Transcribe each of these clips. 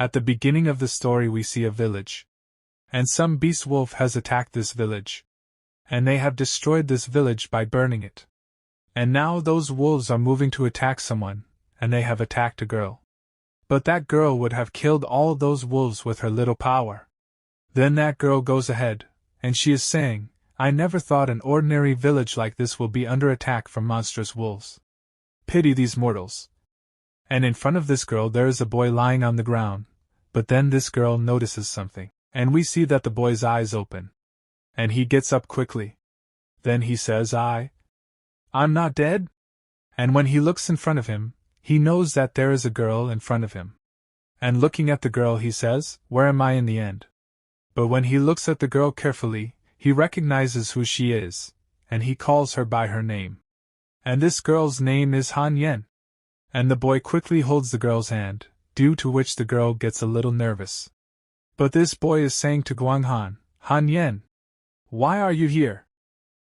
At the beginning of the story we see a village. And some beast wolf has attacked this village. And they have destroyed this village by burning it. And now those wolves are moving to attack someone, and they have attacked a girl. But that girl would have killed all those wolves with her little power. Then that girl goes ahead, and she is saying, I never thought an ordinary village like this will be under attack from monstrous wolves. Pity these mortals. And in front of this girl there is a boy lying on the ground, but then this girl notices something, and we see that the boy's eyes open. And he gets up quickly. Then he says, I'm not dead? And when he looks in front of him, he knows that there is a girl in front of him. And looking at the girl he says, where am I in the end? But when he looks at the girl carefully, he recognizes who she is, and he calls her by her name. And this girl's name is Han Yen. And the boy quickly holds the girl's hand, due to which the girl gets a little nervous. But this boy is saying to Guang Han, Han Yen, why are you here?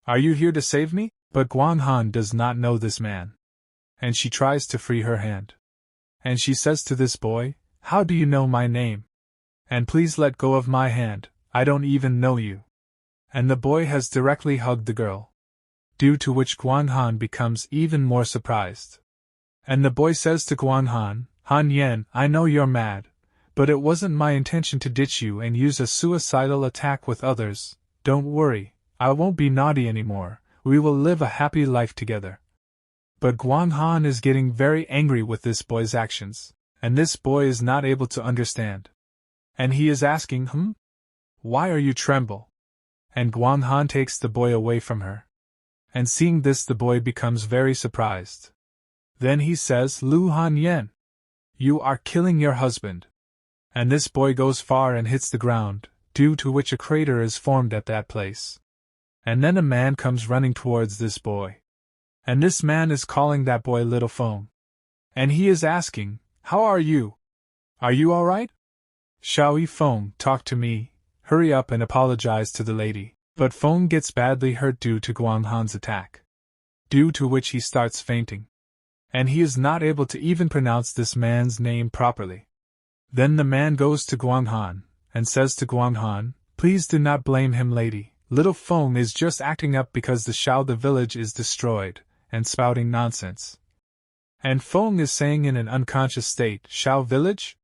Are you here to save me? But Guang Han does not know this man. And she tries to free her hand. And she says to this boy, how do you know my name? And please let go of my hand, I don't even know you. And the boy has directly hugged the girl. Due to which Guang Han becomes even more surprised. And the boy says to Guang Han, Han Yen, I know you're mad, but it wasn't my intention to ditch you and use a suicidal attack with others. Don't worry, I won't be naughty anymore, we will live a happy life together. But Guang Han is getting very angry with this boy's actions, and this boy is not able to understand. And he is asking, why are you tremble? And Guang Han takes the boy away from her. And seeing this the boy becomes very surprised. Then he says, Lu Han Yen, you are killing your husband. And this boy goes far and hits the ground, due to which a crater is formed at that place. And then a man comes running towards this boy. And this man is calling that boy Little Feng. And he is asking, how are you? Are you alright? Xiao Yifeng, talk to me, hurry up and apologize to the lady. But Feng gets badly hurt due to Guang Han's attack. Due to which he starts fainting. And he is not able to even pronounce this man's name properly. Then the man goes to Guang Han, and says to Guang Han, please do not blame him, lady. Little Feng is just acting up because the village is destroyed, and spouting nonsense. And Feng is saying in an unconscious state, Xiao village?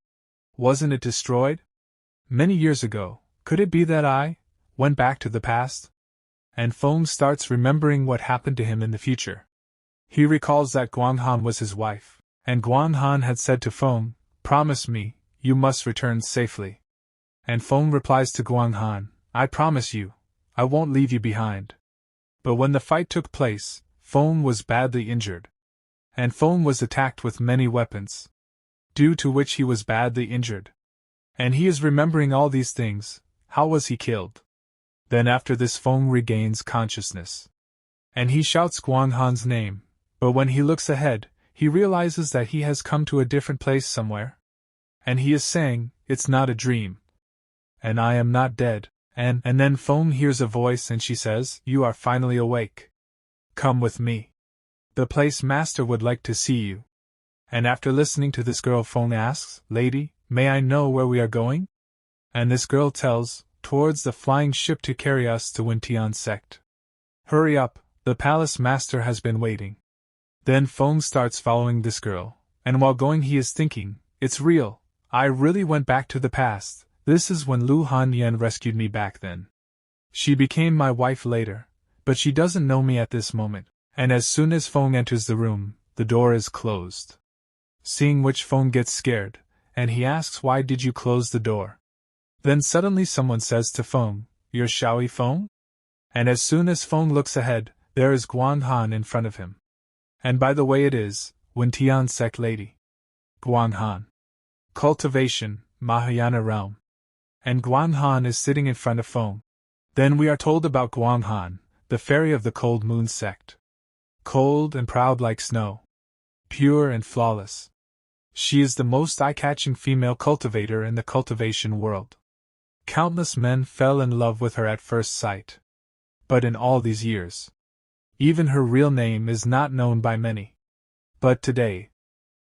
Wasn't it destroyed? Many years ago, could it be that I went back to the past? And Feng starts remembering what happened to him in the future. He recalls that Guang Han was his wife, and Guang Han had said to Feng, promise me, you must return safely. And Feng replies to Guang Han, I promise you, I won't leave you behind. But when the fight took place, Feng was badly injured. And Feng was attacked with many weapons. Due to which he was badly injured. And he is remembering all these things. How was he killed? Then after this Feng regains consciousness. And he shouts Guang Han's name, but when he looks ahead, he realizes that he has come to a different place somewhere. And he is saying, it's not a dream. And I am not dead. And then Feng hears a voice and she says, you are finally awake. Come with me. The place master would like to see you. And after listening to this girl, Feng asks, lady, may I know where we are going? And this girl tells, towards the flying ship to carry us to Wintian sect. Hurry up, the palace master has been waiting. Then Feng starts following this girl, and while going he is thinking, it's real, I really went back to the past, this is when Lu Han Yen rescued me back then. She became my wife later, but she doesn't know me at this moment, and as soon as Feng enters the room, the door is closed. Seeing which Feng gets scared, and he asks why did you close the door? Then suddenly someone says to Feng, you're Xiao Yifeng? And as soon as Feng looks ahead, there is Guang Han in front of him. And by the way it is, Wintian sect lady. Guang Han. Cultivation, Mahayana realm. And Guang Han is sitting in front of Feng. Then we are told about Guang Han, the fairy of the cold moon sect. Cold and proud like snow. Pure and flawless. She is the most eye-catching female cultivator in the cultivation world. Countless men fell in love with her at first sight. But in all these years, even her real name is not known by many. But today.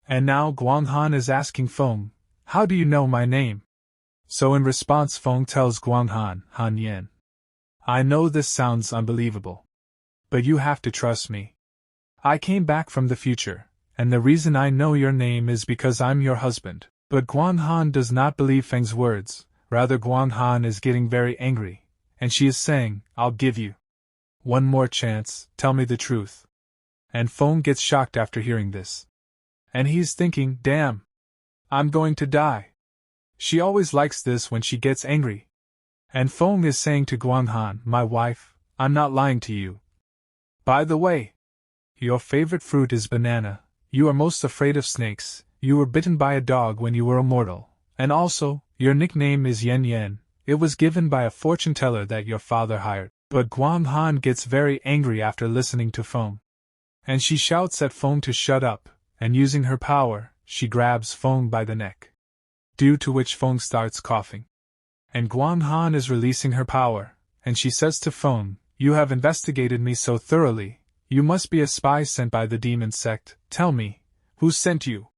And now Guang Han is asking Feng, How do you know my name? So in response Feng tells Guanghan, Han Yan. I know this sounds unbelievable. But you have to trust me. I came back from the future, and the reason I know your name is because I'm your husband. But Guanghan does not believe Feng's words, rather Guanghan is getting very angry, and she is saying, I'll give you one more chance, tell me the truth. And Feng gets shocked after hearing this. And he's thinking, damn, I'm going to die. She always likes this when she gets angry. And Feng is saying to Guanghan, my wife, I'm not lying to you. By the way, your favorite fruit is banana, you are most afraid of snakes, you were bitten by a dog when you were a mortal, and also, your nickname is Yen Yen, it was given by a fortune teller that your father hired. But Guanghan gets very angry after listening to Feng. And she shouts at Feng to shut up, and using her power, she grabs Feng by the neck. Due to which Feng starts coughing. And Guanghan is releasing her power, and she says to Feng, you have investigated me so thoroughly, you must be a spy sent by the demon sect, tell me, who sent you?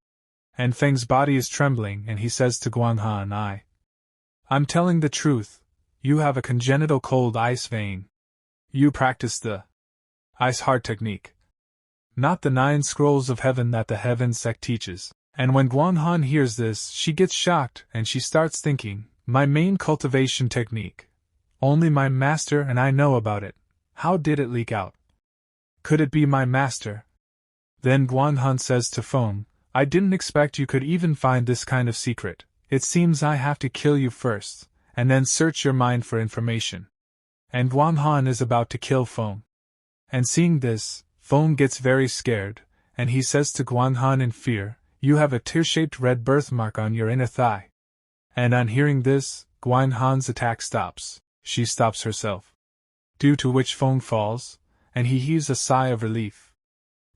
And Feng's body is trembling and he says to Guanghan, I'm telling the truth, you have a congenital cold ice vein. You practice the ice heart technique. Not the 9 scrolls of heaven that the heaven sect teaches. And when Guanghan hears this, she gets shocked and she starts thinking, my main cultivation technique. Only my master and I know about it. How did it leak out? Could it be my master? Then Guanghan says to Feng, I didn't expect you could even find this kind of secret. It seems I have to kill you first, and then search your mind for information. And Guanghan is about to kill Feng. And seeing this, Feng gets very scared, and he says to Guanghan in fear, you have a tear-shaped red birthmark on your inner thigh. And on hearing this, Guanghan's attack stops. She stops herself. Due to which Feng falls, and he heaves a sigh of relief.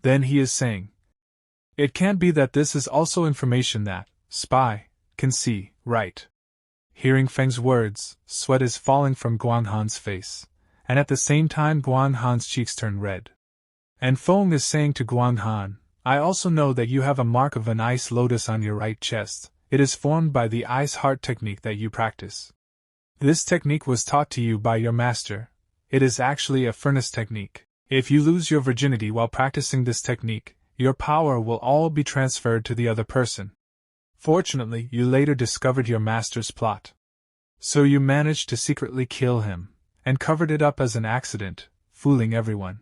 Then he is saying, it can't be that this is also information that, spy, can see, right? Hearing Feng's words, sweat is falling from Guanghan's face, and at the same time Guanghan's cheeks turn red. And Feng is saying to Guanghan, I also know that you have a mark of an ice lotus on your right chest. It is formed by the ice heart technique that you practice. This technique was taught to you by your master. It is actually a furnace technique. If you lose your virginity while practicing this technique, your power will all be transferred to the other person. Fortunately, you later discovered your master's plot. So you managed to secretly kill him, and covered it up as an accident, fooling everyone.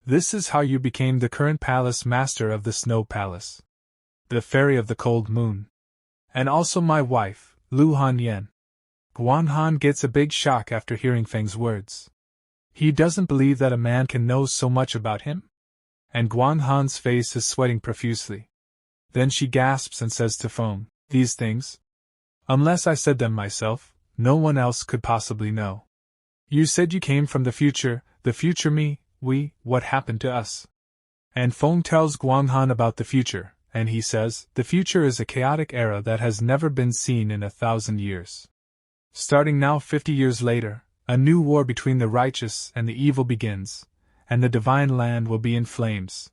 This is how you became the current palace master of the Snow Palace. The Fairy of the Cold Moon. And also my wife, Lu Han Yen. Guanghan gets a big shock after hearing Feng's words. He doesn't believe that a man can know so much about him. And Guanghan's face is sweating profusely. Then she gasps and says to Feng, these things? Unless I said them myself, no one else could possibly know. You said you came from the future me, we, what happened to us? And Feng tells Guanghan about the future, and he says, the future is a chaotic era that has never been seen in 1,000 years. Starting now 50 years later, a new war between the righteous and the evil begins, and the divine land will be in flames.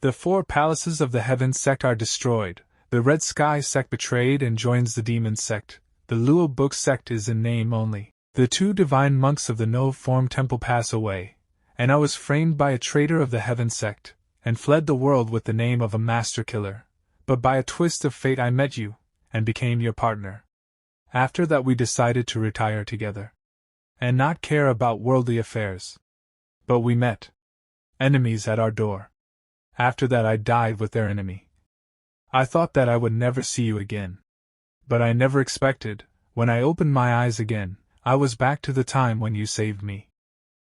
The 4 palaces of the heaven sect are destroyed, the Red Sky sect betrayed and joins the demon sect, the Luo Book sect is in name only, the 2 divine monks of the No Form Temple pass away, and I was framed by a traitor of the heaven sect, and fled the world with the name of a master killer, but by a twist of fate I met you, and became your partner. After that we decided to retire together, and not care about worldly affairs. But we met. Enemies at our door. After that I died with their enemy. I thought that I would never see you again. But I never expected, when I opened my eyes again, I was back to the time when you saved me.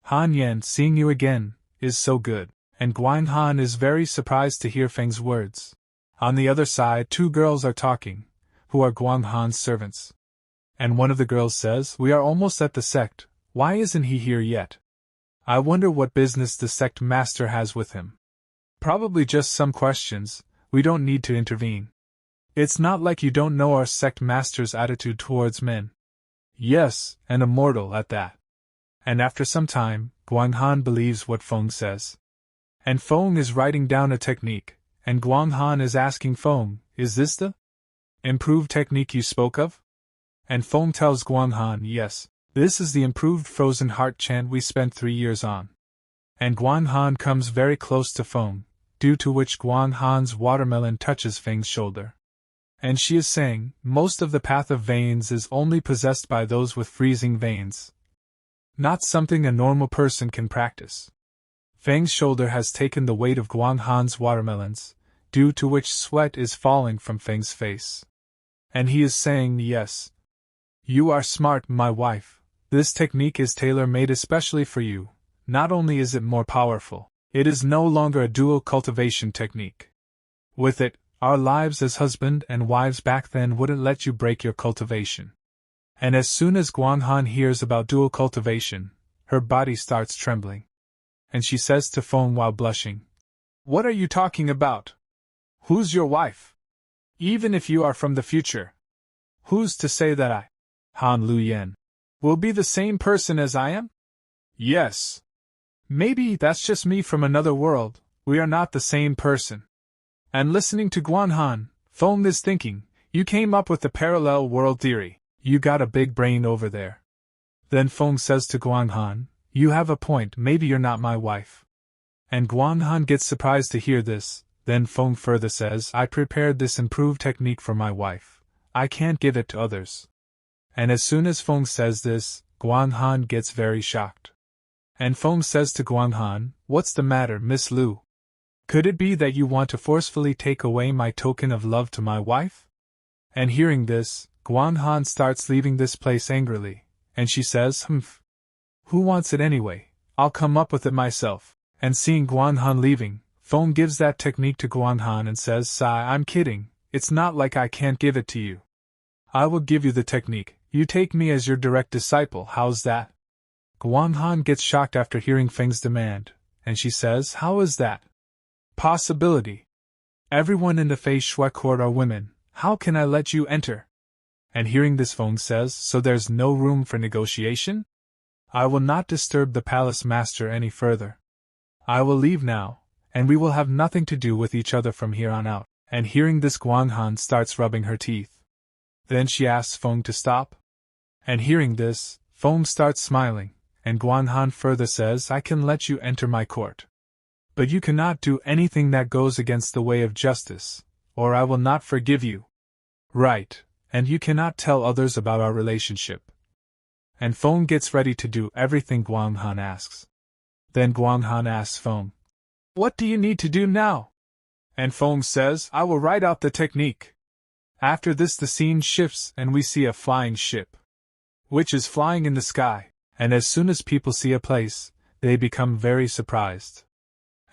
Han Yan, seeing you again, is so good, and Guanghan is very surprised to hear Feng's words. On the other side 2 girls are talking, who are Guanghan's servants. And one of the girls says, we are almost at the sect, why isn't he here yet? I wonder what business the sect master has with him. Probably just some questions, we don't need to intervene. It's not like you don't know our sect master's attitude towards men. Yes, and immortal at that. And after some time, Guanghan believes what Feng says. And Feng is writing down a technique, and Guanghan is asking Feng, is this the Improved technique you spoke of? And Feng tells Guanghan, yes, this is the improved frozen heart chant we spent 3 years on. And Guanghan comes very close to Feng, due to which Guanghan's watermelon touches Feng's shoulder. And she is saying, most of the path of veins is only possessed by those with freezing veins. Not something a normal person can practice. Feng's shoulder has taken the weight of Guanghan's watermelons, due to which sweat is falling from Feng's face. And he is saying, yes. You are smart, my wife. This technique is tailor-made especially for you. Not only is it more powerful, it is no longer a dual-cultivation technique. With it, our lives as husband and wives back then wouldn't let you break your cultivation. And as soon as Guanghan hears about dual cultivation, her body starts trembling. And she says to Feng while blushing, "What are you talking about? Who's your wife? Even if you are from the future, who's to say that I, Han Luyen, will be the same person as I am? Yes. Maybe that's just me from another world, we are not the same person." And listening to Guanghan, Feng is thinking, you came up with the parallel world theory, you got a big brain over there. Then Feng says to Guanghan, you have a point, maybe you're not my wife. And Guanghan gets surprised to hear this, then Feng further says, I prepared this improved technique for my wife, I can't give it to others. And as soon as Feng says this, Guanghan gets very shocked. And Feng says to Guanghan, what's the matter, Miss Lu? Could it be that you want to forcefully take away my token of love to my wife? And hearing this, Guanghan starts leaving this place angrily, and she says, Humph. Who wants it anyway? I'll come up with it myself. And seeing Guanghan leaving, Feng gives that technique to Guanghan and says, Sai, I'm kidding, it's not like I can't give it to you. I will give you the technique, you take me as your direct disciple, how's that? Guanghan gets shocked after hearing Feng's demand, and she says, how is that? Possibility. Everyone in the Fei Shui court are women, how can I let you enter? And hearing this Feng says, so there's no room for negotiation? I will not disturb the palace master any further. I will leave now, and we will have nothing to do with each other from here on out. And hearing this Guanghan starts rubbing her teeth. Then she asks Feng to stop. And hearing this, Feng starts smiling, and Guanghan further says, I can let you enter my court. But you cannot do anything that goes against the way of justice, or I will not forgive you. Right, and you cannot tell others about our relationship. And Feng gets ready to do everything Guanghan asks. Then Guanghan asks Feng, what do you need to do now? And Feng says, I will write out the technique. After this the scene shifts and we see a flying ship, which is flying in the sky, and as soon as people see a place, they become very surprised.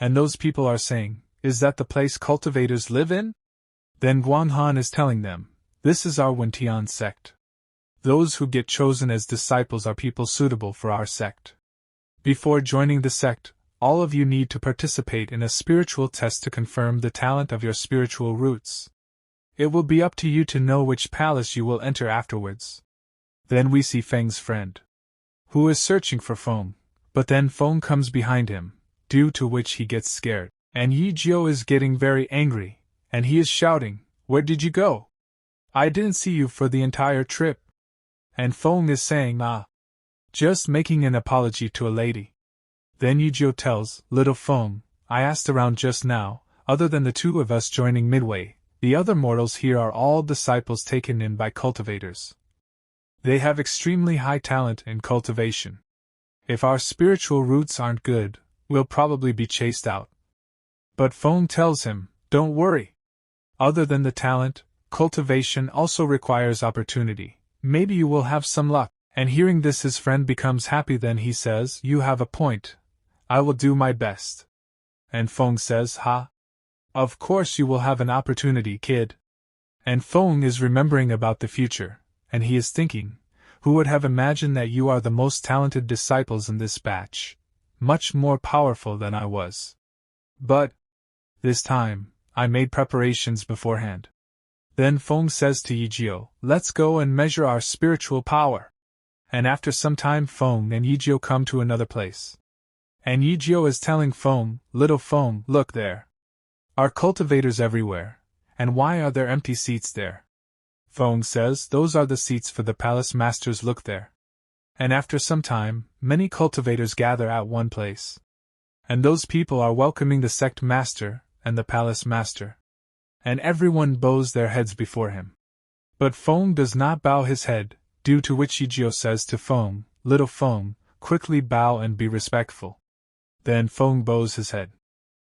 And those people are saying, is that the place cultivators live in? Then Guanghan is telling them, this is our Wentian sect. Those who get chosen as disciples are people suitable for our sect. Before joining the sect, all of you need to participate in a spiritual test to confirm the talent of your spiritual roots. It will be up to you to know which palace you will enter afterwards. Then we see Feng's friend, who is searching for Feng, but then Feng comes behind him, due to which he gets scared, and Yi Jiu is getting very angry, and he is shouting, where did you go? I didn't see you for the entire trip. And Feng is saying, just making an apology to a lady. Then Yi Jiu tells, little Feng, I asked around just now, other than the two of us joining midway, the other mortals here are all disciples taken in by cultivators. They have extremely high talent in cultivation. If our spiritual roots aren't good, we'll probably be chased out. But Feng tells him, don't worry. Other than the talent, cultivation also requires opportunity. Maybe you will have some luck. And hearing this his friend becomes happy, then he says, you have a point. I will do my best. And Feng says, of course you will have an opportunity, kid. And Feng is remembering about the future, and he is thinking, who would have imagined that you are the most talented disciples in this batch, much more powerful than I was. But this time, I made preparations beforehand. Then Feng says to Yi Jiu, let's go and measure our spiritual power. And after some time Feng and Yi Jiu come to another place. And Yi Jiu is telling Feng, little Feng, look there. Are cultivators everywhere, and why are there empty seats there? Feng says those are the seats for the palace masters, look there. And after some time, many cultivators gather at one place. And those people are welcoming the sect master and the palace master. And everyone bows their heads before him. But Feng does not bow his head, due to which Yijio says to Feng, little Feng, quickly bow and be respectful. Then Feng bows his head.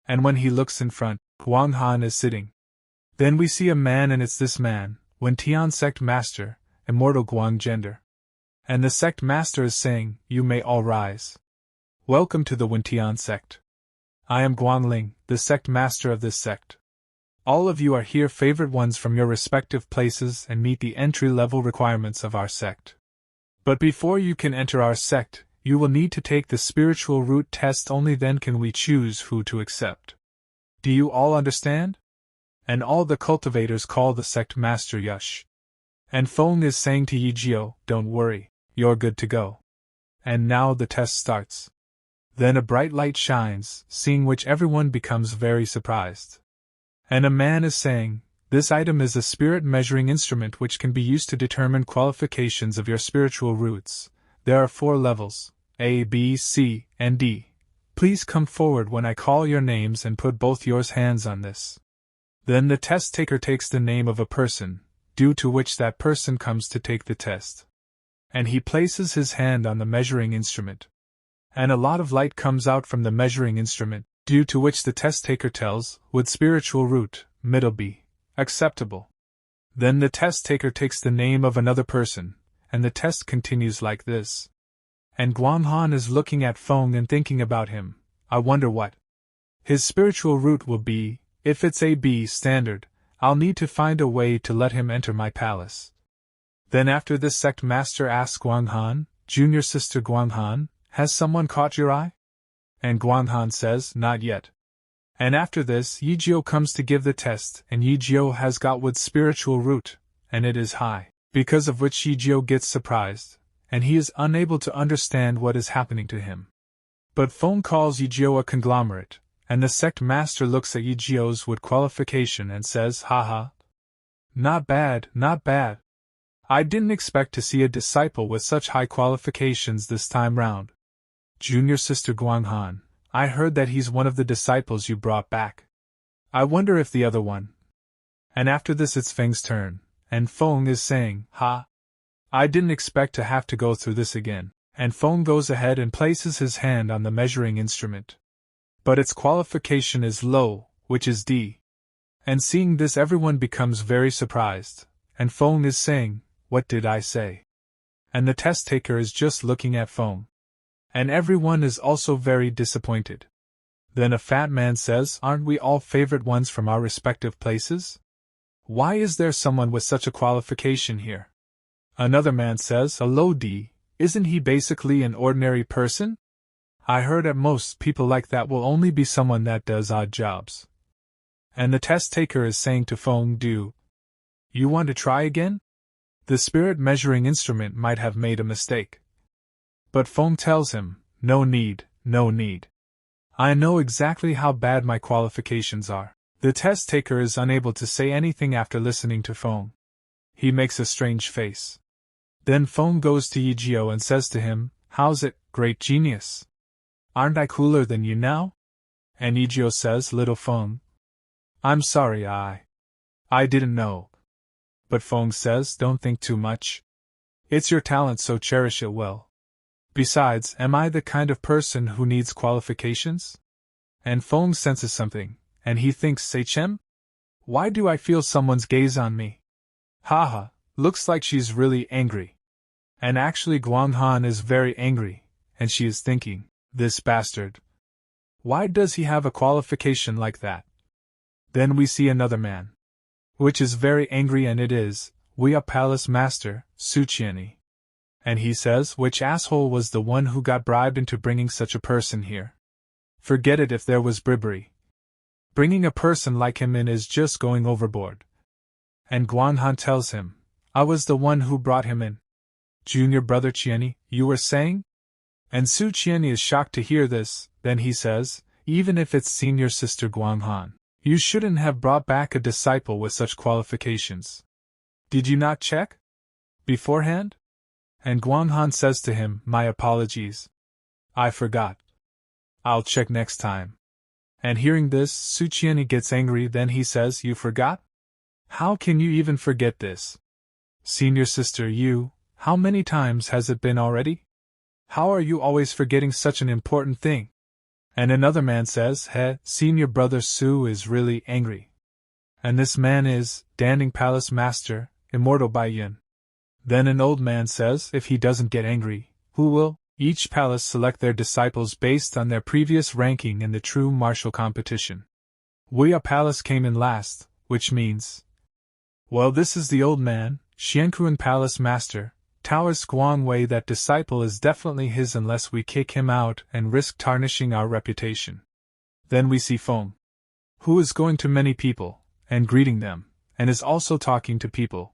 And when he looks in front, Guang Han is sitting. Then we see a man, and it's this man, Wen Tian sect master, immortal Guang gender. And the sect master is saying, you may all rise. Welcome to the Wen Tian sect. I am Guang Ling, the sect master of this sect. All of you are here, favorite ones from your respective places, and meet the entry-level requirements of our sect. But before you can enter our sect, you will need to take the spiritual root test, only then can we choose who to accept. Do you all understand? And all the cultivators call the sect master Yush. And Feng is saying to Yijio, don't worry, you're good to go. And now the test starts. Then a bright light shines, seeing which everyone becomes very surprised. And a man is saying, this item is a spirit measuring instrument which can be used to determine qualifications of your spiritual roots. There are 4 levels, A, B, C, and D. Please come forward when I call your names and put both your hands on this. Then the test taker takes the name of a person, due to which that person comes to take the test. And he places his hand on the measuring instrument. And a lot of light comes out from the measuring instrument, due to which the test taker tells, would spiritual root, middle be acceptable? Then the test taker takes the name of another person, and the test continues like this. And Guang Han is looking at Feng and thinking about him, I wonder what his spiritual root will be. If it's AB standard, I'll need to find a way to let him enter my palace. Then after this sect master asks Guang Han, junior sister Guang Han, has someone caught your eye? And Guang Han says, not yet. And after this, Yijio comes to give the test, and Yijio has got wood spiritual root, and it is high, because of which Yijio gets surprised, and he is unable to understand what is happening to him. But Feng calls Yijio a conglomerate, and the sect master looks at Yijio's wood qualification and says, haha. Not bad, not bad. I didn't expect to see a disciple with such high qualifications this time round. Junior sister Guang Han, I heard that he's one of the disciples you brought back. I wonder if the other one. And after this it's Feng's turn, and Feng is saying, ha. I didn't expect to have to go through this again, and Feng goes ahead and places his hand on the measuring instrument. But its qualification is low, which is D. And seeing this everyone becomes very surprised, and Feng is saying, what did I say? And the test taker is just looking at Feng. And everyone is also very disappointed. Then a fat man says, aren't we all favorite ones from our respective places? Why is there someone with such a qualification here? Another man says, a low D, isn't he basically an ordinary person? I heard at most people like that will only be someone that does odd jobs. And the test taker is saying to Feng, do you want to try again? The spirit measuring instrument might have made a mistake. But Feng tells him, no need, no need. I know exactly how bad my qualifications are. The test taker is unable to say anything after listening to Feng. He makes a strange face. Then Feng goes to Yijio and says to him, how's it, great genius? Aren't I cooler than you now? And Yijio says, little Feng. I'm sorry, I didn't know. But Feng says, don't think too much. It's your talent, so cherish it well. Besides, am I the kind of person who needs qualifications? And Feng senses something, and he thinks, Seichem? Why do I feel someone's gaze on me? Haha, looks like she's really angry. And actually Guang Han is very angry, and she is thinking, this bastard. Why does he have a qualification like that? Then we see another man, which is very angry, and it is, we are palace master, Suqiani. And he says, which asshole was the one who got bribed into bringing such a person here? Forget it if there was bribery. Bringing a person like him in is just going overboard. And Guang Han tells him, I was the one who brought him in. Junior brother Qiani, you were saying? And Su Qiani is shocked to hear this, then he says, even if it's senior sister Guang Han, you shouldn't have brought back a disciple with such qualifications. Did you not check beforehand? And Guanghan says to him, my apologies. I forgot. I'll check next time. And hearing this, Su Qianni gets angry, then he says, you forgot? How can you even forget this? Senior sister, how many times has it been already? How are you always forgetting such an important thing? And another man says, senior brother Su is really angry. And this man is, Danding Palace Master, Immortal Bai Yin. Then an old man says, if he doesn't get angry, who will? Each palace select their disciples based on their previous ranking in the true martial competition. Wuxia Palace came in last, which means, well, this is the old man, Xiankuan Palace Master, Towers Guangwei. That disciple is definitely his unless we kick him out and risk tarnishing our reputation. Then we see Feng, who is going to many people, and greeting them, and is also talking to people.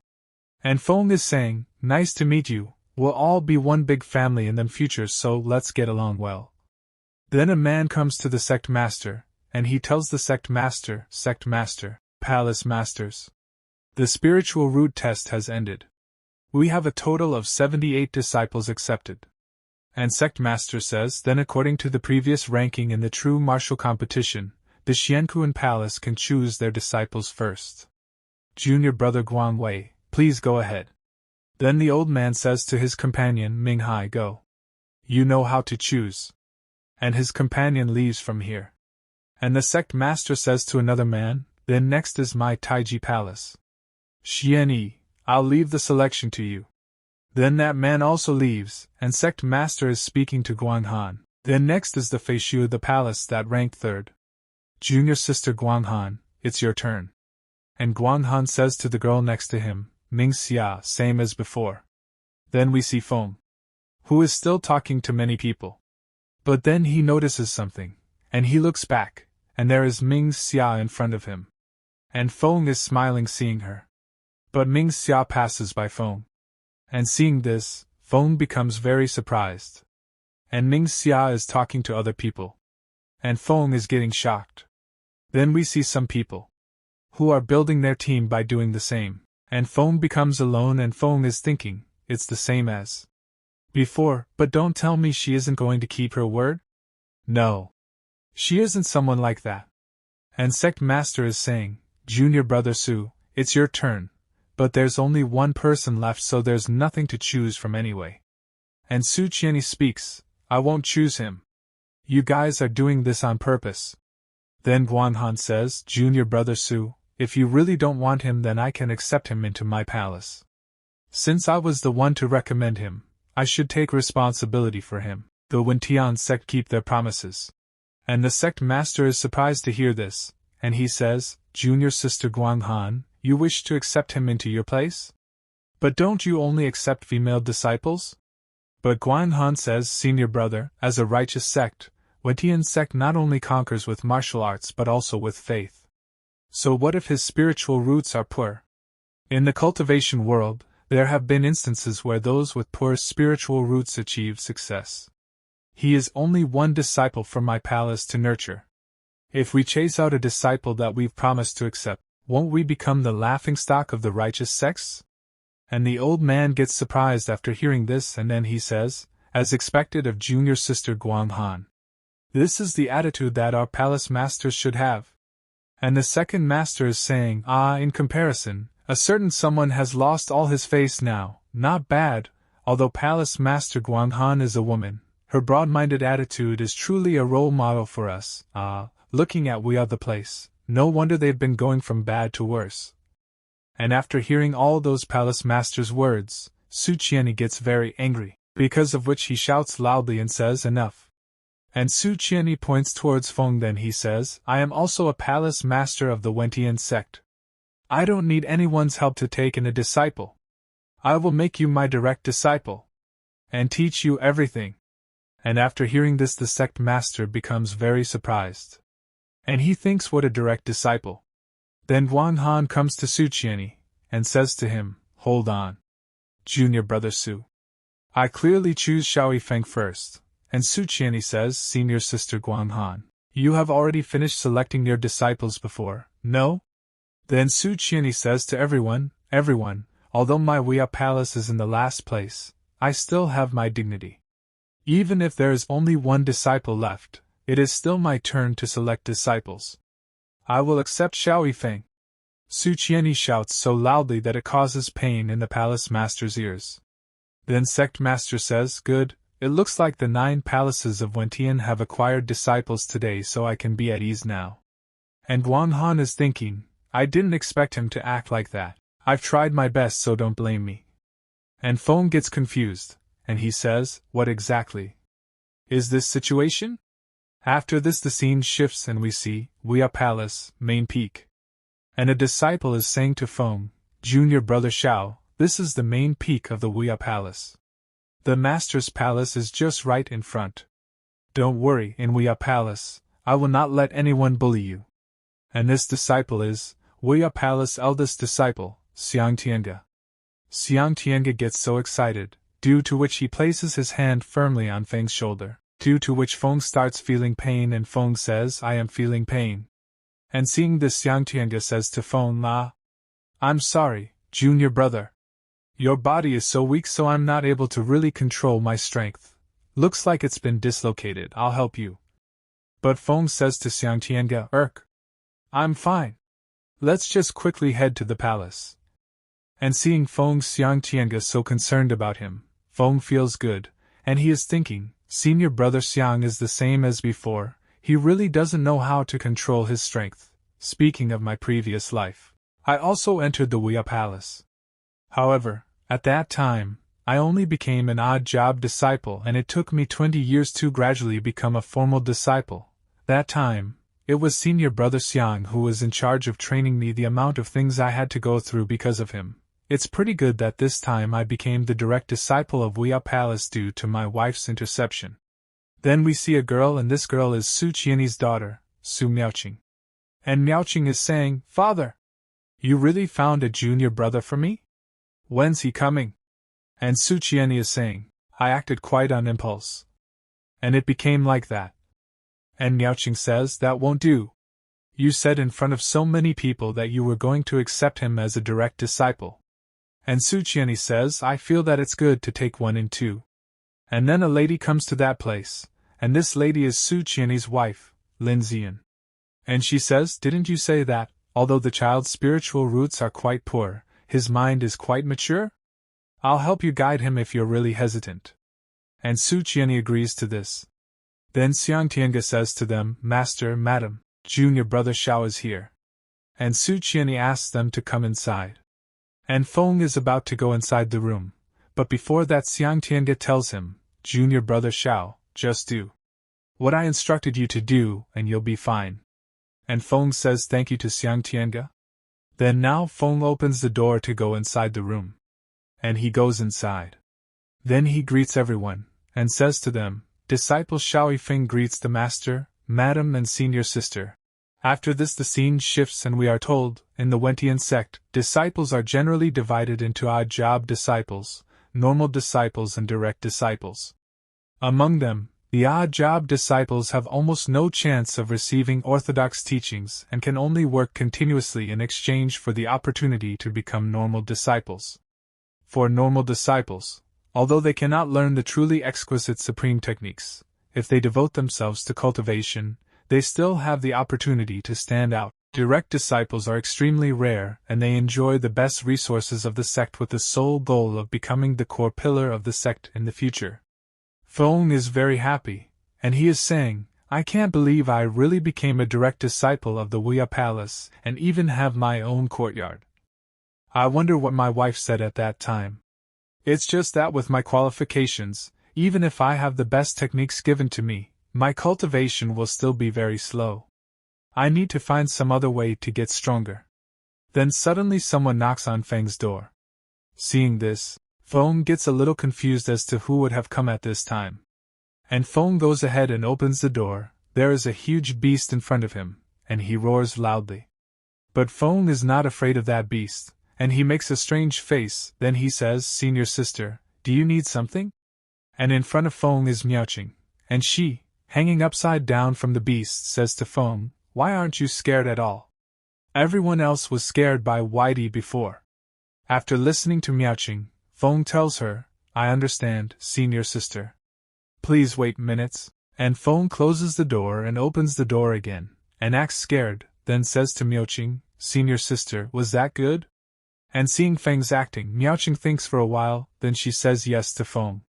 And Feng is saying, nice to meet you, we'll all be one big family in the future, so let's get along well. Then a man comes to the sect master, and he tells the sect master, palace masters, the spiritual root test has ended. We have a total of 78 disciples accepted. And sect master says, then according to the previous ranking in the true martial competition, the Xiankuan Palace can choose their disciples first. Junior brother Guangwei, please go ahead. Then the old man says to his companion Minghai, go. You know how to choose. And his companion leaves from here. And the sect master says to another man, then next is my Taiji Palace. Xianyi, I'll leave the selection to you. Then that man also leaves, and sect master is speaking to Guanghan. Then next is the Feishu, the palace that ranked third. Junior sister Guanghan, it's your turn. And Guanghan says to the girl next to him, Mingxia, same as before. Then we see Feng, who is still talking to many people. But then he notices something, and he looks back, and there is Mingxia in front of him. And Feng is smiling seeing her. But Mingxia passes by Feng. And seeing this, Feng becomes very surprised. And Mingxia is talking to other people. And Feng is getting shocked. Then we see some people who are building their team by doing the same. And Feng becomes alone, and Feng is thinking, it's the same as before, but don't tell me she isn't going to keep her word? No. She isn't someone like that. And sect master is saying, Junior brother Su, it's your turn. But there's only one person left, so there's nothing to choose from anyway. And Su Qianni speaks, I won't choose him. You guys are doing this on purpose. Then Guanghan says, Junior brother Su, if you really don't want him, then I can accept him into my palace. Since I was the one to recommend him, I should take responsibility for him. The Wentian sect keep their promises. And the sect master is surprised to hear this, and he says, Junior sister Guanghan, you wish to accept him into your place? But don't you only accept female disciples? But Guanghan says, Senior brother, as a righteous sect, Wentian sect not only conquers with martial arts but also with faith. So what if his spiritual roots are poor? In the cultivation world, there have been instances where those with poor spiritual roots achieve success. He is only one disciple for my palace to nurture. If we chase out a disciple that we've promised to accept, won't we become the laughingstock of the righteous sects? And the old man gets surprised after hearing this, and then he says, as expected of junior sister Guanghan, this is the attitude that our palace masters should have. And the second master is saying, in comparison, a certain someone has lost all his face now, not bad, although palace master Guanghan is a woman, her broad-minded attitude is truly a role model for us. Looking at we are the place. No wonder they've been going from bad to worse. And after hearing all those palace masters' words, Su Qianni gets very angry, because of which he shouts loudly and says, enough. And Su Qianni points towards Feng, then he says, I am also a palace master of the Wentian sect. I don't need anyone's help to take in a disciple. I will make you my direct disciple. And teach you everything. And after hearing this, the sect master becomes very surprised. And he thinks, what a direct disciple. Then Guanghan comes to Su Qianni, and says to him, hold on. Junior brother Su. I clearly choose Xiao Yifeng first. And Su Qianni says, Senior sister Guanghan, you have already finished selecting your disciples before, no? Then Su Qianni says to everyone, although my Wuxia palace is in the last place, I still have my dignity. Even if there is only one disciple left, it is still my turn to select disciples. I will accept Xiao Yifeng. Su Qianyi shouts so loudly that it causes pain in the palace master's ears. Then sect master says, "Good, it looks like the 9 palaces of Wentian have acquired disciples today, so I can be at ease now." And Wang Han is thinking, I didn't expect him to act like that. I've tried my best, so don't blame me. And Feng gets confused, and he says, "What exactly is this situation?" After this the scene shifts and we see Wuxia Palace, main peak. And a disciple is saying to Feng, "Junior brother Xiao, this is the main peak of the Wuxia Palace. The master's palace is just right in front. Don't worry, in Wuxia Palace, I will not let anyone bully you." And this disciple is Wuxia Palace eldest disciple, Xiang Tiange. Xiang Tiange gets so excited, due to which he places his hand firmly on Feng's shoulder, due to which Feng starts feeling pain and Feng says, "I am feeling pain." And seeing this, Xiang Tiange says to Feng, "I'm sorry, junior brother. Your body is so weak, so I'm not able to really control my strength. Looks like it's been dislocated, I'll help you." But Feng says to Xiang Tiange, "I'm fine. Let's just quickly head to the palace." And seeing Feng's Xiang Tiange so concerned about him, Feng feels good, and he is thinking, senior brother Xiang is the same as before, he really doesn't know how to control his strength. Speaking of my previous life, I also entered the Wuxia Palace. However, at that time, I only became an odd job disciple, and it took me 20 years to gradually become a formal disciple. That time, it was senior brother Xiang who was in charge of training me. The amount of things I had to go through because of him. It's pretty good that this time I became the direct disciple of Wuxia Palace due to my wife's interception. Then we see a girl, and this girl is Su Qianyi's daughter, Su Miaoqing. And Miaoqing is saying, "Father, you really found a junior brother for me? When's he coming?" And Su Qianyi is saying, "I acted quite on impulse. And it became like that." And Miaoqing says, "That won't do. You said in front of so many people that you were going to accept him as a direct disciple." And Su Qianyi says, "I feel that it's good to take one in two." And then a lady comes to that place, and this lady is Su Qianyi's wife, Lin Zian. And she says, "Didn't you say that, although the child's spiritual roots are quite poor, his mind is quite mature? I'll help you guide him if you're really hesitant." And Su Qianyi agrees to this. Then Xiang Tiange says to them, "Master, Madam, junior brother Xiao is here." And Su Qianyi asks them to come inside. And Feng is about to go inside the room, but before that Xiang Tiange tells him, "Junior brother Xiao, just do what I instructed you to do, and you'll be fine." And Feng says thank you to Xiang Tiange. Then now Feng opens the door to go inside the room. And he goes inside. Then he greets everyone, and says to them, "Disciple Xiao Yifeng greets the master, madam and senior sister." After this the scene shifts and we are told, in the Wentian sect, disciples are generally divided into odd job disciples, normal disciples and direct disciples. Among them, the odd job disciples have almost no chance of receiving orthodox teachings and can only work continuously in exchange for the opportunity to become normal disciples. For normal disciples, although they cannot learn the truly exquisite supreme techniques, if they devote themselves to cultivation, they still have the opportunity to stand out. Direct disciples are extremely rare, and they enjoy the best resources of the sect with the sole goal of becoming the core pillar of the sect in the future. Feng is very happy, and he is saying, "I can't believe I really became a direct disciple of the Wuxia Palace, and even have my own courtyard." I wonder what my wife said at that time. It's just that with my qualifications, even if I have the best techniques given to me, my cultivation will still be very slow. I need to find some other way to get stronger. Then suddenly someone knocks on Feng's door. Seeing this, Feng gets a little confused as to who would have come at this time. And Feng goes ahead and opens the door. There is a huge beast in front of him, and he roars loudly. But Feng is not afraid of that beast, and he makes a strange face. Then he says, "Senior sister, do you need something?" And in front of Feng is Miaoqing, and she, hanging upside down from the beast, says to Feng, "Why aren't you scared at all? Everyone else was scared by Whitey before." After listening to Miaoqing, Feng tells her, I understand, senior sister. Please wait minutes. And Feng closes the door and opens the door again, and acts scared, then says to Miaoqing, senior sister, was that good? And seeing Feng's acting, Miaoqing thinks for a while, then she says yes to Feng.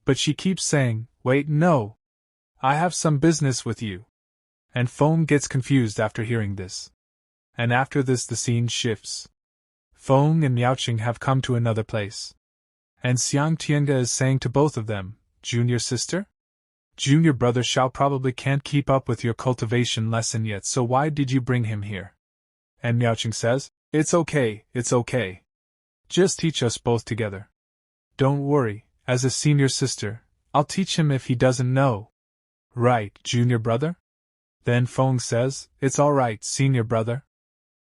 But she keeps saying, wait, no. I have some business with you. And Feng gets confused after hearing this. And after this the scene shifts. Feng and Miaoqing have come to another place. And Xiang Tiange is saying to both of them, junior sister? Junior brother Xiao probably can't keep up with your cultivation lesson yet, so why did you bring him here? And Miaoqing says, it's okay. Just teach us both together. Don't worry, as a senior sister, I'll teach him if he doesn't know. Right, junior brother? Then Feng says, it's alright, senior brother.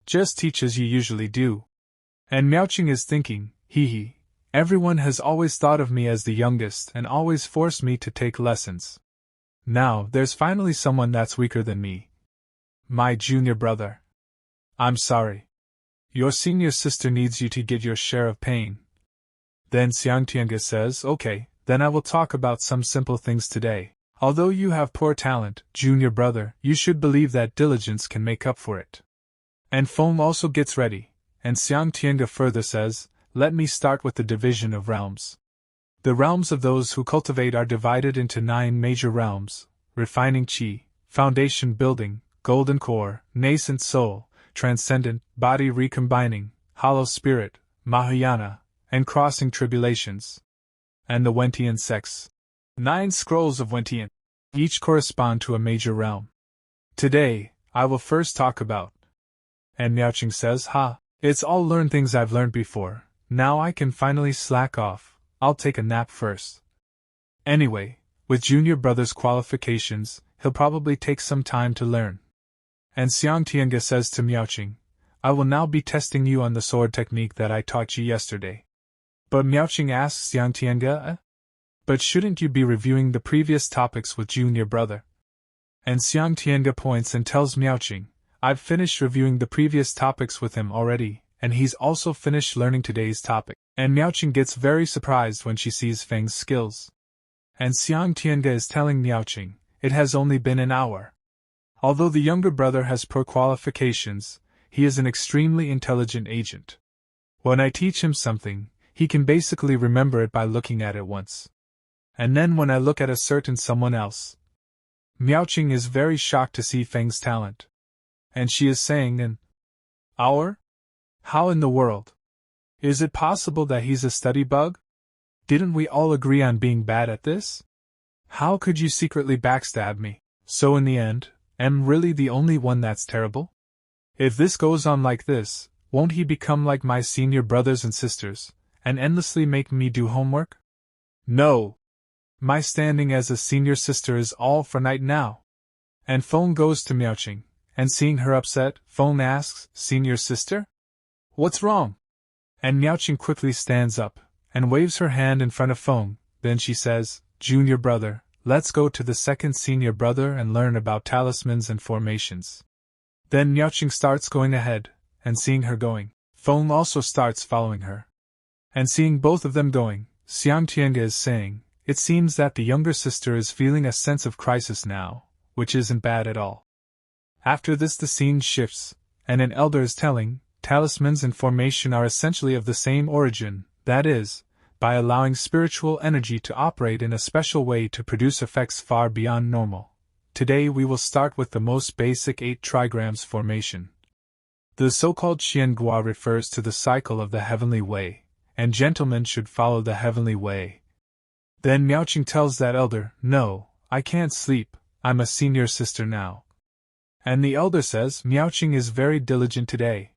Just teach as you usually do. And Miaoqing is thinking, hee. Everyone has always thought of me as the youngest and always forced me to take lessons. Now, there's finally someone that's weaker than me. My junior brother. I'm sorry. Your senior sister needs you to get your share of pain. Then Xiang Tiange says, okay, then I will talk about some simple things today. Although you have poor talent, junior brother, you should believe that diligence can make up for it. And Feng also gets ready, and Xiang Tiange further says, let me start with the division of realms. The realms of those who cultivate are divided into 9 major realms: refining qi, foundation building, golden core, nascent soul, transcendent, body recombining, hollow spirit, Mahayana, and crossing tribulations. And the Wentian sects. 9 scrolls of Wentian. Each correspond to a major realm. Today, I will first talk about. And Miaoqing says, it's all learned things I've learned before. Now I can finally slack off. I'll take a nap first. Anyway, with junior brother's qualifications, he'll probably take some time to learn. And Xiang Tiange says to Miaoqing, I will now be testing you on the sword technique that I taught you yesterday. But Miaoqing asks Xiang Tiange, but shouldn't you be reviewing the previous topics with junior brother? And Xiang Tiange points and tells Miaoqing, I've finished reviewing the previous topics with him already, and he's also finished learning today's topic. And Miaoqing gets very surprised when she sees Feng's skills. And Xiang Tiange is telling Miaoqing, it has only been an hour. Although the younger brother has poor qualifications, he is an extremely intelligent agent. When I teach him something, he can basically remember it by looking at it once. And then when I look at a certain someone else. Miaoqing is very shocked to see Feng's talent. And she is saying, an hour? How in the world? Is it possible that he's a study bug? Didn't we all agree on being bad at this? How could you secretly backstab me? So in the end, am really the only one that's terrible? If this goes on like this, won't he become like my senior brothers and sisters, and endlessly make me do homework? No! My standing as a senior sister is all for night now. And Feng goes to Miaoqing, and seeing her upset, Feng asks, senior sister? What's wrong? And Miaoqing quickly stands up, and waves her hand in front of Feng, then she says, junior brother, let's go to the second senior brother and learn about talismans and formations. Then Miaoqing starts going ahead, and seeing her going, Feng also starts following her. And seeing both of them going, Xiang Tiange is saying, it seems that the younger sister is feeling a sense of crisis now, which isn't bad at all. After this the scene shifts, and an elder is telling, talismans and formation are essentially of the same origin, that is, by allowing spiritual energy to operate in a special way to produce effects far beyond normal. Today we will start with the most basic 8 trigrams formation. The so-called Xiangua refers to the cycle of the heavenly way, and gentlemen should follow the heavenly way. Then Miaoqing tells that elder, no, I can't sleep, I'm a senior sister now. And the elder says Miaoqing is very diligent today.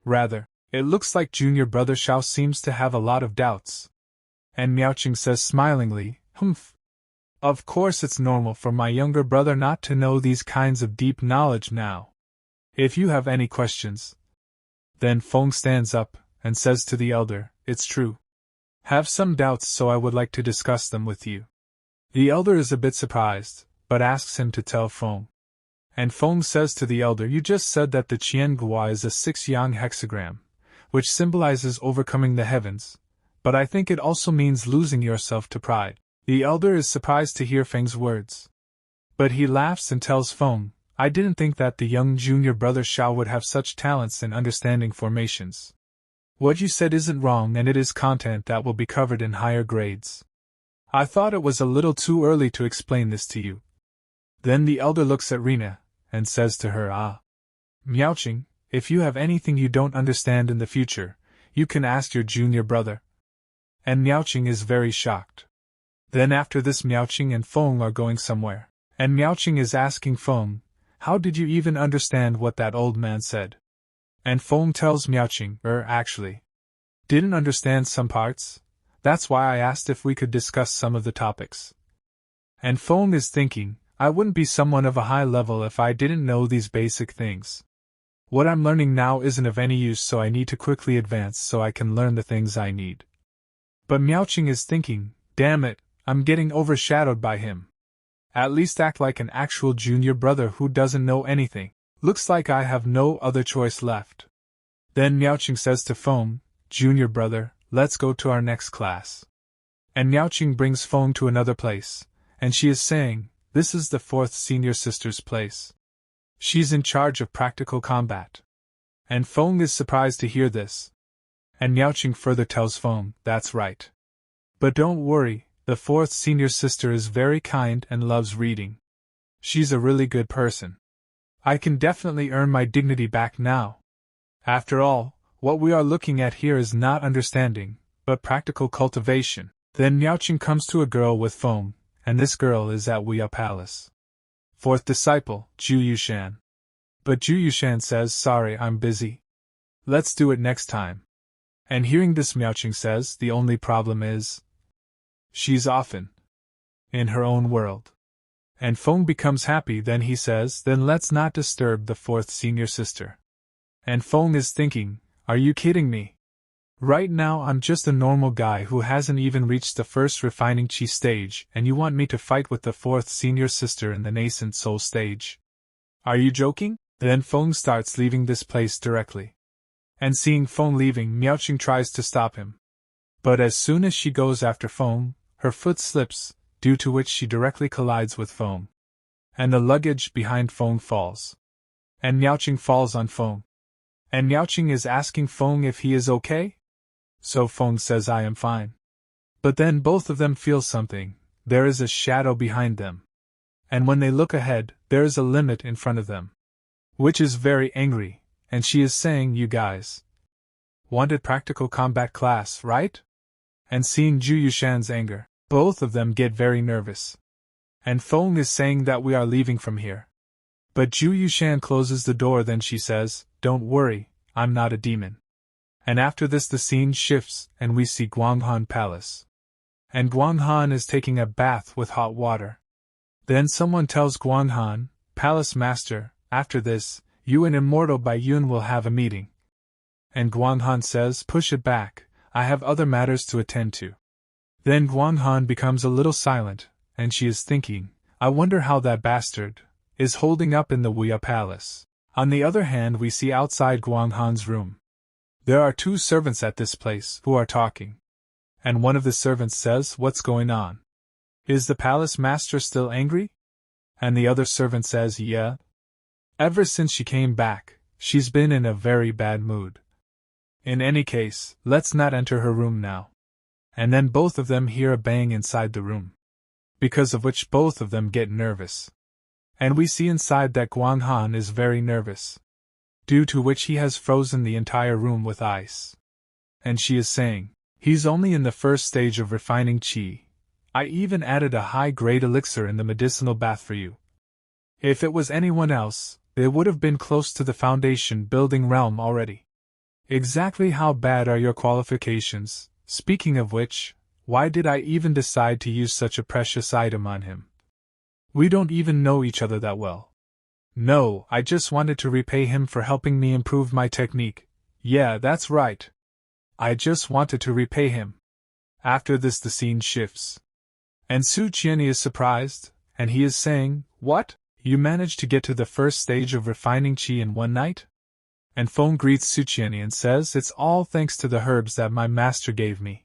Rather, it looks like junior brother Xiao seems to have a lot of doubts. And Miaoqing says smilingly, humph. Of course it's normal for my younger brother not to know these kinds of deep knowledge now. If you have any questions. Then Feng stands up, and says to the elder, it's true. Have some doubts, so I would like to discuss them with you. The elder is a bit surprised, but asks him to tell Feng. And Feng says to the elder, you just said that the Qiangua is a 6-yang hexagram, which symbolizes overcoming the heavens, but I think it also means losing yourself to pride. The elder is surprised to hear Feng's words. But he laughs and tells Feng, I didn't think that the young junior brother Xiao would have such talents in understanding formations. What you said isn't wrong, and it is content that will be covered in higher grades. I thought it was a little too early to explain this to you. Then the elder looks at Rina, and says to her, Miaoqing, if you have anything you don't understand in the future, you can ask your junior brother. And Miaoqing is very shocked. Then after this Miaoqing and Feng are going somewhere, and Miaoqing is asking Feng, how did you even understand what that old man said? And Feng tells Miaoqing, actually, didn't understand some parts, that's why I asked if we could discuss some of the topics. And Feng is thinking, I wouldn't be someone of a high level if I didn't know these basic things. What I'm learning now isn't of any use, so I need to quickly advance so I can learn the things I need. But Miaoqing is thinking, damn it, I'm getting overshadowed by him. At least act like an actual junior brother who doesn't know anything. Looks like I have no other choice left. Then Miaoqing says to Feng, junior brother, let's go to our next class. And Miaoqing brings Feng to another place, and she is saying, this is the fourth senior sister's place. She's in charge of practical combat. And Feng is surprised to hear this. And Miaoqing further tells Feng, that's right. But don't worry, the fourth senior sister is very kind and loves reading. She's a really good person. I can definitely earn my dignity back now. After all, what we are looking at here is not understanding, but practical cultivation. Then Miaoqing comes to a girl with Feng, and this girl is at Wuxia Palace. Fourth disciple, Zhu Yushan. But Zhu Yushan says, sorry, I'm busy. Let's do it next time. And hearing this, Miaoqing says, the only problem is, she's often in her own world. And Feng becomes happy. Then he says, then let's not disturb the fourth senior sister. And Feng is thinking, are you kidding me? Right now I'm just a normal guy who hasn't even reached the first refining chi stage, and you want me to fight with the fourth senior sister in the nascent soul stage? Are you joking? Then Feng starts leaving this place directly. And seeing Feng leaving, Miaoqing tries to stop him. But as soon as she goes after Feng, her foot slips, due to which she directly collides with Feng. And the luggage behind Feng falls. And Miaoqing falls on Feng. And Miaoqing is asking Feng if he is okay? So Feng says, I am fine. But then both of them feel something. There is a shadow behind them. And when they look ahead, there is a limit in front of them, which is very angry, and she is saying, you guys wanted practical combat class, right? And seeing Zhu Yushan's anger, both of them get very nervous. And Feng is saying that we are leaving from here. But Zhu Yushan closes the door. Then she says, don't worry, I'm not a demon. And after this the scene shifts, and we see Guanghan Palace. And Guanghan is taking a bath with hot water. Then someone tells Guanghan, Palace Master, after this, you and Immortal Bai Yun will have a meeting. And Guanghan says, push it back, I have other matters to attend to. Then Guanghan becomes a little silent, and she is thinking, I wonder how that bastard is holding up in the Wuxia Palace. On the other hand, we see outside Guanghan's room. There are two servants at this place who are talking. And one of the servants says, what's going on? Is the palace master still angry? And the other servant says, yeah. Ever since she came back, she's been in a very bad mood. In any case, let's not enter her room now. And then both of them hear a bang inside the room, because of which both of them get nervous. And we see inside that Guanghan is very nervous, due to which he has frozen the entire room with ice. And she is saying, he's only in the first stage of refining chi. I even added a high-grade elixir in the medicinal bath for you. If it was anyone else, it would have been close to the foundation building realm already. Exactly how bad are your qualifications? Speaking of which, why did I even decide to use such a precious item on him? We don't even know each other that well. No, I just wanted to repay him for helping me improve my technique. Yeah, that's right. I just wanted to repay him. After this the scene shifts. And Su Qian is surprised, and he is saying, what? You managed to get to the first stage of refining chi in one night? And Feng greets Suqiani and says it's all thanks to the herbs that my master gave me.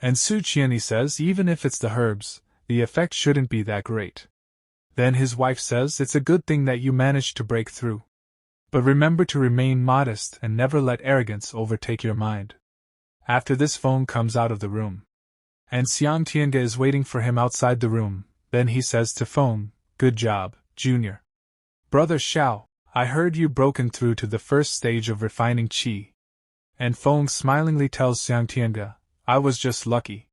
And Suqiani says even if it's the herbs, the effect shouldn't be that great. Then his wife says it's a good thing that you managed to break through. But remember to remain modest and never let arrogance overtake your mind. After this, Feng comes out of the room. And Xiang Tiange is waiting for him outside the room. Then he says to Feng, "Good job, Junior. Brother Xiao, I heard you broken through to the first stage of refining qi." And Feng smilingly tells Xiang Tiange, "I was just lucky."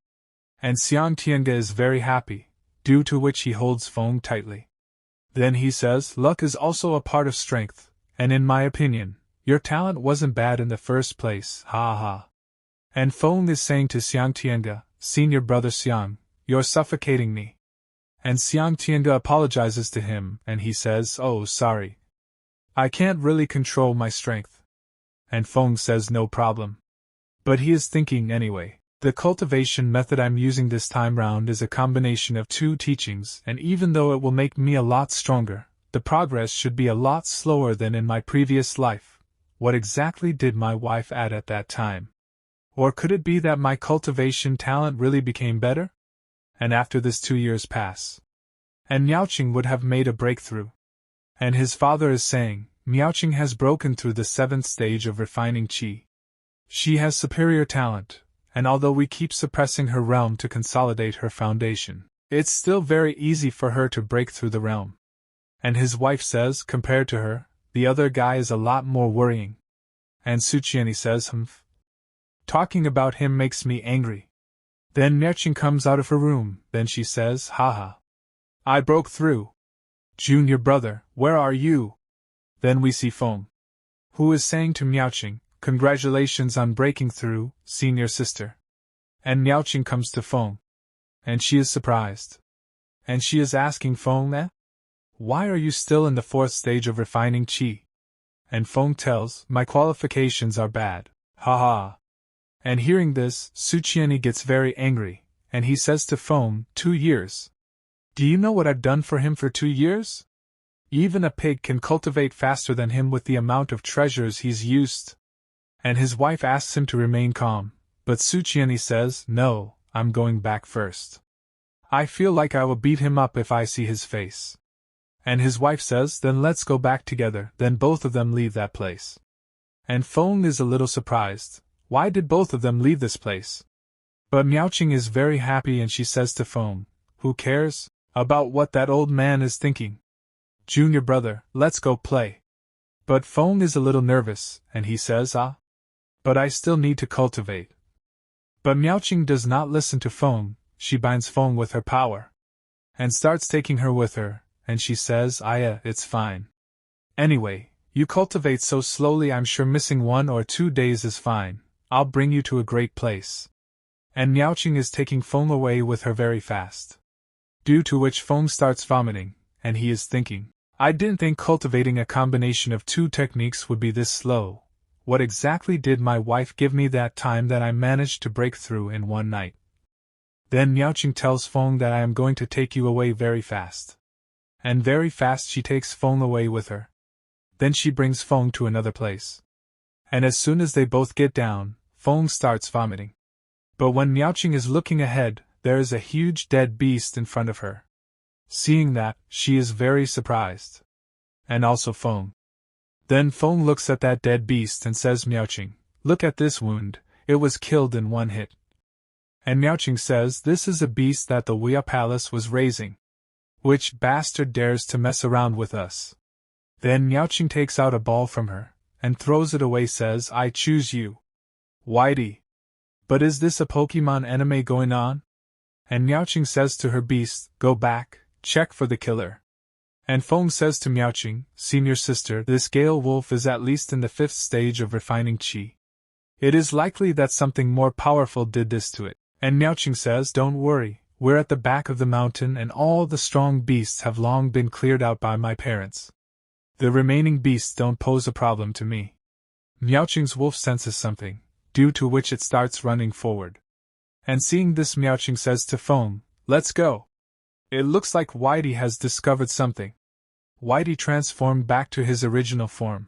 And Xiang Tiange is very happy, due to which he holds Feng tightly. Then he says, "Luck is also a part of strength, and in my opinion, your talent wasn't bad in the first place, ha ha." And Feng is saying to Xiang Tiange, "Senior brother Xiang, you're suffocating me." And Xiang Tiange apologizes to him, and he says, "Oh, sorry. I can't really control my strength." And Feng says no problem. But he is thinking anyway. The cultivation method I'm using this time round is a combination of two teachings, and even though it will make me a lot stronger, the progress should be a lot slower than in my previous life. What exactly did my wife add at that time? Or could it be that my cultivation talent really became better? And after this 2 years pass, and Miaoqing would have made a breakthrough. And his father is saying, Miaoqing has broken through the 7th stage of refining qi. She has superior talent, and although we keep suppressing her realm to consolidate her foundation, it's still very easy for her to break through the realm. And his wife says, compared to her, the other guy is a lot more worrying. And Suqiani says, talking about him makes me angry. Then Miaoqing comes out of her room, then she says, haha. I broke through. Junior brother, where are you? Then we see Feng, who is saying to Miaoqing, congratulations on breaking through, senior sister. And Miaoqing comes to Feng, and she is surprised. And she is asking Feng, why are you still in the 4th stage of refining qi? And Feng tells, my qualifications are bad, haha. And hearing this, Suqiani gets very angry, and he says to Feng, 2 years. Do you know what I've done for him for 2 years? Even a pig can cultivate faster than him with the amount of treasures he's used. And his wife asks him to remain calm, but Suqiani says, no, I'm going back first. I feel like I will beat him up if I see his face. And his wife says, then let's go back together. Then both of them leave that place. And Feng is a little surprised. Why did both of them leave this place? But Miaoqing is very happy and she says to Feng, who cares about what that old man is thinking? Junior brother, let's go play. But Feng is a little nervous, and he says, but I still need to cultivate. But Miaoqing does not listen to Feng. She binds Feng with her power, and starts taking her with her, and she says, it's fine. Anyway, you cultivate so slowly I'm sure missing 1 or 2 days is fine. I'll bring you to a great place. And Miaoqing is taking Feng away with her very fast. Due to which Feng starts vomiting, and he is thinking, I didn't think cultivating a combination of 2 techniques would be this slow. What exactly did my wife give me that time that I managed to break through in 1 night? Then Miaoqing tells Feng that I am going to take you away very fast. And very fast she takes Feng away with her. Then she brings Feng to another place. And as soon as they both get down, Feng starts vomiting. But when Miaoqing is looking ahead, there is a huge dead beast in front of her. Seeing that, she is very surprised. And also Feng. Then Feng looks at that dead beast and says, Miaoqing, look at this wound, it was killed in 1 hit. And Miaoqing says, this is a beast that the Wuxia palace was raising. Which bastard dares to mess around with us? Then Miaoqing takes out a ball from her, and throws it away, says, I choose you. Whitey. But is this a Pokemon anime going on? And Miaoqing says to her beast, go back, check for the killer. And Feng says to Miaoqing, senior sister, this Gale Wolf is at least in the 5th stage of refining qi. It is likely that something more powerful did this to it. And Miaoqing says, don't worry, we're at the back of the mountain and all the strong beasts have long been cleared out by my parents. The remaining beasts don't pose a problem to me. Miaoqing's wolf senses something, due to which it starts running forward. And seeing this, Miaoqing says to Feng, let's go. It looks like Whitey has discovered something. Whitey transformed back to his original form.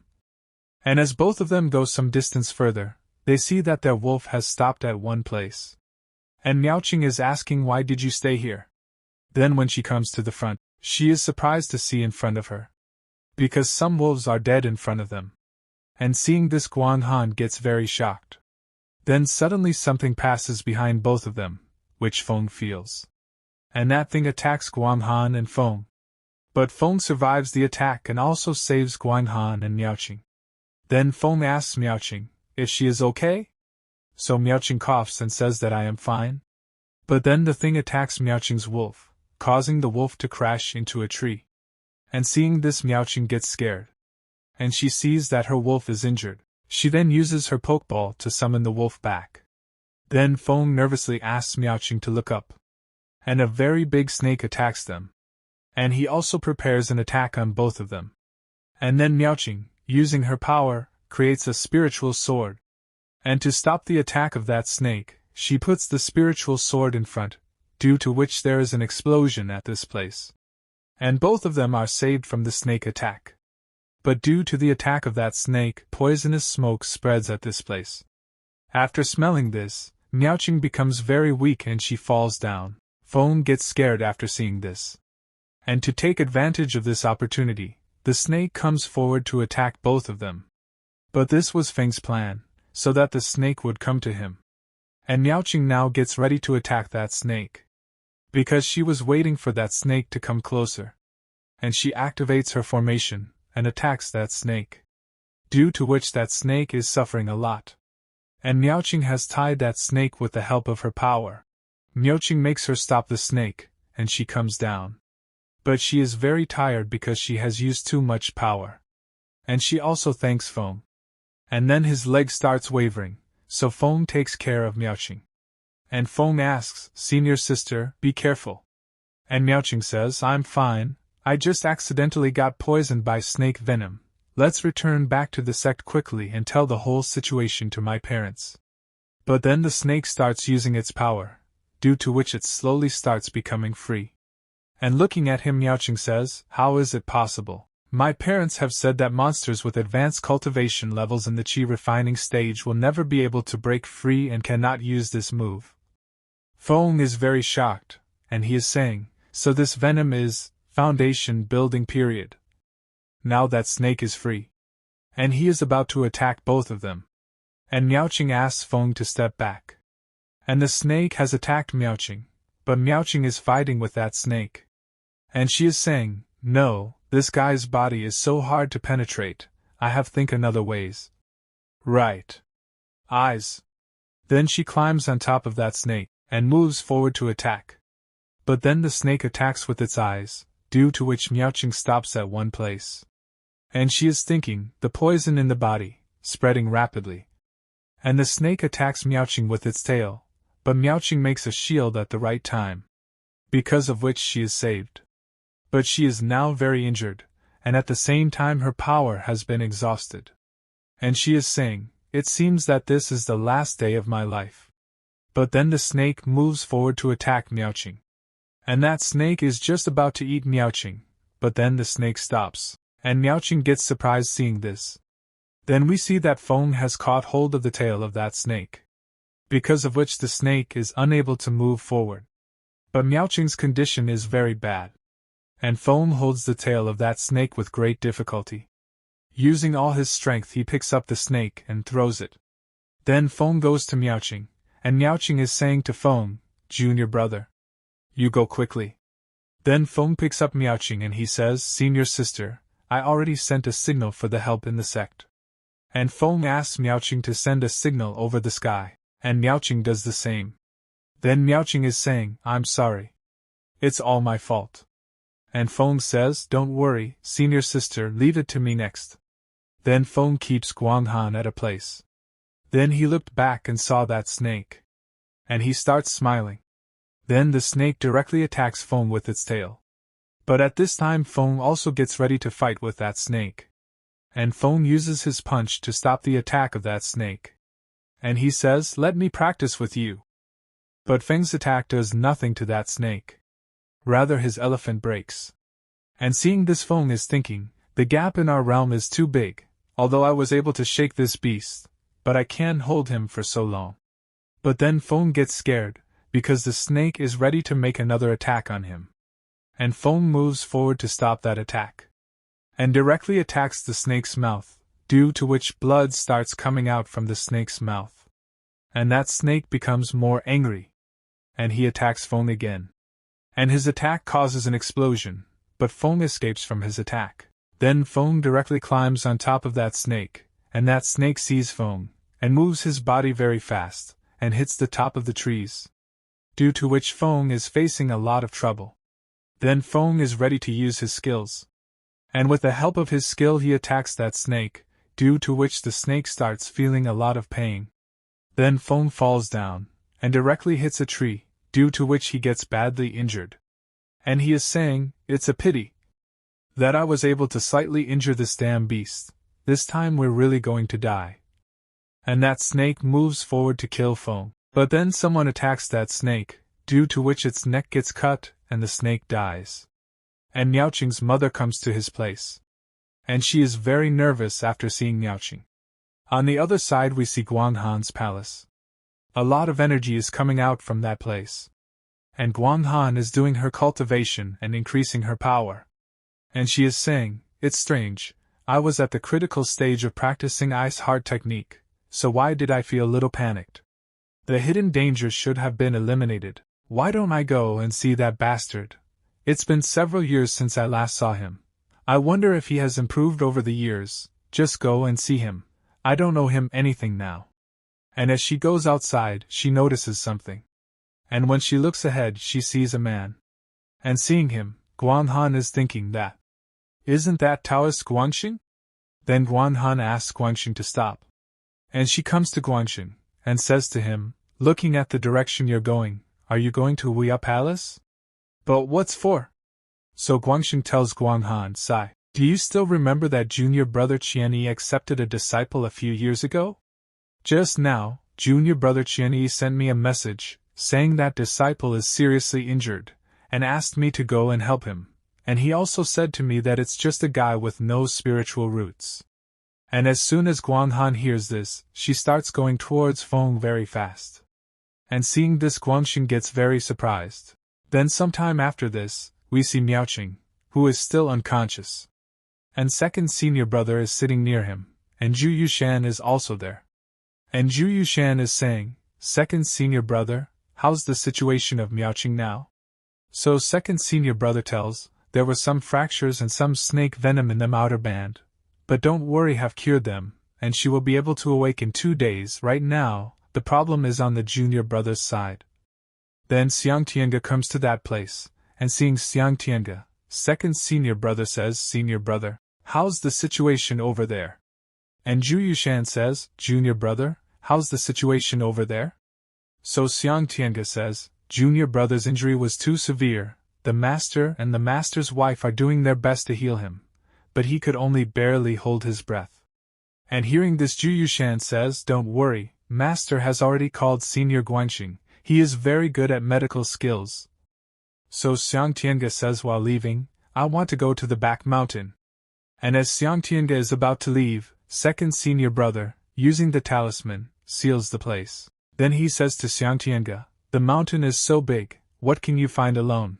And as both of them go some distance further, they see that their wolf has stopped at one place. And Miaoqing is asking, why did you stay here? Then when she comes to the front, she is surprised to see in front of her, because some wolves are dead in front of them. And seeing this, Guanghan gets very shocked. Then suddenly something passes behind both of them, which Feng feels. And that thing attacks Guanghan and Feng. But Feng survives the attack and also saves Guanghan and Miaoqing. Then Feng asks Miaoqing if she is okay? So Miaoqing coughs and says that I am fine. But then the thing attacks Miaoqing's wolf, causing the wolf to crash into a tree. And seeing this, Miaoqing gets scared. And she sees that her wolf is injured. She then uses her pokeball to summon the wolf back. Then Feng nervously asks Miaoqing to look up. And a very big snake attacks them. And he also prepares an attack on both of them. And then Miaoqing, using her power, creates a spiritual sword. And to stop the attack of that snake, she puts the spiritual sword in front, due to which there is an explosion at this place. And both of them are saved from the snake attack. But due to the attack of that snake, poisonous smoke spreads at this place. After smelling this, Miaoqing becomes very weak and she falls down. Feng gets scared after seeing this. And to take advantage of this opportunity, the snake comes forward to attack both of them. But this was Feng's plan, so that the snake would come to him. And Miaoqing now gets ready to attack that snake, because she was waiting for that snake to come closer. And she activates her formation and attacks that snake, due to which that snake is suffering a lot. And Miaoqing has tied that snake with the help of her power. Miaoqing makes her stop the snake, and she comes down. But she is very tired because she has used too much power. And she also thanks Feng. And then his leg starts wavering, so Feng takes care of Miaoqing. And Feng asks, "Senior sister, be careful." And Miaoqing says, "I'm fine, I just accidentally got poisoned by snake venom. Let's return back to the sect quickly and tell the whole situation to my parents." But then the snake starts using its power, due to which it slowly starts becoming free. And looking at him, Miaoqing says, "How is it possible? My parents have said that monsters with advanced cultivation levels in the chi refining stage will never be able to break free and cannot use this move." Feng is very shocked, and he is saying, "So this venom is foundation building period. Now that snake is free." And he is about to attack both of them. And Miaoqing asks Feng to step back. And the snake has attacked Miaoqing, but Miaoqing is fighting with that snake. And she is saying, "No, this guy's body is so hard to penetrate, I have think another ways." Right. Eyes. Then she climbs on top of that snake, and moves forward to attack. But then the snake attacks with its eyes, due to which Miaoqing stops at one place. And she is thinking, the poison in the body, spreading rapidly. And the snake attacks Miaoqing with its tail, but Miaoqing makes a shield at the right time, because of which she is saved. But she is now very injured, and at the same time her power has been exhausted. And she is saying, "It seems that this is the last day of my life." But then the snake moves forward to attack Miaoqing. And that snake is just about to eat Miaoqing, but then the snake stops, and Miaoqing gets surprised seeing this. Then we see that Feng has caught hold of the tail of that snake, because of which the snake is unable to move forward. But Miaoqing's condition is very bad. And Feng holds the tail of that snake with great difficulty. Using all his strength, he picks up the snake and throws it. Then Feng goes to Miaoqing, and Miaoqing is saying to Feng, "Junior brother, you go quickly." Then Feng picks up Miaoqing and he says, "Senior sister, I already sent a signal for the help in the sect." And Feng asks Miaoqing to send a signal over the sky, and Miaoqing does the same. Then Miaoqing is saying, "I'm sorry. It's all my fault." And Feng says, "Don't worry, senior sister, leave it to me next." Then Feng keeps Guanghan at a place. Then he looked back and saw that snake. And he starts smiling. Then the snake directly attacks Feng with its tail. But at this time Feng also gets ready to fight with that snake. And Feng uses his punch to stop the attack of that snake. And he says, "Let me practice with you." But Feng's attack does nothing to that snake. Rather, his elephant breaks. And seeing this, Feng is thinking, the gap in our realm is too big, although I was able to shake this beast, but I can't hold him for so long. But then Feng gets scared, because the snake is ready to make another attack on him. And Feng moves forward to stop that attack. And directly attacks the snake's mouth, due to which blood starts coming out from the snake's mouth. And that snake becomes more angry. And he attacks Feng again. And his attack causes an explosion, but Feng escapes from his attack. Then Feng directly climbs on top of that snake, and that snake sees Feng, and moves his body very fast, and hits the top of the trees. Due to which Feng is facing a lot of trouble. Then Feng is ready to use his skills. And with the help of his skill he attacks that snake, due to which the snake starts feeling a lot of pain. Then Feng falls down, and directly hits a tree, due to which he gets badly injured. And he is saying, "It's a pity that I was able to slightly injure this damn beast. This time we're really going to die." And that snake moves forward to kill Feng. But then someone attacks that snake, due to which its neck gets cut, and the snake dies. And Miaoqing's mother comes to his place. And she is very nervous after seeing Miaoqing. On the other side we see Guanghan's palace. A lot of energy is coming out from that place. And Guanghan is doing her cultivation and increasing her power. And she is saying, "It's strange, I was at the critical stage of practicing ice heart technique, so why did I feel a little panicked? The hidden dangers should have been eliminated. Why don't I go and see that bastard? It's been several years since I last saw him. I wonder if he has improved over the years. Just go and see him. I don't know him anything now." And as she goes outside, she notices something. And when she looks ahead, she sees a man. And seeing him, Guanghan is thinking that, "Isn't that Taoist Guangxing?" Then Guanghan asks Guangxing to stop. And she comes to Guangxing, and says to him, "Looking at the direction you're going, are you going to Wuxia Palace?" "But what's for?" So Guangxing tells Guanghan, "Sai, do you still remember that junior brother Qianyi accepted a disciple a few years ago? Just now, junior brother Qianyi sent me a message, saying that disciple is seriously injured, and asked me to go and help him, and he also said to me that it's just a guy with no spiritual roots." And as soon as Guanghan hears this, she starts going towards Feng very fast. And seeing this, Guangxing gets very surprised. Then sometime after this, we see Miaoqing, who is still unconscious. And second senior brother is sitting near him, and Zhu Yushan is also there. And Zhu Yushan is saying, "Second senior brother, how's the situation of Miaoqing now?" So second senior brother tells, "There were some fractures and some snake venom in them outer band. But don't worry, have cured them, and she will be able to awake in 2 days. Right now, the problem is on the junior brother's side." Then Xiang Tiange comes to that place, and seeing Xiang Tiange, second senior brother says, "Senior brother, how's the situation over there?" And Zhu Yushan says, "Junior brother, how's the situation over there?" So Xiang Tiange says, "Junior brother's injury was too severe, the master and the master's wife are doing their best to heal him, but he could only barely hold his breath." And hearing this, Zhu Yushan says, "Don't worry, master has already called Senior Guangxing, he is very good at medical skills." So Xiang Tiange says while leaving, "I want to go to the back mountain." And as Xiang Tiange is about to leave, second senior brother, using the talisman, seals the place. Then he says to Xiang Tiange, "The mountain is so big, what can you find alone?"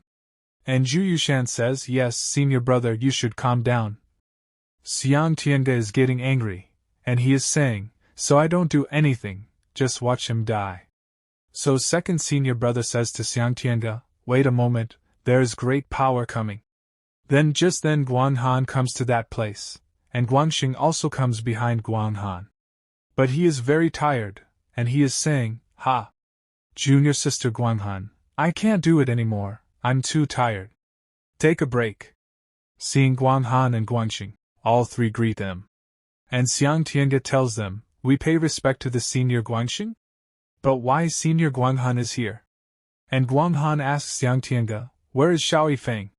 And Zhu Yushan says, "Yes, senior brother, you should calm down." Xiang Tiange is getting angry, and he is saying, "So I don't do anything, just watch him die." So second senior brother says to Xiang Tiange, "Wait a moment, there is great power coming." Then just then Guanghan comes to that place, and Guangxing also comes behind Guanghan. But he is very tired, and he is saying, "Ha! Junior sister Guanghan, I can't do it anymore, I'm too tired. Take a break." Seeing Guanghan and Guangxing, all three greet them. And Xiang Tiange tells them, "We pay respect to the senior Guangxing? But why senior Guanghan is here?" And Guanghan asks Xiang Tiange, "Where is Xiao Yifeng?"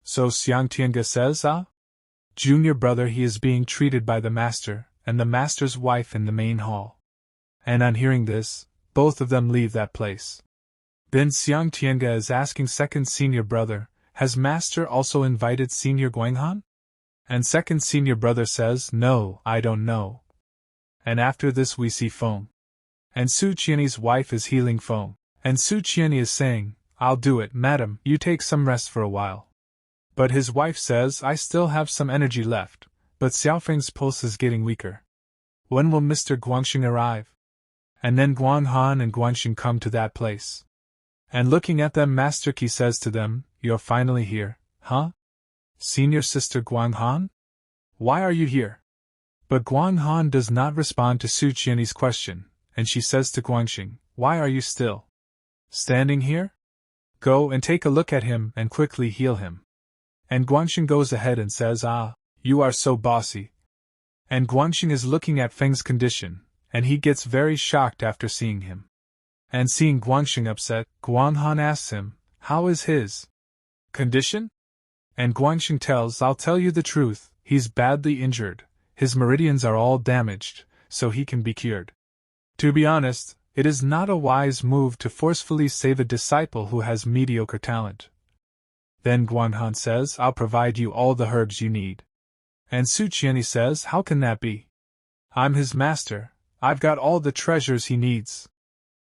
So Xiang Tiange says, "Junior brother, he is being treated by the master, and the master's wife in the main hall." And on hearing this, both of them leave that place. Then Xiang Tiange is asking second senior brother, "Has master also invited senior Guanghan?" And second senior brother says, no, I don't know. And after this we see Feng. And Su Qian's wife is healing Feng. And Su Qian is saying, I'll do it, madam, you take some rest for a while. But his wife says, I still have some energy left, but Xiao Feng's pulse is getting weaker. When will Mr. Guangxing arrive? And then Guang Han and Guangxing come to that place. And looking at them, Master Qi says to them, You're finally here, huh? Senior sister Guang Han? Why are you here? But Guang Han does not respond to Su Qian's question, and she says to Guangxing, Why are you still standing here? Go and take a look at him and quickly heal him. And Guangxing goes ahead and says, Ah, you are so bossy. And Guangxing is looking at Feng's condition, and he gets very shocked after seeing him. And seeing Guangxing upset, Guang Han asks him, How is his condition? And Guangxing tells, I'll tell you the truth, he's badly injured, his meridians are all damaged, so he can be cured. To be honest, it is not a wise move to forcefully save a disciple who has mediocre talent. Then Guang Han says, I'll provide you all the herbs you need. And Su Qian says, How can that be? I'm his master, I've got all the treasures he needs.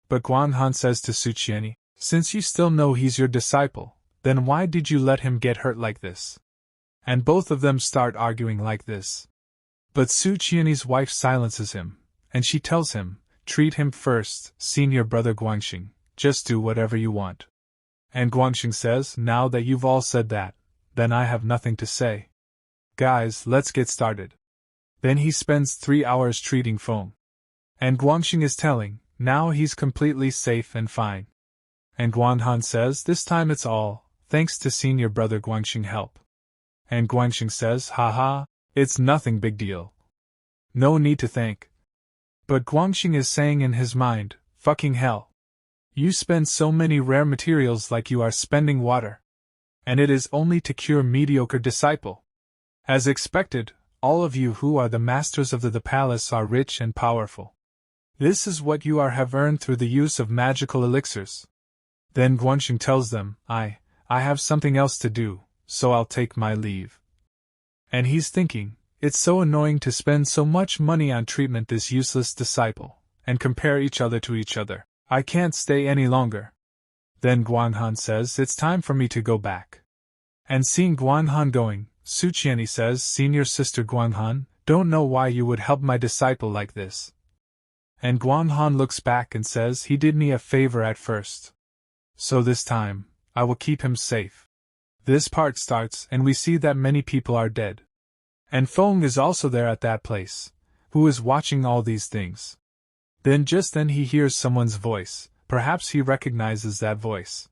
But Guang Han says to Su Qian, Since you still know he's your disciple, then why did you let him get hurt like this? And both of them start arguing like this. But Su Qian's wife silences him, and she tells him, Treat him first, senior brother Guangxing, just do whatever you want. And Guangxing says, Now that you've all said that, then I have nothing to say. Guys, let's get started. Then he spends 3 hours treating Feng. And Guangxing is telling, now he's completely safe and fine. And Guang Han says, This time it's all thanks to senior brother Guangxing help. And Guangxing says, Haha, it's nothing big deal. No need to thank. But Guangxing is saying in his mind, Fucking hell. You spend so many rare materials like you are spending water. And it is only to cure mediocre disciple. As expected, all of you who are the masters of the palace are rich and powerful. This is what you have earned through the use of magical elixirs. Then Guangxing tells them, I have something else to do, so I'll take my leave. And he's thinking, it's so annoying to spend so much money on treatment this useless disciple, and compare each other to each other. I can't stay any longer. Then Guang Han says, It's time for me to go back. And seeing Guang Han going, Su Qian says, Senior sister Guang Han, don't know why you would help my disciple like this. And Guang Han looks back and says he did me a favor at first. So this time, I will keep him safe. This part starts and we see that many people are dead. And Feng is also there at that place, who is watching all these things. Just then he hears someone's voice, perhaps he recognizes that voice.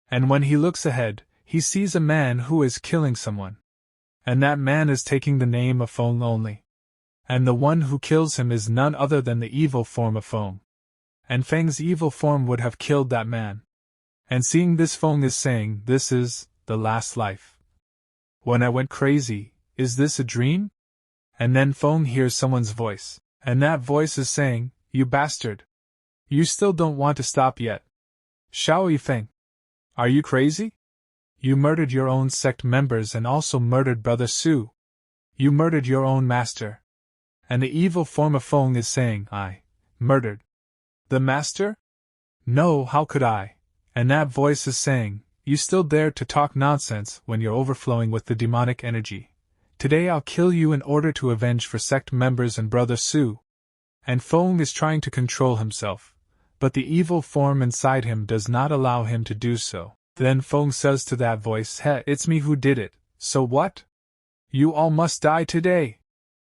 And when he looks ahead, he sees a man who is killing someone. And that man is taking the name of Feng only. And the one who kills him is none other than the evil form of Feng. And Feng's evil form would have killed that man. And seeing this, Feng is saying, This is the last life. When I went crazy, is this a dream? And then Feng hears someone's voice, and that voice is saying, You bastard! You still don't want to stop yet. Xiao Yifeng! Are you crazy? You murdered your own sect members and also murdered Brother Su. You murdered your own master. And the evil form of Feng is saying, I murdered the master? No, how could I? And that voice is saying, You still dare to talk nonsense when you're overflowing with the demonic energy. Today I'll kill you in order to avenge for sect members and Brother Su. And Feng is trying to control himself, but the evil form inside him does not allow him to do so. Then Feng says to that voice, Hey, it's me who did it, so what? You all must die today.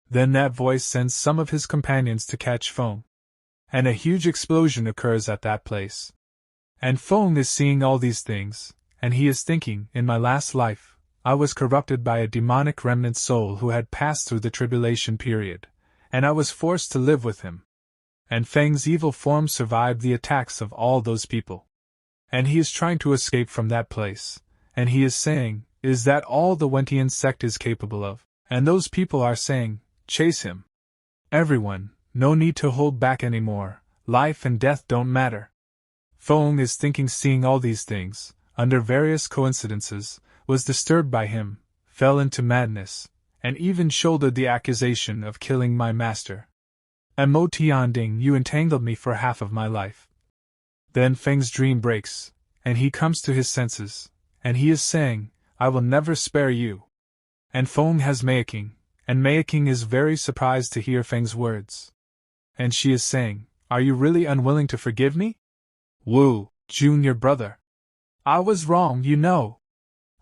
Then that voice sends some of his companions to catch Feng. And a huge explosion occurs at that place. And Feng is seeing all these things, and he is thinking, In my last life, I was corrupted by a demonic remnant soul who had passed through the tribulation period, and I was forced to live with him. And Feng's evil form survived the attacks of all those people. And he is trying to escape from that place, and he is saying, Is that all the Wentian sect is capable of? And those people are saying, Chase him. Everyone, no need to hold back anymore, life and death don't matter. Feng is thinking, seeing all these things, under various coincidences, was disturbed by him, fell into madness, and even shouldered the accusation of killing my master. Mo Tianding, you entangled me for half of my life. Then Feng's dream breaks, and he comes to his senses, and he is saying, I will never spare you. And Feng has Meiking, and Meiking is very surprised to hear Feng's words. And she is saying, are you really unwilling to forgive me? Wu, junior brother. I was wrong, you know.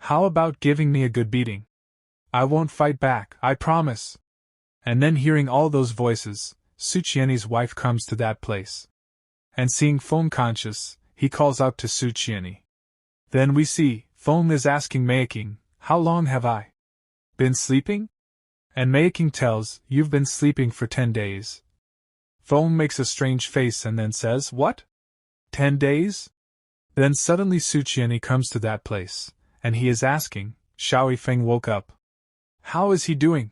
How about giving me a good beating? I won't fight back, I promise. And then hearing all those voices, Su Qianni's wife comes to that place. And seeing Feng conscious, he calls out to Su Qianni. Then we see, Feng is asking Meiking, how long have I been sleeping? And Meiking tells, you've been sleeping for 10 days. Feng makes a strange face and then says, what? 10 days? Then suddenly Su Qianni comes to that place, and he is asking, Xiao Yifeng woke up. How is he doing?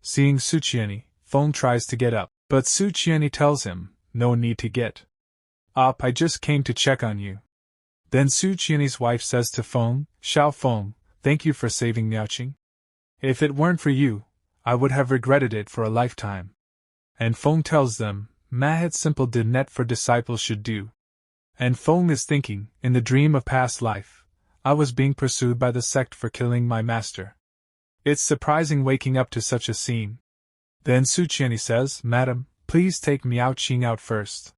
Seeing Su Qianni, Feng tries to get up, but Su Qianni tells him, no need to get up, I just came to check on you. Then Su Qianni's wife says to Feng, Xiao Feng, thank you for saving Miaoqing. If it weren't for you, I would have regretted it for a lifetime. And Feng tells them, Mahat simple did net for disciples should do. And Feng is thinking, in the dream of past life, I was being pursued by the sect for killing my master. It's surprising waking up to such a scene. Then Su Qianni says, Madam, please take Miaoqing out first.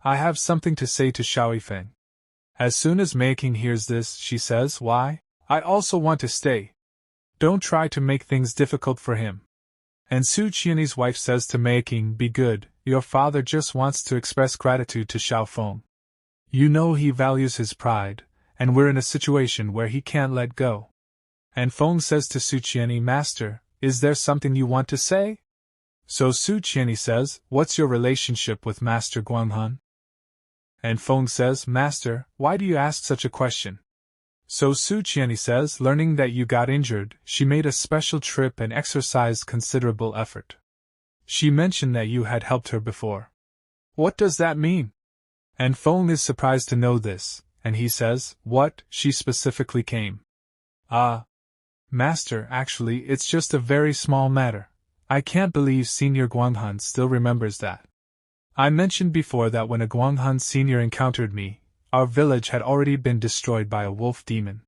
I have something to say to Xiao Yifeng. As soon as Meiking hears this, she says, why? I also want to stay. Don't try to make things difficult for him. And Su Qianni's wife says to Meiking, be good, your father just wants to express gratitude to Xiao Feng. You know he values his pride, and we're in a situation where he can't let go. And Feng says to Su Qianni, Master, is there something you want to say? So Su Qianni says, what's your relationship with Master Guanghan? And Feng says, Master, why do you ask such a question? So Su Qianni says, learning that you got injured, she made a special trip and exercised considerable effort. She mentioned that you had helped her before. What does that mean? And Feng is surprised to know this, and he says, what, she specifically came. Master, actually, it's just a very small matter. I can't believe Senior Guanghan still remembers that. I mentioned before that when a Guanghan senior encountered me, our village had already been destroyed by a wolf demon.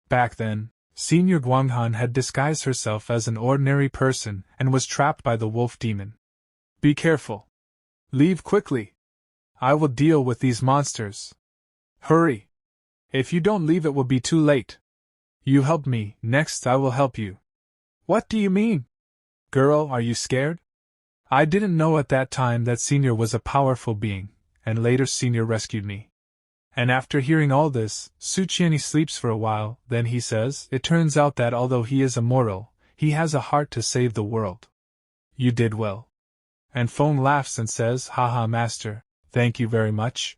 Back then, Senior Guanghan had disguised herself as an ordinary person and was trapped by the wolf demon. Be careful. Leave quickly. I will deal with these monsters. Hurry. If you don't leave it will be too late. You helped me, next I will help you. What do you mean? Girl, are you scared? I didn't know at that time that Senior was a powerful being, and later Senior rescued me. And after hearing all this, Su Qianni sleeps for a while, then he says, it turns out that although he is immortal, he has a heart to save the world. You did well. And Feng laughs and says, haha master, thank you very much.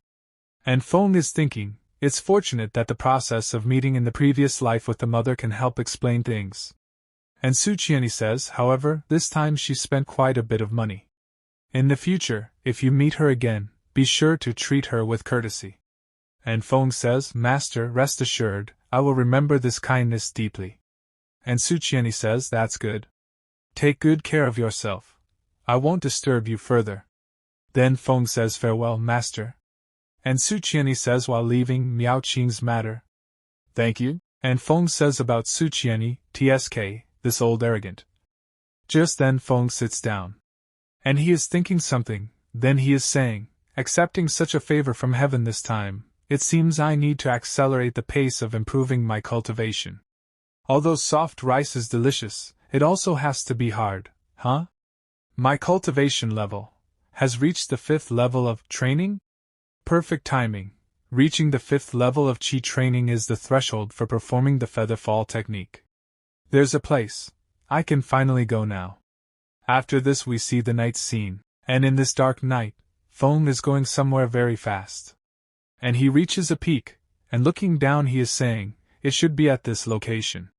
And Feng is thinking, it's fortunate that the process of meeting in the previous life with the mother can help explain things. And Su Qianni says, however, this time she spent quite a bit of money. In the future, if you meet her again, be sure to treat her with courtesy. And Feng says, Master, rest assured, I will remember this kindness deeply. And Su Qianni says, that's good. Take good care of yourself. I won't disturb you further. Then Feng says, farewell, Master. And Su Qianni says while leaving, Miaoqing's matter. Thank you. And Feng says about Su Qianni, TSK, this old arrogant. Just then Feng sits down. And he is thinking something, then he is saying, accepting such a favor from heaven this time, it seems I need to accelerate the pace of improving my cultivation. Although soft rice is delicious, it also has to be hard, huh? My cultivation level has reached the 5th level of training? Perfect timing. Reaching the 5th level of Qi training is the threshold for performing the feather fall technique. There's a place. I can finally go now. After this we see the night scene, and in this dark night, Feng is going somewhere very fast. And he reaches a peak, and looking down he is saying, it should be at this location.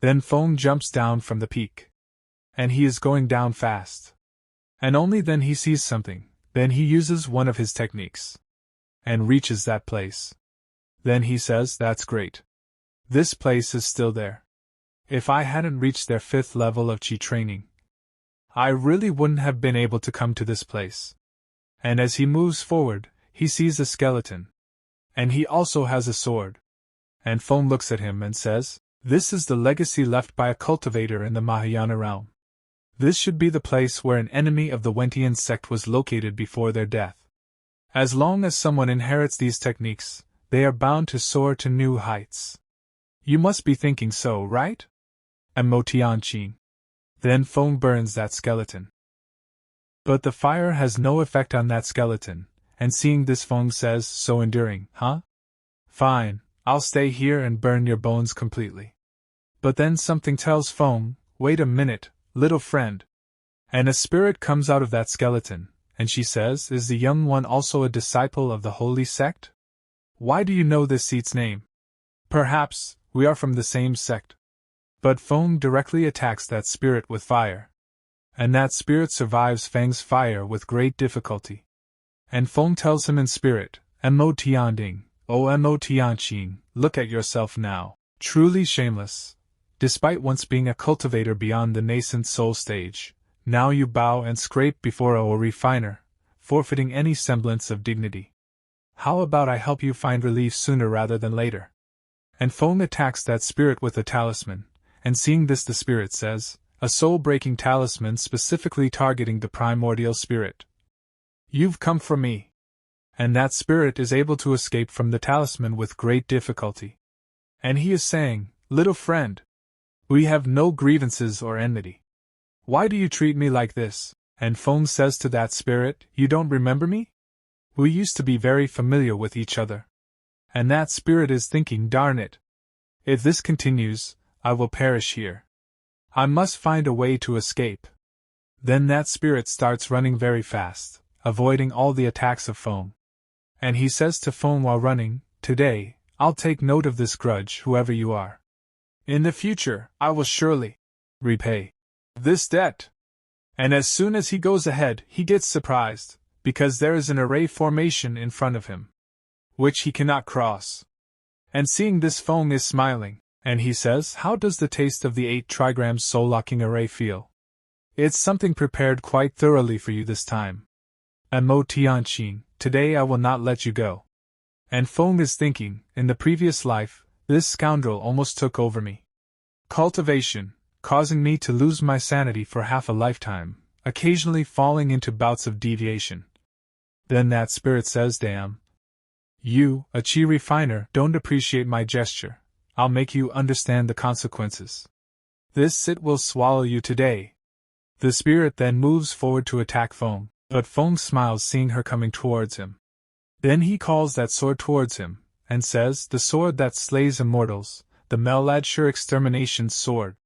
Then Feng jumps down from the peak. And he is going down fast. And only then he sees something, then he uses one of his techniques. And reaches that place. Then he says, that's great. This place is still there. If I hadn't reached their 5th level of Qi training, I really wouldn't have been able to come to this place. And as he moves forward, he sees a skeleton. And he also has a sword. And Feng looks at him and says, "This is the legacy left by a cultivator in the Mahayana realm. This should be the place where an enemy of the Wentian sect was located before their death. As long as someone inherits these techniques, they are bound to soar to new heights. You must be thinking so, right?" And Mo Tianqin. Then Feng burns that skeleton. But the fire has no effect on that skeleton, and seeing this Feng says, so enduring, "Huh? Fine, I'll stay here and burn your bones completely." But then something tells Feng, "Wait a minute, little friend." And a spirit comes out of that skeleton, and she says, "Is the young one also a disciple of the holy sect? Why do you know this seat's name? Perhaps we are from the same sect." But Feng directly attacks that spirit with fire. And that spirit survives Feng's fire with great difficulty. And Feng tells him in spirit, "Mo Tianding, O Mo Tianqin, look at yourself now, truly shameless. Despite once being a cultivator beyond the nascent soul stage, now you bow and scrape before a refiner, forfeiting any semblance of dignity. How about I help you find relief sooner rather than later?" And Feng attacks that spirit with a talisman, and seeing this the spirit says, "A soul-breaking talisman specifically targeting the primordial spirit. You've come for me." And that spirit is able to escape from the talisman with great difficulty. And he is saying, "Little friend, we have no grievances or enmity. Why do you treat me like this?" And Feng says to that spirit, "You don't remember me? We used to be very familiar with each other." And that spirit is thinking, "Darn it. If this continues, I will perish here. I must find a way to escape." Then that spirit starts running very fast, avoiding all the attacks of Feng. And he says to Feng while running, "Today, I'll take note of this grudge, whoever you are. In the future, I will surely repay this debt." And as soon as he goes ahead, he gets surprised, because there is an array formation in front of him, which he cannot cross. And seeing this, Feng is smiling, and he says, "How does the taste of the 8 trigrams soul-locking array feel? It's something prepared quite thoroughly for you this time. And Mo Tianqin, today I will not let you go." And Feng is thinking, in the previous life, this scoundrel almost took over me. Cultivation, causing me to lose my sanity for half a lifetime, occasionally falling into bouts of deviation. Then that spirit says, "Damn. You, a Qi refiner, don't appreciate my gesture. I'll make you understand the consequences. This sit will swallow you today." The spirit then moves forward to attack Feng, but Feng smiles seeing her coming towards him. Then he calls that sword towards him, and says, "The sword that slays immortals, the Meladshur extermination's sword."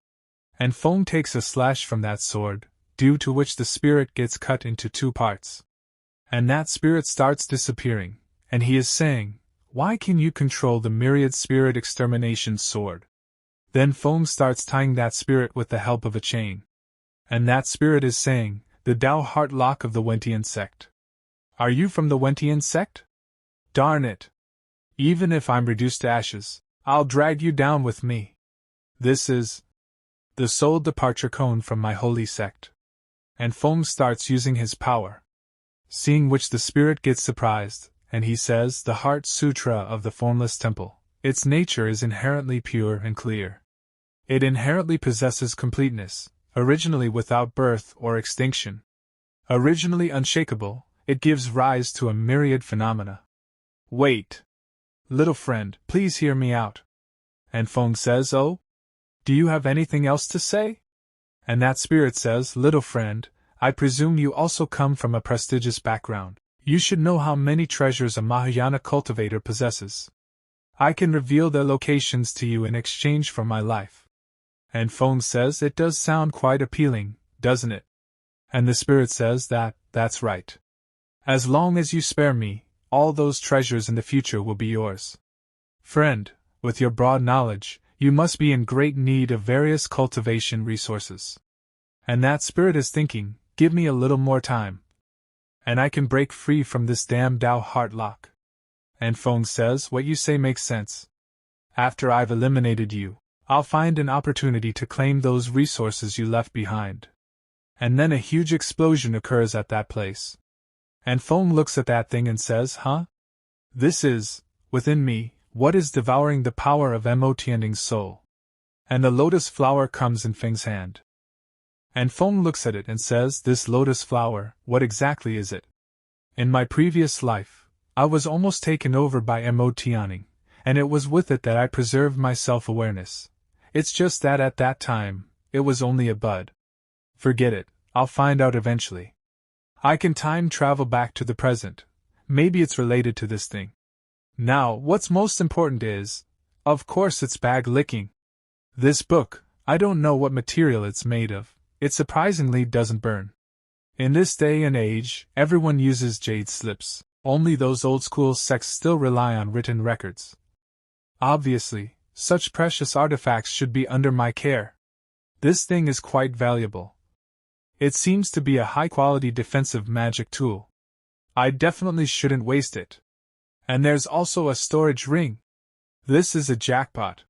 And Feng takes a slash from that sword, due to which the spirit gets cut into 2 parts. And that spirit starts disappearing, and he is saying, "Why can you control the myriad spirit extermination sword?" Then Feng starts tying that spirit with the help of a chain. And that spirit is saying, "The Tao heart lock of the Wentian sect. Are you from the Wentian sect? Darn it. Even if I'm reduced to ashes, I'll drag you down with me. This is the soul departure cone from my holy sect." And Feng starts using his power. Seeing which the spirit gets surprised, and he says, "The Heart Sutra of the Formless Temple. Its nature is inherently pure and clear. It inherently possesses completeness, originally without birth or extinction. Originally unshakable, it gives rise to a myriad phenomena." Wait. Little friend, please hear me out. And Feng says, "Oh? Do you have anything else to say?" And that spirit says, "Little friend, I presume you also come from a prestigious background. You should know how many treasures a Mahayana cultivator possesses. I can reveal their locations to you in exchange for my life." And Feng says, "It does sound quite appealing, doesn't it?" And the spirit says, That's right. As long as you spare me, all those treasures in the future will be yours. Friend, with your broad knowledge, you must be in great need of various cultivation resources." And that spirit is thinking, "Give me a little more time, and I can break free from this damn Tao heart lock." And Feng says, "What you say makes sense. After I've eliminated you, I'll find an opportunity to claim those resources you left behind. And then a huge explosion occurs at that place. And Feng looks at that thing and says, huh? This is, within me, what is devouring the power of Mo Tianling's soul. And a lotus flower comes in Feng's hand. And Feng looks at it and says, this lotus flower, what exactly is it? In my previous life, I was almost taken over by Mo Tianling, and it was with it that I preserved my self-awareness. It's just that at that time, it was only a bud. Forget it, I'll find out eventually. I can time travel back to the present. Maybe it's related to this thing. Now, what's most important is, of course, it's bag licking. This book, I don't know what material it's made of. It surprisingly doesn't burn. In this day and age, everyone uses jade slips. Only those old-school sects still rely on written records. Obviously, such precious artifacts should be under my care. This thing is quite valuable. It seems to be a high-quality defensive magic tool. I definitely shouldn't waste it. And there's also a storage ring. This is a jackpot.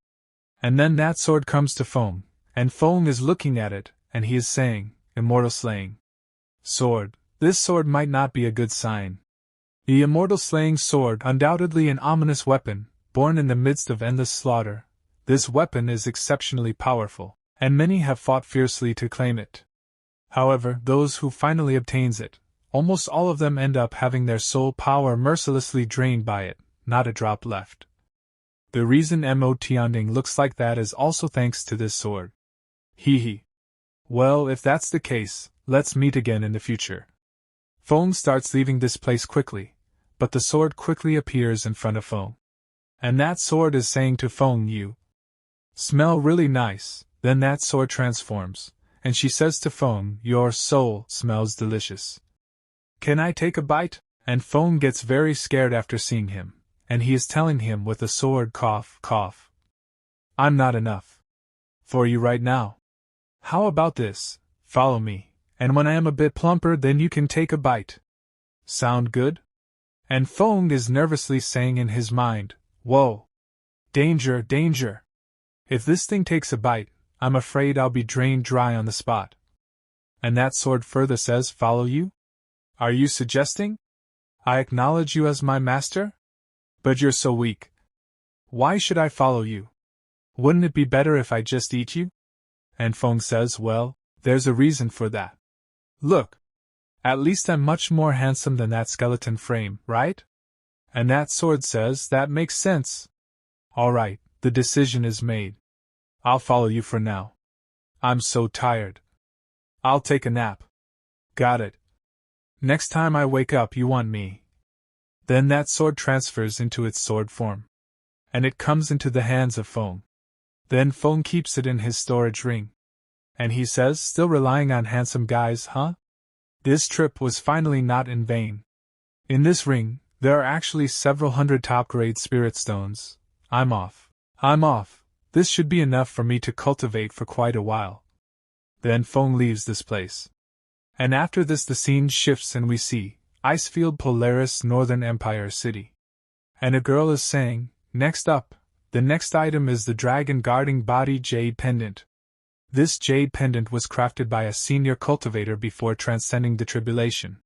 And then that sword comes to Feng, and Feng is looking at it, and he is saying, Immortal Slaying Sword. This sword might not be a good sign. The Immortal Slaying Sword, undoubtedly an ominous weapon, born in the midst of endless slaughter. This weapon is exceptionally powerful, and many have fought fiercely to claim it. However, those who finally obtains it, almost all of them end up having their soul power mercilessly drained by it, not a drop left. The reason Mo Tianling looks like that is also thanks to this sword. Hee hee. Well, if that's the case, let's meet again in the future. Feng starts leaving this place quickly, but the sword quickly appears in front of Feng. And that sword is saying to Feng, you smell really nice. Then that sword transforms, and she says to Feng, your soul smells delicious. Can I take a bite? And Feng gets very scared after seeing him, and he is telling him with a sword, cough, cough. I'm not enough for you right now. How about this? Follow me, and when I am a bit plumper, then you can take a bite. Sound good? And Feng is nervously saying in his mind, whoa. Danger, danger. If this thing takes a bite, I'm afraid I'll be drained dry on the spot. And that sword further says, follow you? Are you suggesting I acknowledge you as my master? But you're so weak. Why should I follow you? Wouldn't it be better if I just eat you? And Feng says, well, there's a reason for that. Look. At least I'm much more handsome than that skeleton frame, right? And that sword says, that makes sense. All right, the decision is made. I'll follow you for now. I'm so tired. I'll take a nap. Got it. Next time I wake up, you want me. Then that sword transfers into its sword form. And it comes into the hands of Feng. Then Feng keeps it in his storage ring. And he says, still relying on handsome guys, huh? This trip was finally not in vain. In this ring, there are actually several hundred top-grade spirit stones. I'm off. This should be enough for me to cultivate for quite a while. Then Feng leaves this place. And after this the scene shifts and we see Icefield Polaris Northern Empire City. And a girl is saying, next up, the next item is the Dragon Guarding Body Jade Pendant. This jade pendant was crafted by a senior cultivator before transcending the tribulation.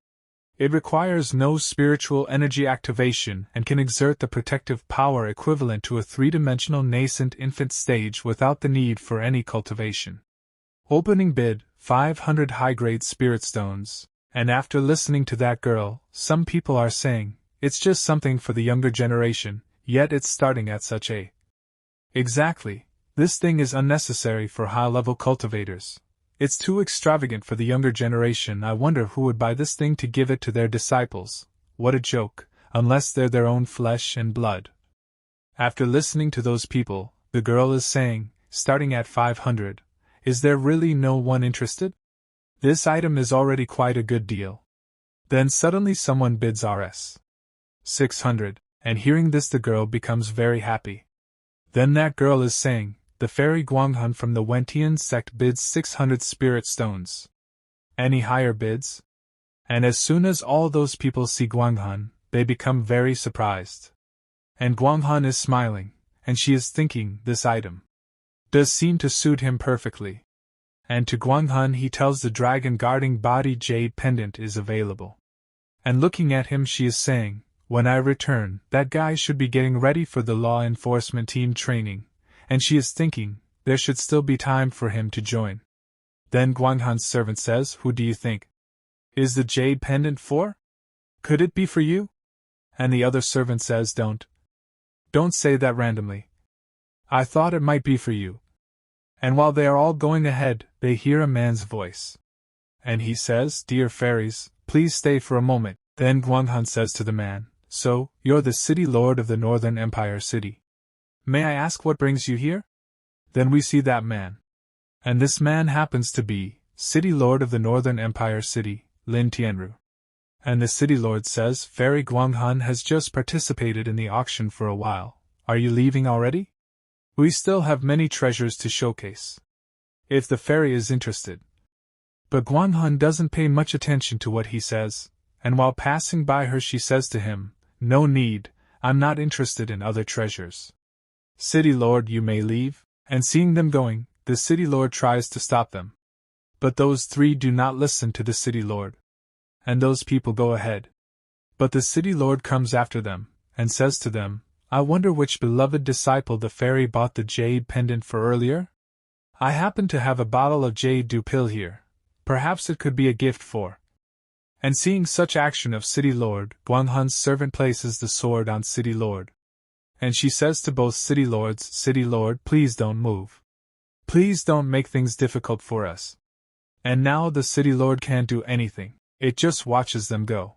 It requires no spiritual energy activation and can exert the protective power equivalent to a three-dimensional nascent infant stage without the need for any cultivation. Opening bid, 500 high-grade spirit stones, and after listening to that girl, some people are saying, it's just something for the younger generation, yet it's starting at such a. Exactly, this thing is unnecessary for high-level cultivators. It's too extravagant for the younger generation. I wonder who would buy this thing to give it to their disciples. What a joke, unless they're their own flesh and blood. After listening to those people, the girl is saying, starting at 500, is there really no one interested? This item is already quite a good deal. Then suddenly someone bids Rs. 600, and hearing this the girl becomes very happy. Then that girl is saying, the fairy Guanghun from the Wentian sect bids 600 spirit stones. Any higher bids? And as soon as all those people see Guanghun, they become very surprised. And Guanghun is smiling, and she is thinking, this item. does seem to suit him perfectly. And to Guanghun he tells the dragon guarding body jade pendant is available. And looking at him she is saying, when I return, that guy should be getting ready for the law enforcement team training, and she is thinking, there should still be time for him to join. Then Guanghun's servant says, who do you think? Is the jade pendant for? Could it be for you? And the other servant says, Don't say that randomly. I thought it might be for you. And while they are all going ahead, they hear a man's voice. And he says, Dear fairies, please stay for a moment. Then Guanghun says to the man, So, you're the city lord of the Northern Empire City. May I ask what brings you here? Then we see that man. And this man happens to be City Lord of the Northern Empire City, Lin Tianru. And the City Lord says, Fairy Guanghun has just participated in the auction for a while. Are you leaving already? We still have many treasures to showcase. If the fairy is interested. But Guanghun doesn't pay much attention to what he says, and while passing by her she says to him, No need, I'm not interested in other treasures. City Lord, you may leave. And seeing them going, the City Lord tries to stop them. But those three do not listen to the City Lord. And those people go ahead. But the City Lord comes after them, and says to them, I wonder which beloved disciple the fairy bought the jade pendant for earlier? I happen to have a bottle of jade du pill here. Perhaps it could be a gift for. And seeing such action of City Lord, Guanghun's servant places the sword on City Lord. And she says to both City Lords, City Lord, please don't move. Please don't make things difficult for us. And now the City Lord can't do anything, it just watches them go.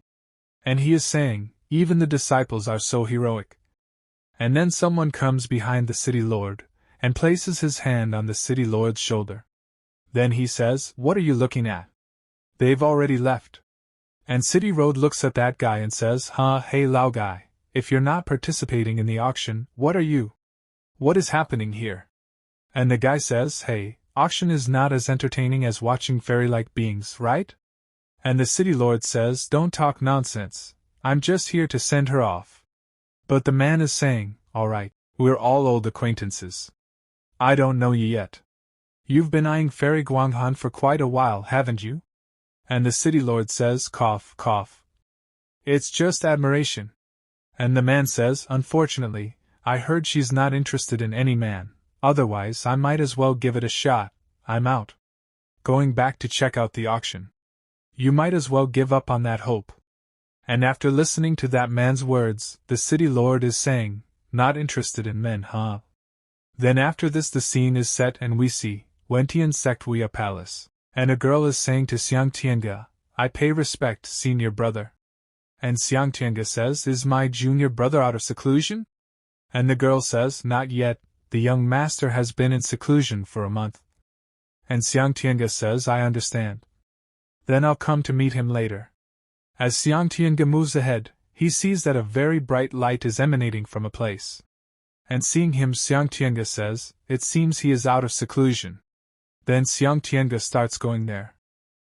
And he is saying, even the disciples are so heroic. And then someone comes behind the City Lord, and places his hand on the City Lord's shoulder. Then he says, What are you looking at? They've already left. And City Road looks at that guy and says, Hey Lao guy, if you're not participating in the auction, what are you? What is happening here? And the guy says, Hey, auction is not as entertaining as watching fairy-like beings, right? And the City Lord says, Don't talk nonsense, I'm just here to send her off. But the man is saying, All right, we're all old acquaintances. I don't know you yet. You've been eyeing Fairy Guanghun for quite a while, haven't you? And the City Lord says, Cough, cough. It's just admiration. And the man says, Unfortunately, I heard she's not interested in any man, otherwise I might as well give it a shot, I'm out. Going back to check out the auction. You might as well give up on that hope. And after listening to that man's words, the City Lord is saying, Not interested in men, huh? Then after this the scene is set and we see Wentian Sectwia Palace, and a girl is saying to Xiang Tianga, I pay respect, senior brother. And Xiang Tianga says, Is my junior brother out of seclusion? And the girl says, Not yet, the young master has been in seclusion for a month. And Xiang Tianga says, I understand. Then I'll come to meet him later. As Xiang Tianga moves ahead, he sees that a very bright light is emanating from a place. And seeing him, Xiang Tianga says, It seems he is out of seclusion. Then Xiang Tianga starts going there.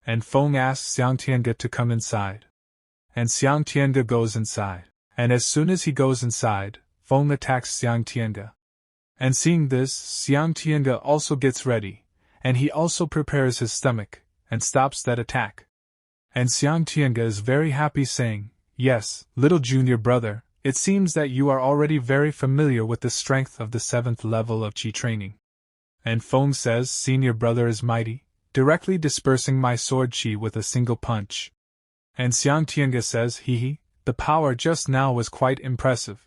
And Feng asks Xiang Tianga to come inside. And Xiang Tianga goes inside. And as soon as he goes inside, Feng attacks Xiang Tianga. And seeing this, Xiang Tianga also gets ready, and he also prepares his stomach, and stops that attack. And Xiang Tianga is very happy saying, Yes, little junior brother, it seems that you are already very familiar with the strength of the 7th level of Qi training. And Feng says, Senior brother is mighty, directly dispersing my sword Qi with a single punch. And Xiang Tianga says, Hee, the power just now was quite impressive.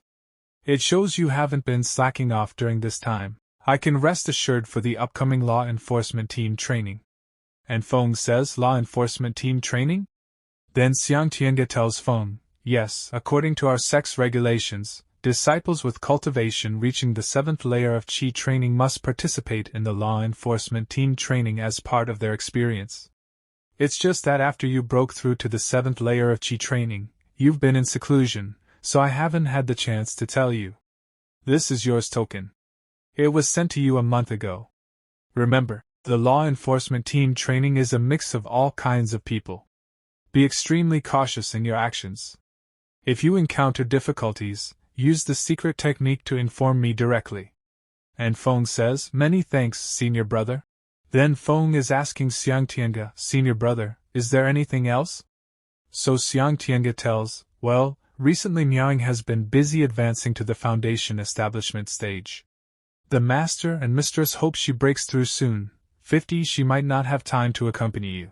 It shows you haven't been slacking off during this time. I can rest assured for the upcoming law enforcement team training. And Feng says, Law enforcement team training? Then Xiang Tianga tells Feng, Yes, according to our sex regulations, disciples with cultivation reaching the 7th layer of Qi training must participate in the law enforcement team training as part of their experience. It's just that after you broke through to the 7th layer of Qi training, you've been in seclusion, so I haven't had the chance to tell you. This is yours token. It was sent to you a month ago. Remember, the law enforcement team training is a mix of all kinds of people. Be extremely cautious in your actions. If you encounter difficulties, use the secret technique to inform me directly. And Feng says, "Many thanks, senior brother." Then Feng is asking Xiang Tiange, "Senior brother, is there anything else?" So Xiang Tiange tells, "Well, recently Miaoying has been busy advancing to the foundation establishment stage. The master and mistress hope she breaks through soon. 50 she might not have time to accompany you.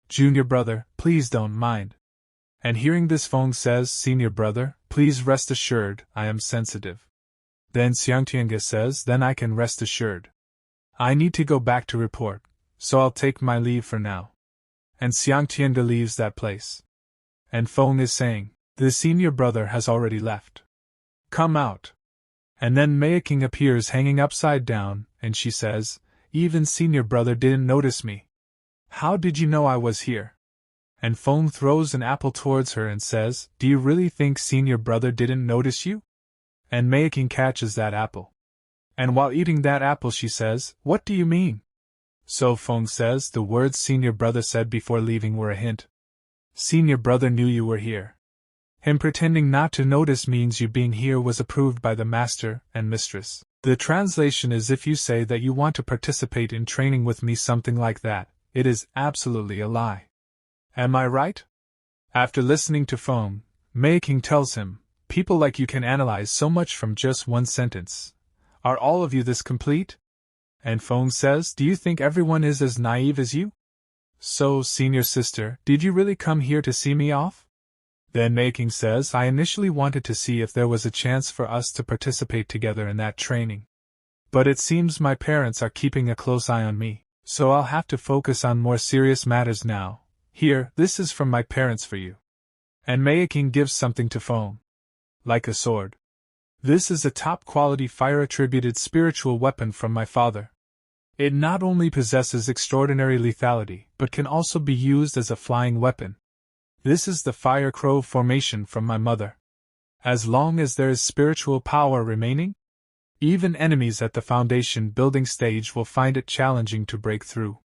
Junior brother, please don't mind." And hearing this, Feng says, "Senior brother, please rest assured, I am sensitive." Then Xiang Tiange says, "Then I can rest assured. I need to go back to report, so I'll take my leave for now." And Xiang Tiange leaves that place. And Feng is saying, "The senior brother has already left. Come out." And then Mei King appears hanging upside down, and she says, "Even senior brother didn't notice me. How did you know I was here?" And Feng throws an apple towards her and says, "Do you really think senior brother didn't notice you?" And Mei King catches that apple. And while eating that apple she says, "What do you mean?" So Feng says, "The words senior brother said before leaving were a hint. Senior brother knew you were here. Him pretending not to notice means you being here was approved by the master and mistress. The translation is if you say that you want to participate in training with me, something like that, it is absolutely a lie. Am I right?" After listening to Feng, Mei King tells him, "People like you can analyze so much from just one sentence. Are all of you this complete?" And Feng says, "Do you think everyone is as naive as you? So, senior sister, did you really come here to see me off?" Then Mei King says, "I initially wanted to see if there was a chance for us to participate together in that training. But it seems my parents are keeping a close eye on me, so I'll have to focus on more serious matters now. Here, this is from my parents for you." And Mei King gives something to Feng. Like a sword. "This is a top-quality fire-attributed spiritual weapon from my father. It not only possesses extraordinary lethality, but can also be used as a flying weapon. This is the Fire Crow formation from my mother. As long as there is spiritual power remaining, even enemies at the foundation building stage will find it challenging to break through.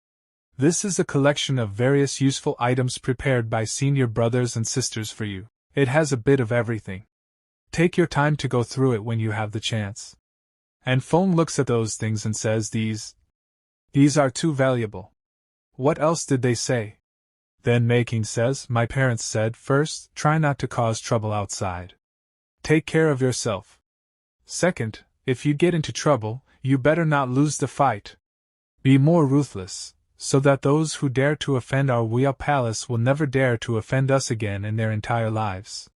This is a collection of various useful items prepared by senior brothers and sisters for you. It has a bit of everything. Take your time to go through it when you have the chance." And Feng looks at those things and says, These are too valuable. What else did they say?" Then Mei King says, "My parents said, first, try not to cause trouble outside. Take care of yourself. Second, if you get into trouble, you better not lose the fight. Be more ruthless, so that those who dare to offend our Wuxia palace will never dare to offend us again in their entire lives."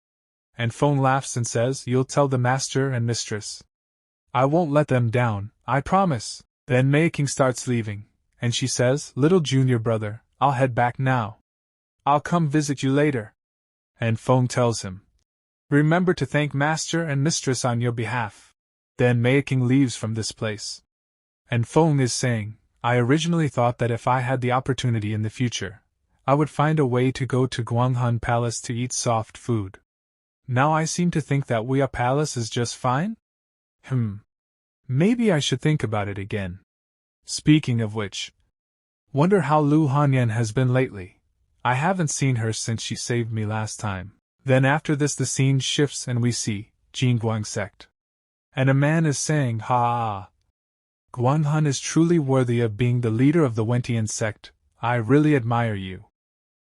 And Feng laughs and says, "You'll tell the master and mistress. I won't let them down, I promise." Then Mei King starts leaving, and she says, "Little junior brother, I'll head back now. I'll come visit you later." And Feng tells him, "Remember to thank master and mistress on your behalf." Then Mei King leaves from this place. And Feng is saying, "I originally thought that if I had the opportunity in the future, I would find a way to go to Guanghan Palace to eat soft food. Now I seem to think that Wuxia Palace is just fine? Maybe I should think about it again. Speaking of which, wonder how Lu Hanyan has been lately. I haven't seen her since she saved me last time." Then after this the scene shifts and we see Jingguang sect. And a man is saying, "Ha! Guanghan is truly worthy of being the leader of the Wentian sect. I really admire you."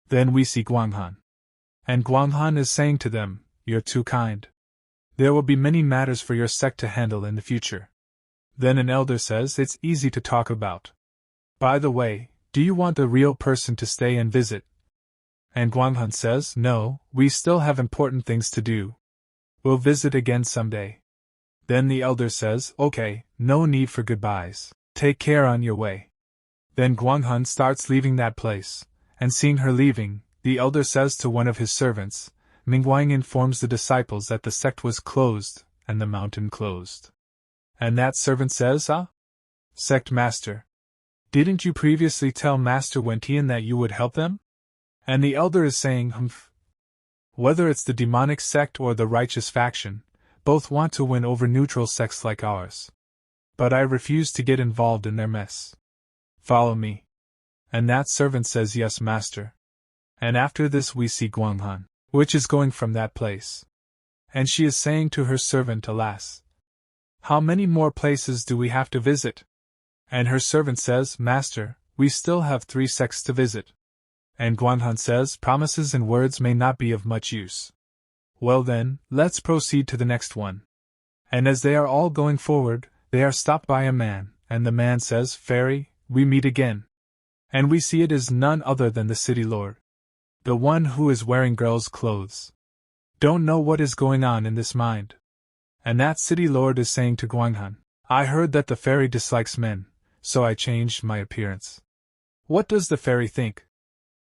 Then we see Guanghan. And Guanghan is saying to them, "You're too kind. There will be many matters for your sect to handle in the future." Then an elder says, "It's easy to talk about. By the way, do you want a real person to stay and visit?" And Guanghan says, "No, we still have important things to do. We'll visit again someday." Then the elder says, "Okay, no need for goodbyes. Take care on your way." Then Guanghan starts leaving that place, and seeing her leaving, the elder says to one of his servants, "Mingguang informs the disciples that the sect was closed, and the mountain closed." And that servant says, Sect master. Didn't you previously tell Master Wentian that you would help them?" And the elder is saying, "Humph. Whether it's the demonic sect or the righteous faction, both want to win over neutral sects like ours. But I refuse to get involved in their mess. Follow me." And that servant says, "Yes, master." And after this we see Guanghan, which is going from that place. And she is saying to her servant, "Alas! How many more places do we have to visit? And her servant says, Master, we still have 3 sects to visit. And Guanhan says, promises and words may not be of much use. Well then, let's proceed to the next one. And as they are all going forward, they are stopped by a man, and the man says, Fairy, we meet again. And we see it is none other than the city lord. The one who is wearing girls' clothes. Don't know what is going on in this mind. And that city lord is saying to Guanghan, I heard that the fairy dislikes men, so I changed my appearance. What does the fairy think?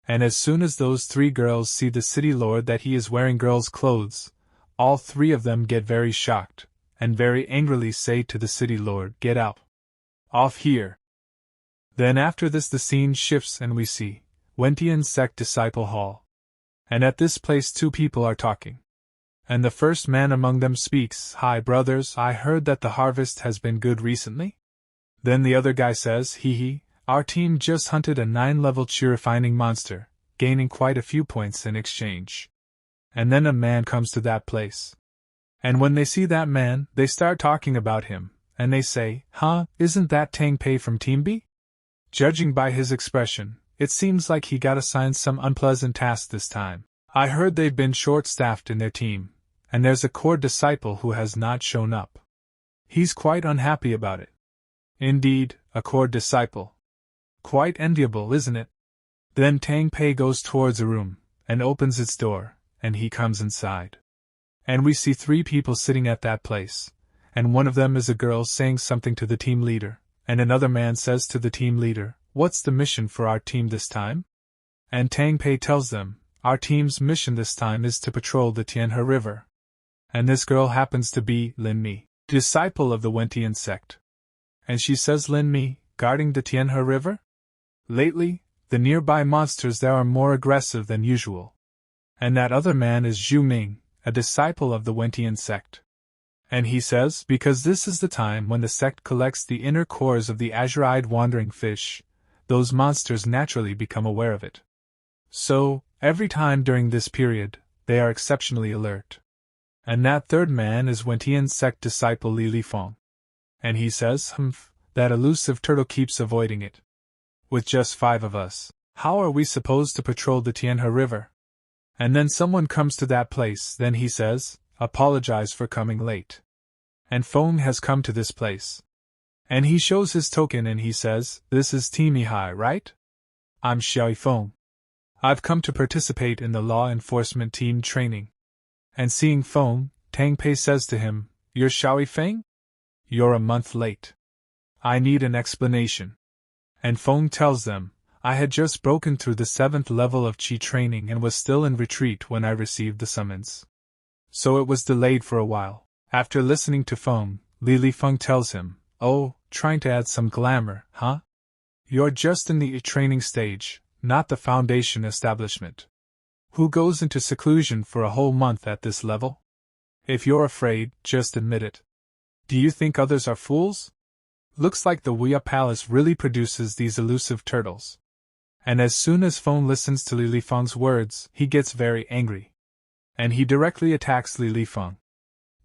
And as soon as those 3 girls see the city lord that he is wearing girls' clothes, all 3 of them get very shocked, and very angrily say to the city lord, Get out. Off here. Then after this the scene shifts and we see Wentian's sect disciple hall. And at this place 2 people are talking. And the first man among them speaks, Hi brothers, I heard that the harvest has been good recently? Then the other guy says, Hee, our team just hunted a 9-level chi-refining monster, gaining quite a few points in exchange. And then a man comes to that place. And when they see that man, they start talking about him, and they say, Isn't that Tang Pei from Team B? Judging by his expression, it seems like he got assigned some unpleasant task this time. I heard they've been short-staffed in their team, and there's a core disciple who has not shown up. He's quite unhappy about it. Indeed, a core disciple. Quite enviable, isn't it? Then Tang Pei goes towards a room, and opens its door, and he comes inside. And we see 3 people sitting at that place, and one of them is a girl saying something to the team leader, and another man says to the team leader, What's the mission for our team this time? And Tang Pei tells them, Our team's mission this time is to patrol the Tianhe River. And this girl happens to be Lin Mi, disciple of the Wentian sect. And she says, Lin Mi, guarding the Tianhe River? Lately, the nearby monsters there are more aggressive than usual. And that other man is Zhu Ming, a disciple of the Wentian sect. And he says, because this is the time when the sect collects the inner cores of the azure-eyed wandering fish, those monsters naturally become aware of it. So, every time during this period, they are exceptionally alert. And that third man is Wentian sect disciple Li Feng. And he says, that elusive turtle keeps avoiding it. With just 5 of us, how are we supposed to patrol the Tianhe River? And then someone comes to that place, then he says, Apologize for coming late. And Feng has come to this place. And he shows his token and he says, This is Team Yihai, right? I'm Xiao Yifeng. I've come to participate in the law enforcement team training. And seeing Feng, Tang Pei says to him, You're Xiao Yifeng? You're a month late. I need an explanation. And Feng tells them, I had just broken through the 7th level of Qi training and was still in retreat when I received the summons. So it was delayed for a while. After listening to Feng, Li Feng tells him, Oh, trying to add some glamour, huh? You're just in the training stage, not the foundation establishment. Who goes into seclusion for a whole month at this level? If you're afraid, just admit it. Do you think others are fools? Looks like the Wuxia Palace really produces these elusive turtles. And as soon as Feng listens to Li Feng's words, he gets very angry. And he directly attacks Li Feng.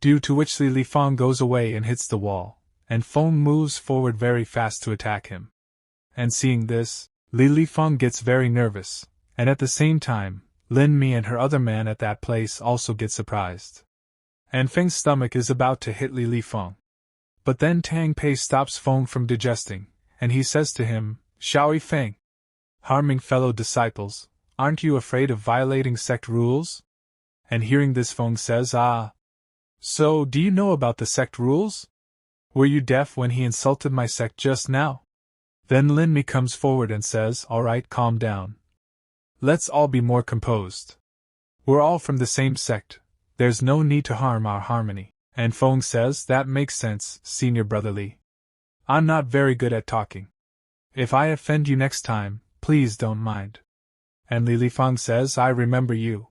Due to which Li Feng goes away and hits the wall, and Feng moves forward very fast to attack him. And seeing this, Li Feng gets very nervous, and at the same time, Lin Mi and her other man at that place also get surprised. And Feng's stomach is about to hit Li Feng. But then Tang Pei stops Feng from digesting, and he says to him, Xiao Yifeng, harming fellow disciples, aren't you afraid of violating sect rules? And hearing this Feng says, So do you know about the sect rules? Were you deaf when he insulted my sect just now? Then Lin Mi comes forward and says, Alright, calm down. Let's all be more composed. We're all from the same sect, there's no need to harm our harmony. And Feng says, That makes sense, Senior Brother Li. I'm not very good at talking. If I offend you next time, please don't mind. And Li Feng says, I remember you.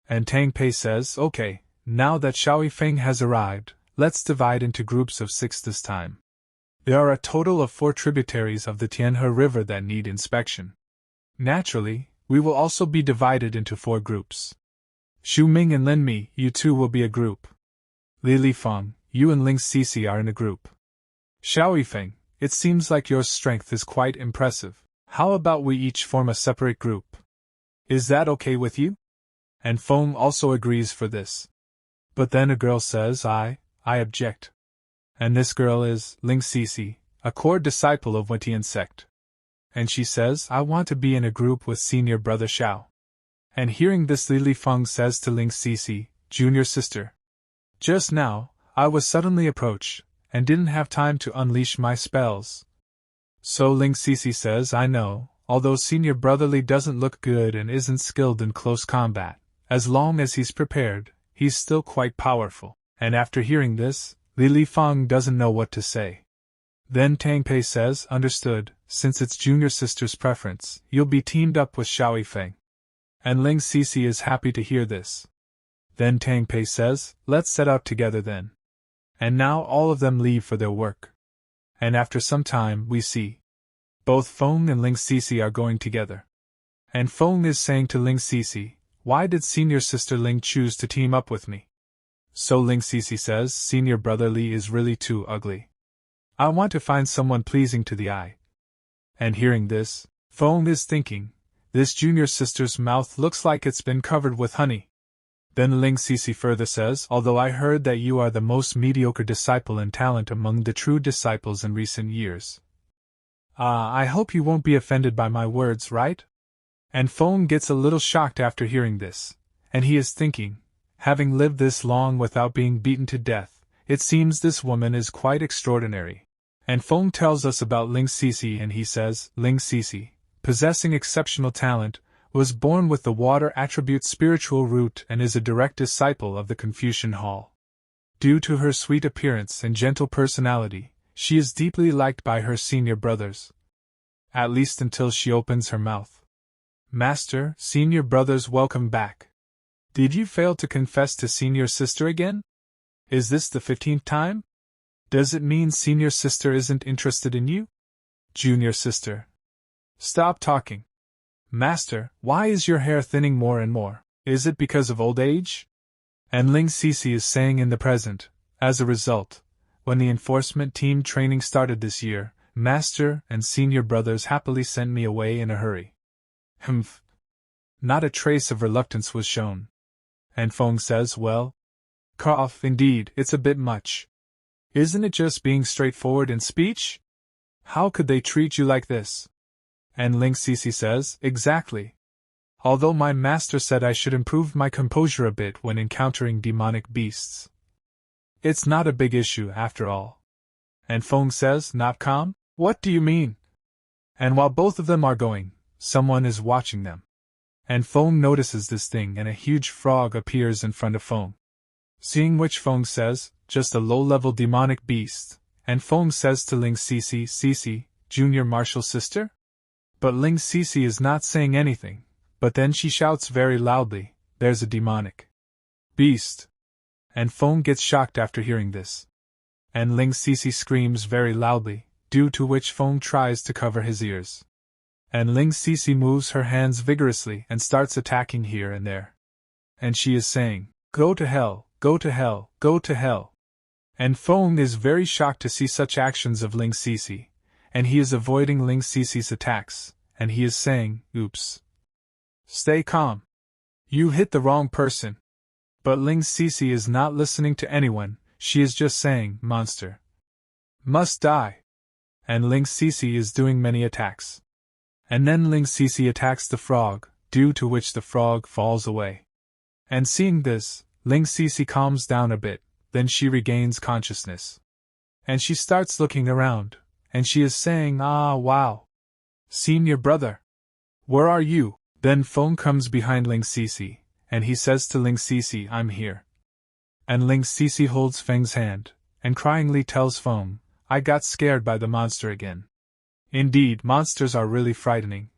And Tang Pei says, Okay, now that Xiao Yifeng has arrived, let's divide into groups of 6 this time. There are a total of 4 tributaries of the Tianhe River that need inspection. Naturally, we will also be divided into 4 groups. Xu Ming and Lin Mi, you two will be a group. Li Feng, you and Ling Cece are in a group. Xiao Yifeng, it seems like your strength is quite impressive. How about we each form a separate group? Is that okay with you? And Feng also agrees for this. But then a girl says, I object. And this girl is Ling Cece, a core disciple of Wentian sect. And she says, I want to be in a group with senior brother Xiao. And hearing this, Li Feng says to Ling Cece, junior sister. Just now, I was suddenly approached, and didn't have time to unleash my spells. So Ling Cece says, I know, although senior brother Li doesn't look good and isn't skilled in close combat, as long as he's prepared, he's still quite powerful. And after hearing this, Li Feng doesn't know what to say. Then Tang Pei says, understood, since it's junior sister's preference, you'll be teamed up with Xiao Yifeng. And Ling Cece is happy to hear this. Then Tang Pei says, let's set out together then. And now all of them leave for their work. And after some time we see both Feng and Ling Cece are going together. And Feng is saying to Ling Cece, why did senior sister Ling choose to team up with me? So Ling Cece says, senior brother Li is really too ugly. I want to find someone pleasing to the eye. And hearing this, Feng is thinking, this junior sister's mouth looks like it's been covered with honey. Then Ling Cece further says, although I heard that you are the most mediocre disciple in talent among the true disciples in recent years. I hope you won't be offended by my words, right? And Feng gets a little shocked after hearing this, and he is thinking, having lived this long without being beaten to death, it seems this woman is quite extraordinary. And Feng tells us about Ling Cece, and he says, Ling Cece, possessing exceptional talent, was born with the water attribute spiritual root and is a direct disciple of the Confucian Hall. Due to her sweet appearance and gentle personality, she is deeply liked by her senior brothers. At least until she opens her mouth. Master, senior brothers, welcome back. Did you fail to confess to senior sister again? Is this the 15th time? Does it mean senior sister isn't interested in you? Junior sister. Stop talking. Master, why is your hair thinning more and more? Is it because of old age? And Ling Cece is saying in the present, as a result, when the enforcement team training started this year, Master and senior brothers happily sent me away in a hurry. Humph. Not a trace of reluctance was shown. And Feng says, well, cough, indeed, it's a bit much. Isn't it just being straightforward in speech? How could they treat you like this? And Ling Cece says, exactly. Although my master said I should improve my composure a bit when encountering demonic beasts. It's not a big issue after all. And Feng says, not calm? What do you mean? And while both of them are going, someone is watching them. And Feng notices this thing and a huge frog appears in front of Feng. Seeing which Feng says, just a low-level demonic beast, and Feng says to Ling Cece, Cece, junior martial sister? But Ling Cece is not saying anything, but then she shouts very loudly, there's a demonic beast. And Feng gets shocked after hearing this. And Ling Cece screams very loudly, due to which Feng tries to cover his ears. And Ling Cece moves her hands vigorously and starts attacking here and there. And she is saying, go to hell, go to hell, go to hell. And Feng is very shocked to see such actions of Ling Cece, and he is avoiding Ling Cece's attacks, and he is saying, oops. Stay calm. You hit the wrong person. But Ling Cece is not listening to anyone, she is just saying, monster. Must die. And Ling Cece is doing many attacks. And then Ling Cece attacks the frog, due to which the frog falls away. And seeing this, Ling Cece calms down a bit, then she regains consciousness. And she starts looking around, and she is saying, ah, wow. Senior brother. Where are you? Then Feng comes behind Ling Cece, and he says to Ling Cece, I'm here. And Ling Cece holds Feng's hand, and cryingly tells Feng, I got scared by the monster again. Indeed, monsters are really frightening.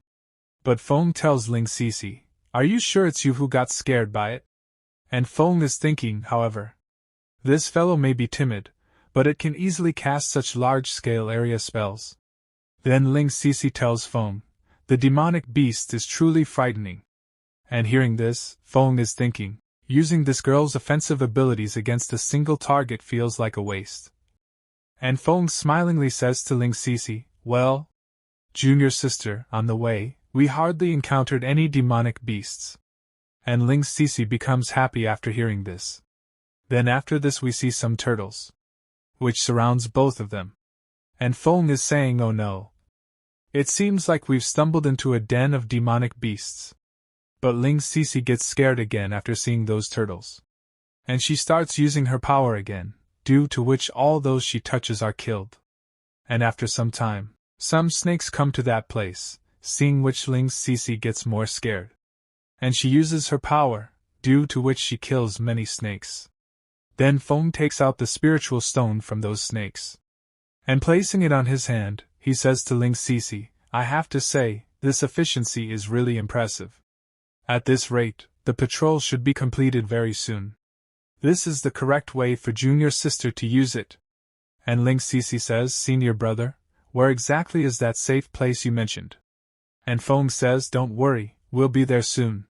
But Feng tells Ling Cece, are you sure it's you who got scared by it? And Feng is thinking, however, this fellow may be timid, but it can easily cast such large-scale area spells. Then Ling Cece tells Feng, the demonic beast is truly frightening. And hearing this, Feng is thinking, Using this girl's offensive abilities against a single target feels like a waste. And Feng smilingly says to Ling Sisi, well, junior sister, on the way, we hardly encountered any demonic beasts. And Ling Sisi becomes happy after hearing this. Then after this we see some turtles, which surrounds both of them. And Feng is saying, oh no. It seems like we've stumbled into a den of demonic beasts. But Ling Sisi gets scared again after seeing those turtles. And she starts using her power again, due to which all those she touches are killed. And after some time, some snakes come to that place, seeing which Ling Sisi gets more scared. And she uses her power, due to which she kills many snakes. Then Feng takes out the spiritual stone from those snakes. And placing it on his hand, he says to Ling Sisi, I have to say, this efficiency is really impressive. At this rate, the patrol should be completed very soon. This is the correct way for junior sister to use it. And Ling Sisi says, senior brother, where exactly is that safe place you mentioned? And Feng says, don't worry, we'll be there soon.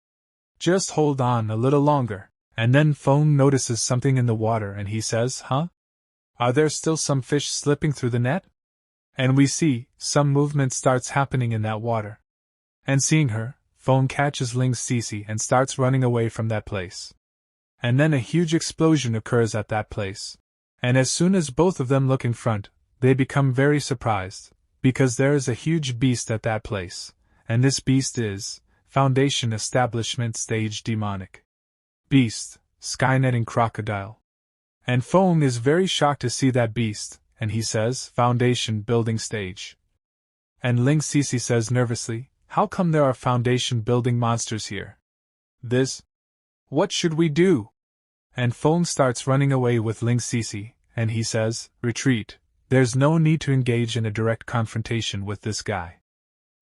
Just hold on a little longer. And then Feng notices something in the water and he says, huh? Are there still some fish slipping through the net? And we see, some movement starts happening in that water. And seeing her, Feng catches Ling Sisi and starts running away from that place. And then a huge explosion occurs at that place. And as soon as both of them look in front, they become very surprised, because there is a huge beast at that place, and this beast is Foundation Establishment Stage Demonic Beast, Skynetting Crocodile. And Feng is very shocked to see that beast, and he says, Foundation Building Stage. And Ling Sisi says nervously, how come there are foundation building monsters here? What should we do? And Feng starts running away with Ling Sisi, and he says, retreat, there's no need to engage in a direct confrontation with this guy.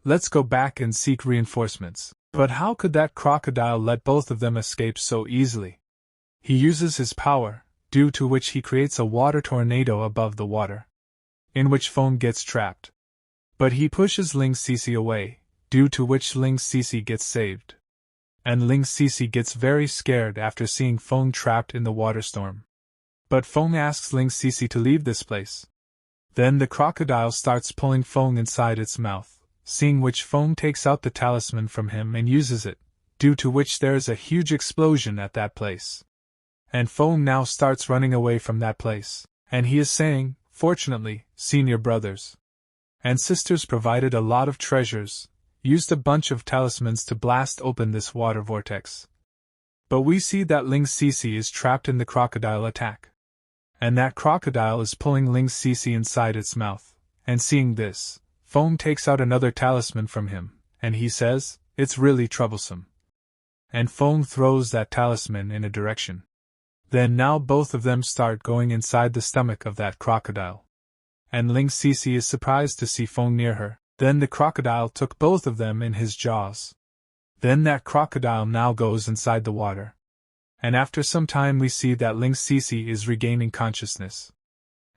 Let's go back and seek reinforcements. But how could that crocodile let both of them escape so easily? He uses his power, due to which he creates a water tornado above the water, in which Feng gets trapped. But he pushes Ling Sisi away, due to which Ling Sisi gets saved. And Ling Sisi gets very scared after seeing Feng trapped in the water storm. But Feng asks Ling Sisi to leave this place. Then the crocodile starts pulling Feng inside its mouth, seeing which Feng takes out the talisman from him and uses it, due to which there is a huge explosion at that place. And Feng now starts running away from that place, and he is saying, fortunately, senior brothers and sisters provided a lot of treasures, used a bunch of talismans to blast open this water vortex. But we see that Ling Sisi is trapped in the crocodile attack. And that crocodile is pulling Ling Sisi inside its mouth, and seeing this, Feng takes out another talisman from him, and he says, it's really troublesome. And Feng throws that talisman in a direction. Then now both of them start going inside the stomach of that crocodile. And Ling Sisi is surprised to see Feng near her. Then the crocodile took both of them in his jaws. Then that crocodile now goes inside the water. And after some time we see that Ling Sisi is regaining consciousness.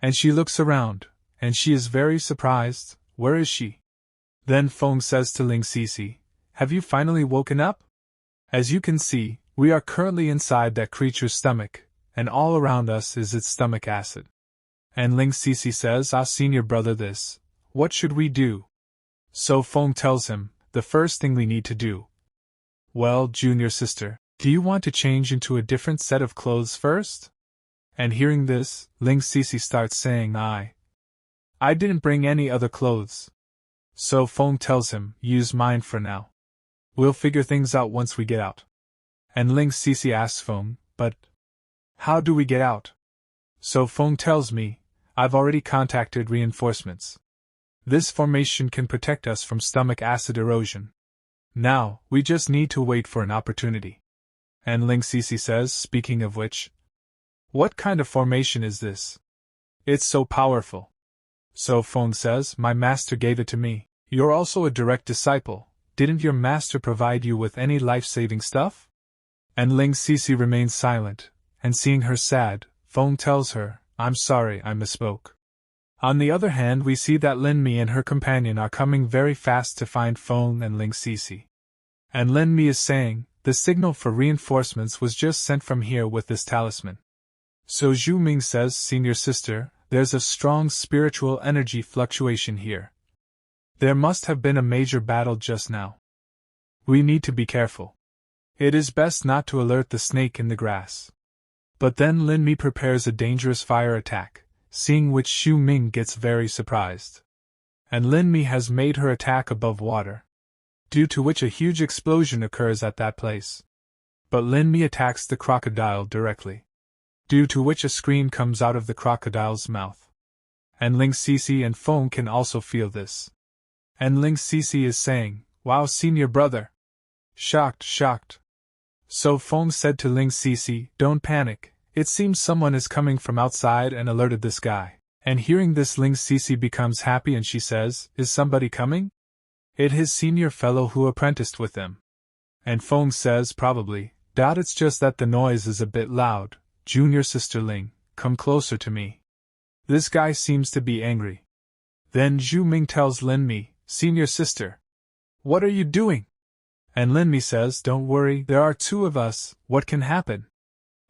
And she looks around, and she is very surprised. Where is she? Then Feng says to Ling Sisi, have you finally woken up? As you can see, we are currently inside that creature's stomach, and all around us is its stomach acid. And Ling Sisi says, senior brother, what should we do? So Feng tells him, the first thing we need to do. Well, junior sister, do you want to change into a different set of clothes first? And hearing this, Ling Sisi starts saying, I didn't bring any other clothes. So Feng tells him, use mine for now. We'll figure things out once we get out. And Ling Sisi asks Feng, but how do we get out? So Feng tells me, I've already contacted reinforcements. This formation can protect us from stomach acid erosion. Now, we just need to wait for an opportunity. And Ling Sisi says, speaking of which, what kind of formation is this? It's so powerful. So Feng says, my master gave it to me. You're also a direct disciple. Didn't your master provide you with any life-saving stuff? And Ling Sisi remains silent, and seeing her sad, Feng tells her, I'm sorry, I misspoke. On the other hand, we see that Lin Mi and her companion are coming very fast to find Feng and Ling Sisi. And Lin Mi is saying, the signal for reinforcements was just sent from here with this talisman. So Zhu Ming says, Senior Sister, there's a strong spiritual energy fluctuation here. There must have been a major battle just now. We need to be careful. It is best not to alert the snake in the grass. But then Lin Mi prepares a dangerous fire attack, seeing which Zhu Ming gets very surprised. And Lin Mi has made her attack above water, due to which a huge explosion occurs at that place. But Lin Mi attacks the crocodile directly, due to which a scream comes out of the crocodile's mouth. And Ling Cici and Feng can also feel this. And Ling Cici is saying, Wow, senior brother! Shocked. So Feng said to Ling Cici, Don't panic, it seems someone is coming from outside and alerted this guy. And hearing this, Ling Cici becomes happy and she says, Is somebody coming? It his senior fellow who apprenticed with them. And Feng says, Probably, doubt it's just that the noise is a bit loud. Junior Sister Ling, come closer to me. This guy seems to be angry. Then Zhu Ming tells Lin Mi, Senior Sister, what are you doing? And Lin Mi says, Don't worry, there are two of us, what can happen?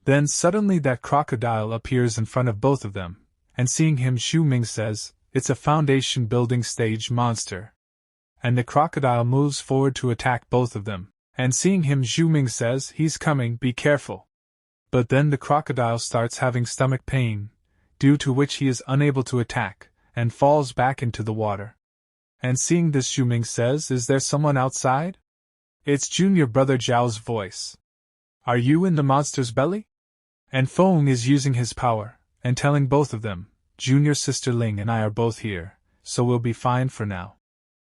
Then suddenly that crocodile appears in front of both of them, and seeing him Zhu Ming says, It's a foundation building stage monster. And the crocodile moves forward to attack both of them, and seeing him Zhu Ming says, He's coming, be careful. But then the crocodile starts having stomach pain, due to which he is unable to attack, and falls back into the water. And seeing this Zhu Ming says, Is there someone outside? It's junior brother Zhao's voice. Are you in the monster's belly? And Feng is using his power, and telling both of them, Junior Sister Ling and I are both here, so we'll be fine for now.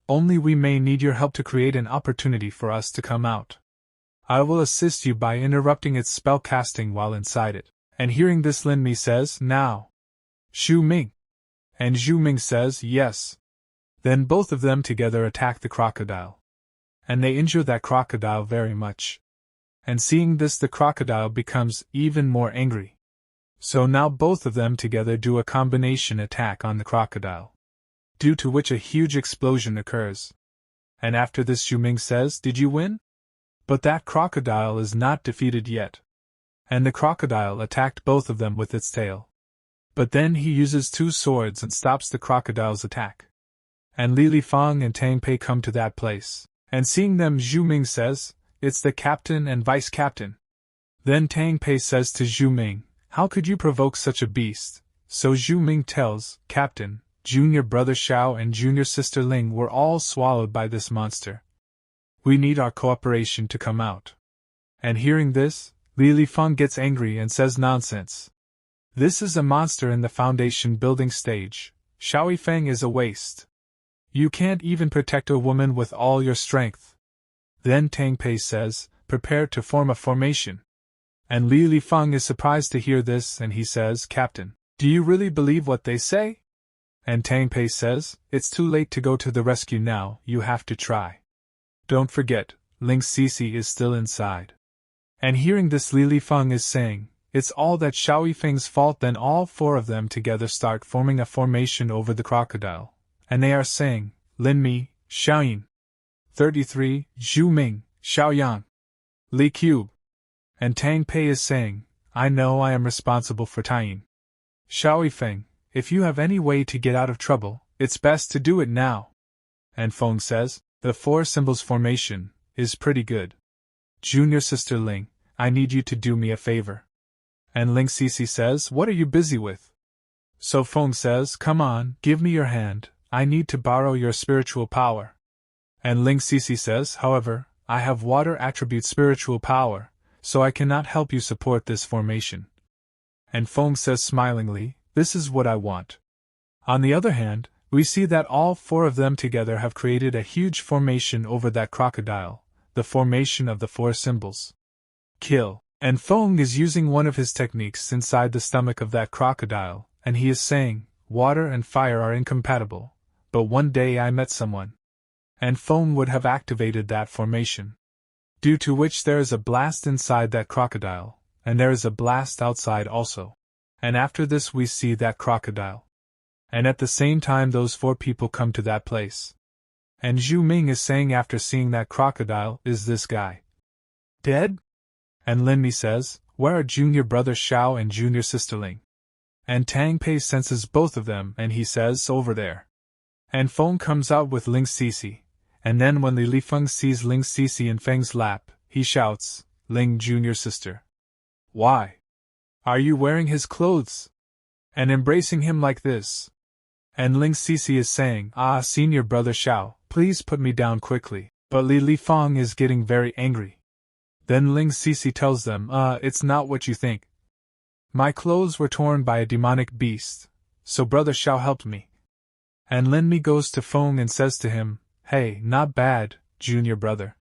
Only we may need your help to create an opportunity for us to come out. I will assist you by interrupting its spell casting while inside it. And hearing this, Lin Mi says, Now. Zhu Ming. And Zhu Ming says, Yes. Then both of them together attack the crocodile. And they injure that crocodile very much. And seeing this, the crocodile becomes even more angry. So now both of them together do a combination attack on the crocodile, due to which a huge explosion occurs. And after this, Zhu Ming says, Did you win? But that crocodile is not defeated yet. And the crocodile attacked both of them with its tail. But then he uses two swords and stops the crocodile's attack. And Li Fang and Tang Pei come to that place, and seeing them, Zhu Ming says, It's the captain and vice captain. Then Tang Pei says to Zhu Ming, How could you provoke such a beast? So Zhu Ming tells, Captain, junior brother Xiao and junior sister Ling were all swallowed by this monster. We need our cooperation to come out. And hearing this, Li Fang gets angry and says, Nonsense. This is a monster in the foundation building stage. Xiao Yifeng is a waste. You can't even protect a woman with all your strength. Then Tang Pei says, Prepare to form a formation. And Li Fang is surprised to hear this and he says, Captain, do you really believe what they say? And Tang Pei says, It's too late to go to the rescue now, you have to try. Don't forget, Ling Cici is still inside. And hearing this, Li Feng is saying, It's all that Xiao Yifeng's fault. Then all four of them together start forming a formation over the crocodile. And they are saying, Lin Mi, Xiaoyin. 33, Zhu Ming, Xiaoyang. Li Cube. And Tang Pei is saying, I know I am responsible for Taiyin. Xiao Yifeng, if you have any way to get out of trouble, it's best to do it now. And Feng says, The four symbols formation is pretty good. Junior Sister Ling, I need you to do me a favor. And Ling Cici says, What are you busy with? So Feng says, Come on, give me your hand, I need to borrow your spiritual power. And Ling Cici says, However, I have water attribute spiritual power, so I cannot help you support this formation. And Feng says smilingly, This is what I want. On the other hand, we see that all four of them together have created a huge formation over that crocodile, the formation of the four symbols. Kill. And Feng is using one of his techniques inside the stomach of that crocodile, and he is saying, Water and fire are incompatible, but one day I met someone. And Feng would have activated that formation, due to which there is a blast inside that crocodile, and there is a blast outside also. And after this we see that crocodile. And at the same time those four people come to that place. And Zhu Ming is saying after seeing that crocodile, Is this guy? Dead? And Lin Mi says, where are junior brother Xiao and junior sister Ling? And Tang Pei senses both of them and he says, over there. And Feng comes out with Ling Sisi, and then when Li Feng sees Ling Sisi in Feng's lap, he shouts, Ling junior sister. Why? Are you wearing his clothes? And embracing him like this? And Ling Sisi is saying, senior brother Xiao, please put me down quickly, but Li Feng is getting very angry. Then Ling Sisi tells them, it's not what you think. My clothes were torn by a demonic beast, so brother Xiao helped me. And Lin Mi goes to Feng and says to him, hey, not bad, junior brother.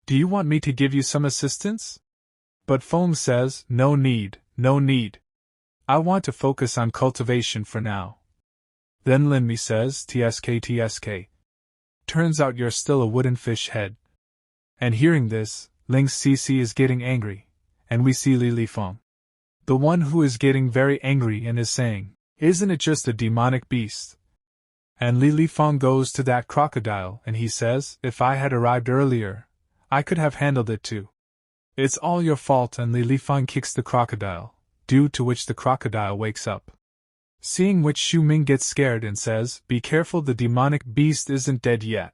Do you want me to give you some assistance? But Feng says, no need, no need. I want to focus on cultivation for now. Then Lin Mi says, TSK. Turns out you're still a wooden fish head. And hearing this, Ling Sisi is getting angry, and we see Li Feng, the one who is getting very angry and is saying, isn't it just a demonic beast? And Li Feng goes to that crocodile and he says, if I had arrived earlier, I could have handled it too. It's all your fault, and Li Feng kicks the crocodile, due to which the crocodile wakes up. Seeing which Xu Ming gets scared and says, be careful, the demonic beast isn't dead yet.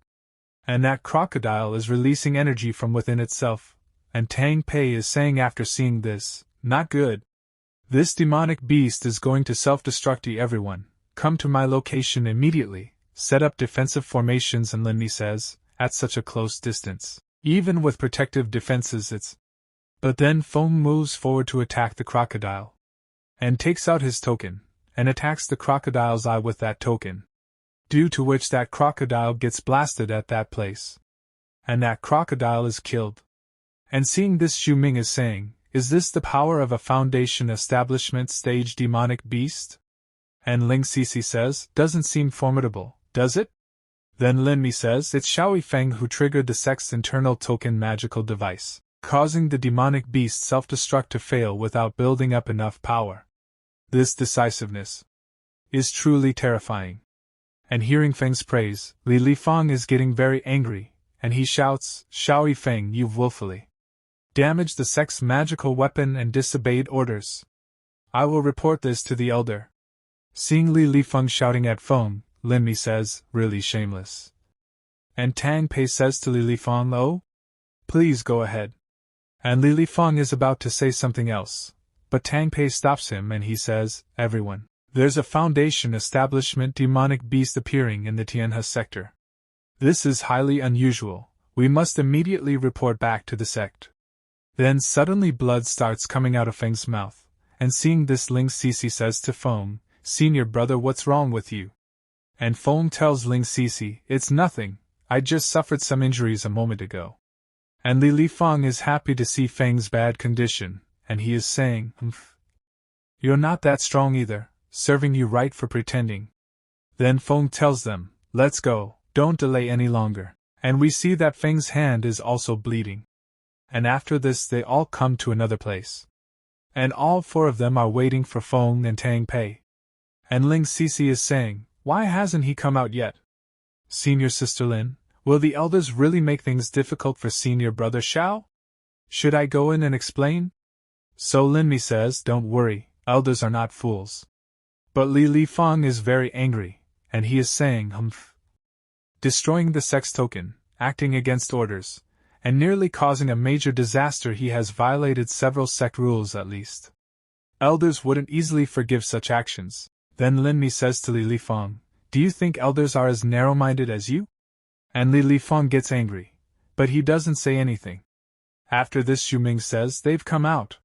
And that crocodile is releasing energy from within itself, and Tang Pei is saying after seeing this, not good. This demonic beast is going to self-destruct everyone. Come to my location immediately, set up defensive formations, and Lin Mi says, at such a close distance, even with protective defenses it's... But then Feng moves forward to attack the crocodile, and takes out his token, and attacks the crocodile's eye with that token, due to which that crocodile gets blasted at that place. And that crocodile is killed. And seeing this, Xu Ming is saying, is this the power of a Foundation establishment stage demonic beast? And Ling Sisi says, doesn't seem formidable, does it? Then Lin Mi says, it's Xiao Yifeng who triggered the sect's internal token magical device, causing the demonic beast self-destruct to fail without building up enough power. This decisiveness is truly terrifying. And hearing Feng's praise, Li Feng is getting very angry, and he shouts, Xiao Yifeng, you've willfully damaged the sect's magical weapon and disobeyed orders. I will report this to the elder. Seeing Li Feng shouting at Feng, Lin Mi says, really shameless. And Tang Pei says to Li Feng, oh? Please go ahead. And Li Feng is about to say something else, but Tang Pei stops him and he says, everyone, there's a Foundation establishment demonic beast appearing in the Tianhe sector. This is highly unusual, we must immediately report back to the sect. Then suddenly blood starts coming out of Feng's mouth, and seeing this, Ling Sisi says to Feng, senior brother, what's wrong with you? And Feng tells Ling Sisi, it's nothing, I just suffered some injuries a moment ago. And Li Feng is happy to see Feng's bad condition, and he is saying, you're not that strong either, serving you right for pretending. Then Feng tells them, let's go, don't delay any longer, and we see that Feng's hand is also bleeding. And after this they all come to another place. And all four of them are waiting for Feng and Tang Pei. And Ling Sisi is saying, why hasn't he come out yet? Senior sister Lin, will the elders really make things difficult for senior brother Xiao? Should I go in and explain? So Lin Mi says, don't worry, elders are not fools. But Li Feng is very angry, and he is saying, destroying the sex token, acting against orders, and nearly causing a major disaster. He has violated several sect rules at least. Elders wouldn't easily forgive such actions. Then Lin Mi says to Li Feng, do you think elders are as narrow-minded as you? And Li Feng gets angry, but he doesn't say anything. After this, Xu Ming says, they've come out.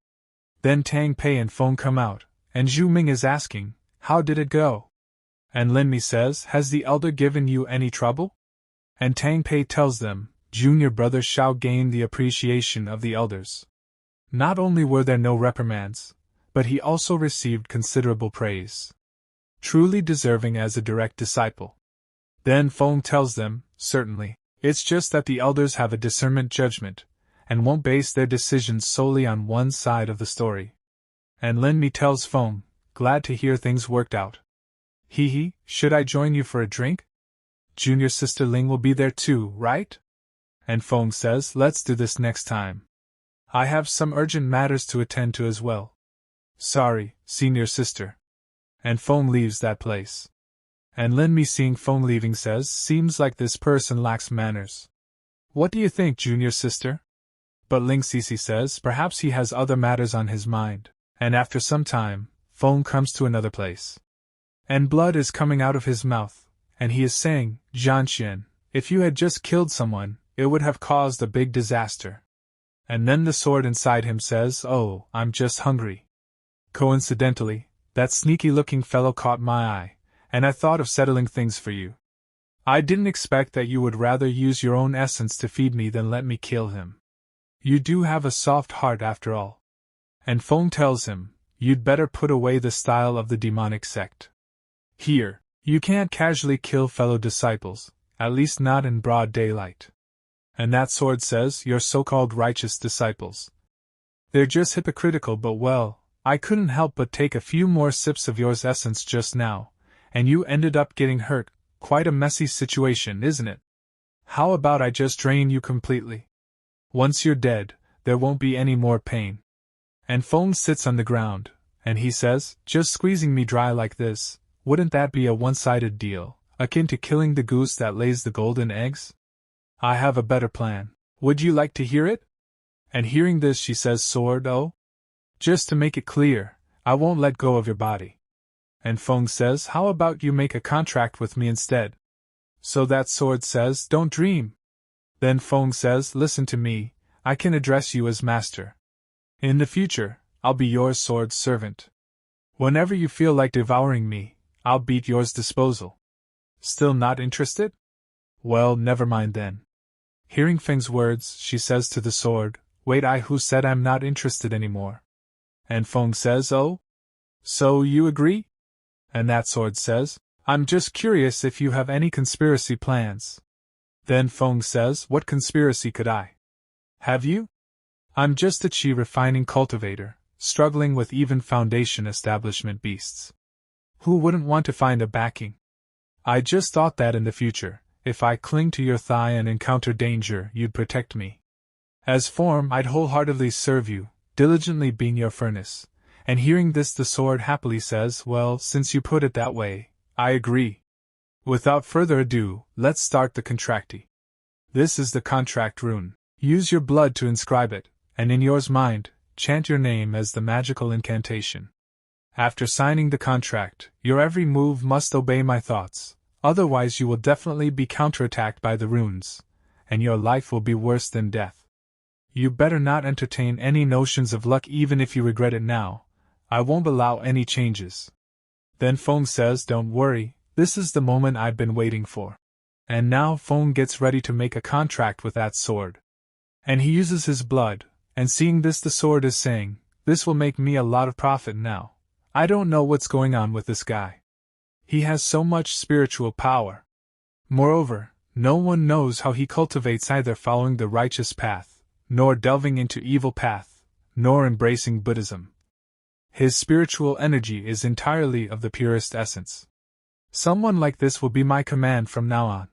Then Tang Pei and Feng come out, and Xu Ming is asking, how did it go? And Lin Mi says, has the elder given you any trouble? And Tang Pei tells them, junior brother Xiao gained the appreciation of the elders. Not only were there no reprimands, but he also received considerable praise, truly deserving as a direct disciple. Then Feng tells them, certainly, it's just that the elders have a discernment judgment, and won't base their decisions solely on one side of the story. And Lin Mi tells Feng, glad to hear things worked out. Should I join you for a drink? Junior sister Ling will be there too, right? And Feng says, let's do this next time. I have some urgent matters to attend to as well. Sorry, senior sister. And Feng leaves that place. And Lin Mi, seeing Feng leaving, says, seems like this person lacks manners. What do you think, junior sister? But Ling Cece says perhaps he has other matters on his mind. And after some time, Feng comes to another place. And blood is coming out of his mouth, and he is saying, Jianxian, if you had just killed someone, it would have caused a big disaster. And then the sword inside him says, oh, I'm just hungry. Coincidentally, that sneaky-looking fellow caught my eye, and I thought of settling things for you. I didn't expect that you would rather use your own essence to feed me than let me kill him. You do have a soft heart after all. And Feng tells him, you'd better put away the style of the demonic sect. Here, you can't casually kill fellow disciples, at least not in broad daylight. And that sword says, your so-called righteous disciples. They're just hypocritical, but well, I couldn't help but take a few more sips of yours essence just now, and you ended up getting hurt. Quite a messy situation, isn't it? How about I just drain you completely? Once you're dead, there won't be any more pain. And Feng sits on the ground, and he says, just squeezing me dry like this, wouldn't that be a one-sided deal, akin to killing the goose that lays the golden eggs? I have a better plan. Would you like to hear it? And hearing this, she says, sword, oh? Just to make it clear, I won't let go of your body. And Feng says, how about you make a contract with me instead? So that sword says, don't dream. Then Feng says, listen to me, I can address you as master. In the future, I'll be your sword's servant. Whenever you feel like devouring me, I'll be at yours disposal. Still not interested? Well, never mind then. Hearing Feng's words, she says to the sword, wait, who said I'm not interested anymore? And Feng says, oh? So you agree? And that sword says, I'm just curious if you have any conspiracy plans. Then Feng says, what conspiracy could I have you? I'm just a chi refining cultivator, struggling with even foundation establishment beasts. Who wouldn't want to find a backing? I just thought that in the future, if I cling to your thigh and encounter danger, you'd protect me. As form, I'd wholeheartedly serve you, diligently being your furnace. And hearing this, the sword happily says, well, since you put it that way, I agree. Without further ado, let's start the contracty. This is the contract rune. Use your blood to inscribe it, and in yours mind, chant your name as the magical incantation. After signing the contract, your every move must obey my thoughts, otherwise you will definitely be counterattacked by the runes, and your life will be worse than death. You better not entertain any notions of luck even if you regret it now. I won't allow any changes. Then Feng says, don't worry, this is the moment I've been waiting for. And now Feng gets ready to make a contract with that sword. And he uses his blood, and seeing this, the sword is saying, this will make me a lot of profit now. I don't know what's going on with this guy. He has so much spiritual power. Moreover, no one knows how he cultivates either following the righteous path, nor delving into evil path, nor embracing Buddhism. His spiritual energy is entirely of the purest essence. Someone like this will be my command from now on.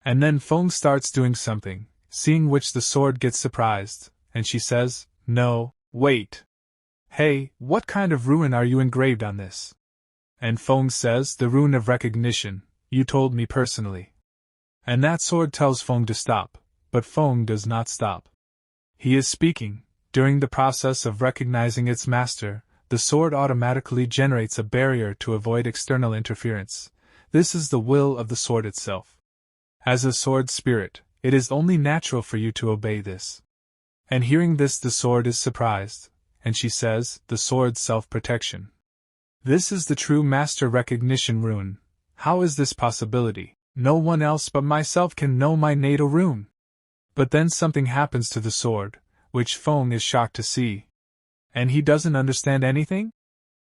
And then Feng starts doing something, seeing which the sword gets surprised, and she says, no, wait. Hey, what kind of rune are you engraved on this? And Feng says, the rune of recognition, you told me personally. And that sword tells Feng to stop, but Feng does not stop. He is speaking. During the process of recognizing its master, the sword automatically generates a barrier to avoid external interference. This is the will of the sword itself. As a sword spirit, it is only natural for you to obey this. And hearing this, the sword is surprised, and she says, the sword's self-protection. This is the true master recognition rune. How is this possibility? No one else but myself can know my natal rune. But then something happens to the sword, which Feng is shocked to see. And he doesn't understand anything?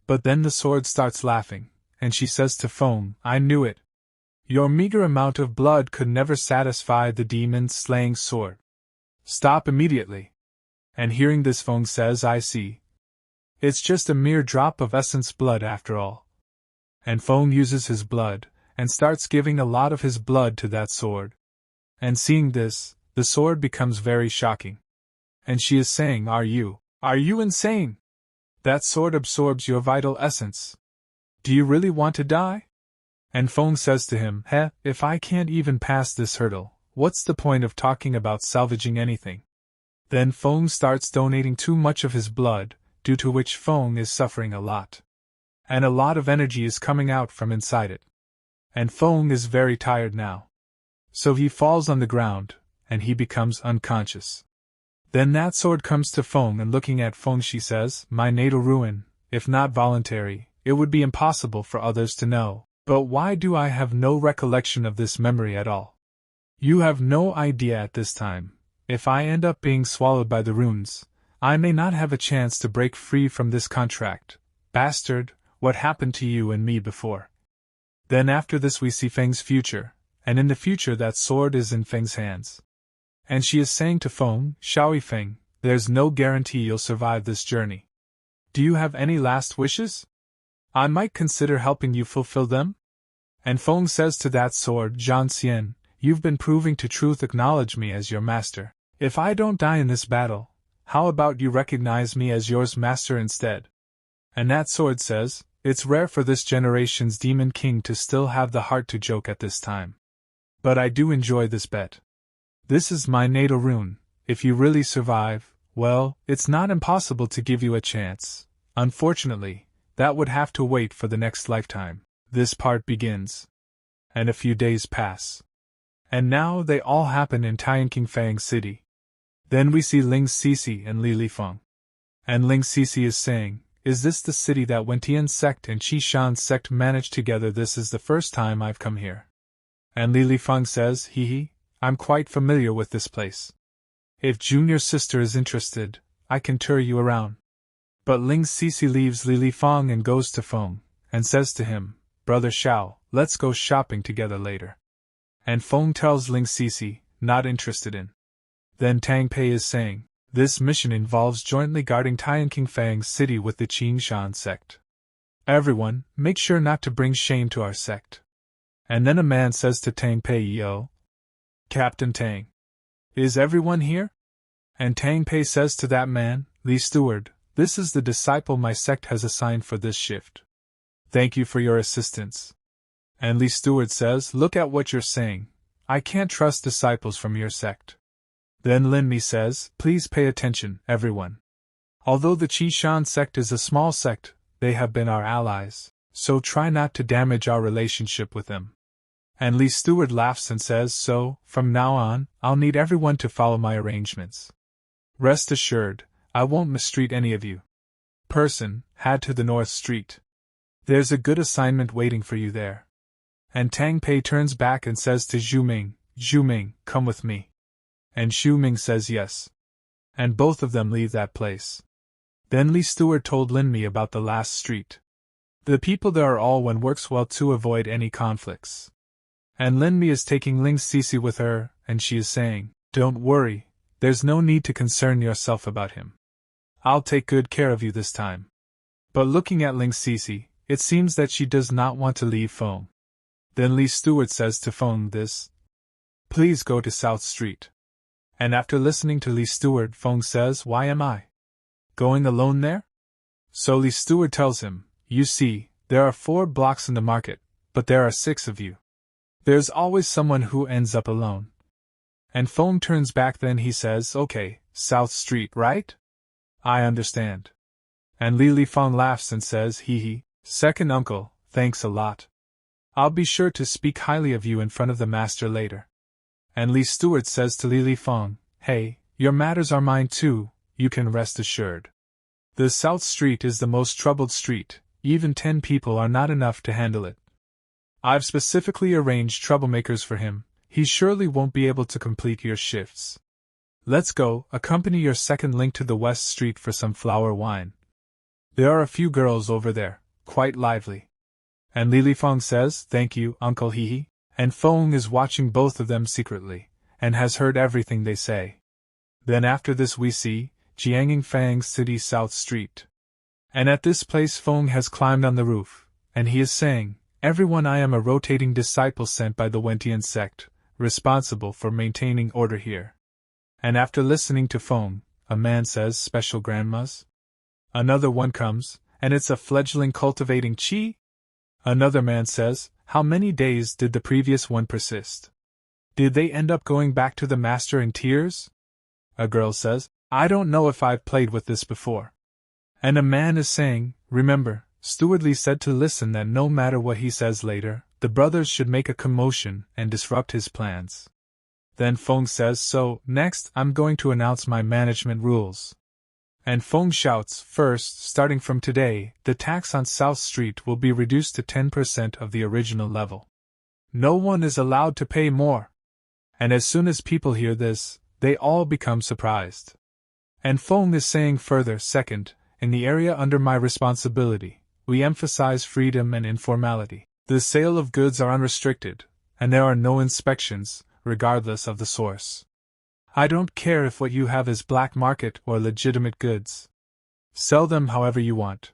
But then the sword starts laughing, and she says to Feng, I knew it. Your meager amount of blood could never satisfy the demon-slaying sword. Stop immediately. And hearing this, Feng says, I see. It's just a mere drop of essence blood after all. And Feng uses his blood, and starts giving a lot of his blood to that sword. And seeing this, the sword becomes very shocking. And she is saying, Are you insane? That sword absorbs your vital essence. Do you really want to die? And Feng says to him, if I can't even pass this hurdle, what's the point of talking about salvaging anything? Then Feng starts donating too much of his blood, due to which Feng is suffering a lot. And a lot of energy is coming out from inside it. And Feng is very tired now. So he falls on the ground, and he becomes unconscious. Then that sword comes to Feng, and looking at Feng she says, My natal ruin, if not voluntary, it would be impossible for others to know, but why do I have no recollection of this memory at all? You have no idea at this time. If I end up being swallowed by the runes, I may not have a chance to break free from this contract. Bastard, what happened to you and me before? Then after this we see Feng's future, and in the future that sword is in Feng's hands. And she is saying to Feng, Xiao Yifeng, there's no guarantee you'll survive this journey. Do you have any last wishes? I might consider helping you fulfill them? And Feng says to that sword, Zhan Xian, you've been proving to truth, acknowledge me as your master. If I don't die in this battle, how about you recognize me as yours master instead? And that sword says, it's rare for this generation's demon king to still have the heart to joke at this time. But I do enjoy this bet. This is my natal rune. If you really survive, well, it's not impossible to give you a chance. Unfortunately, that would have to wait for the next lifetime. This part begins. And a few days pass. And now they all happen in Tianqingfang City. Then we see Ling Sisi and Li Lifeng. And Ling Sisi is saying, Is this the city that Wentian sect and Qishan sect managed together? This is the first time I've come here. And Li Lifeng says, I'm quite familiar with this place. If Junior Sister is interested, I can tour you around. But Ling Sisi leaves Li Lifeng and goes to Feng, and says to him, Brother Xiao, let's go shopping together later. And Feng tells Ling Sisi, not interested in. Then Tang Pei is saying, this mission involves jointly guarding Tianqingfang City with the Qingshan sect. Everyone, make sure not to bring shame to our sect. And then a man says to Tang Pei, Yo, Captain Tang, is everyone here? And Tang Pei says to that man, Li Steward, this is the disciple my sect has assigned for this shift. Thank you for your assistance. And Li Steward says, look at what you're saying. I can't trust disciples from your sect. Then Lin Mi says, please pay attention, everyone. Although the Qishan sect is a small sect, they have been our allies, so try not to damage our relationship with them. And Li Steward laughs and says, so, from now on, I'll need everyone to follow my arrangements. Rest assured, I won't mistreat any of you. Person, head to the North Street. There's a good assignment waiting for you there. And Tang Pei turns back and says to Zhu Ming, come with me. And Xu Ming says yes. And both of them leave that place. Then Li Steward told Lin Mi about the last street. The people there are all one works well to avoid any conflicts. And Lin Mi is taking Ling Sisi with her, and she is saying, don't worry, there's no need to concern yourself about him. I'll take good care of you this time. But looking at Ling Sisi, it seems that she does not want to leave Feng. Then Li Steward says to Feng this. Please go to South Street. And after listening to Li Steward, Feng says, why am I going alone there? So Li Steward tells him, you see, there are 4 blocks in the market, but there are 6 of you. There's always someone who ends up alone. And Feng turns back, then he says, okay, South Street, right? I understand. And Li Lifeng laughs and says, second uncle, thanks a lot. I'll be sure to speak highly of you in front of the master later. And Li Steward says to Li Lifeng, hey, your matters are mine too, you can rest assured. The South Street is the most troubled street, even 10 people are not enough to handle it. I've specifically arranged troublemakers for him, he surely won't be able to complete your shifts. Let's go, accompany your second link to the West Street for some flower wine. There are a few girls over there, quite lively. And Li Lifeng says, thank you, uncle and Feng is watching both of them secretly, and has heard everything they say. Then after this we see, Jiangingfang City South Street. And at this place Feng has climbed on the roof, and he is saying, everyone, I am a rotating disciple sent by the Wentian sect, responsible for maintaining order here. And after listening to Feng, A man says, special grandmas. Another one comes, and it's a fledgling cultivating chi. Another man says, how many days did the previous one persist? Did they end up going back to the master in tears? A girl says, I don't know if I've played with this before. And a man is saying, remember, Stewardly said to listen that no matter what he says later, the brothers should make a commotion and disrupt his plans. Then Feng says, so, next, I'm going to announce my management rules. And Feng shouts, first, starting from today, the tax on South Street will be reduced to 10% of the original level. No one is allowed to pay more. And as soon as people hear this, they all become surprised. And Feng is saying further, second, in the area under my responsibility, we emphasize freedom and informality. The sale of goods are unrestricted, and there are no inspections, regardless of the source. I don't care if what you have is black market or legitimate goods. Sell them however you want.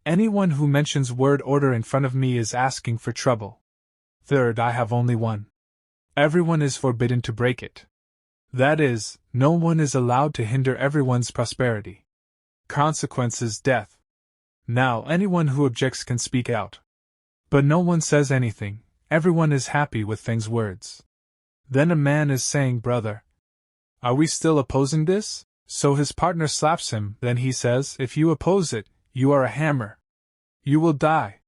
Anyone who mentions word order in front of me is asking for trouble. Third, I have only one. Everyone is forbidden to break it. That is, no one is allowed to hinder everyone's prosperity. Consequences, death. Now, anyone who objects can speak out. But no one says anything, everyone is happy with Feng's words. Then a man is saying, brother, are we still opposing this? So his partner slaps him, then he says, if you oppose it, you are a hammer. You will die.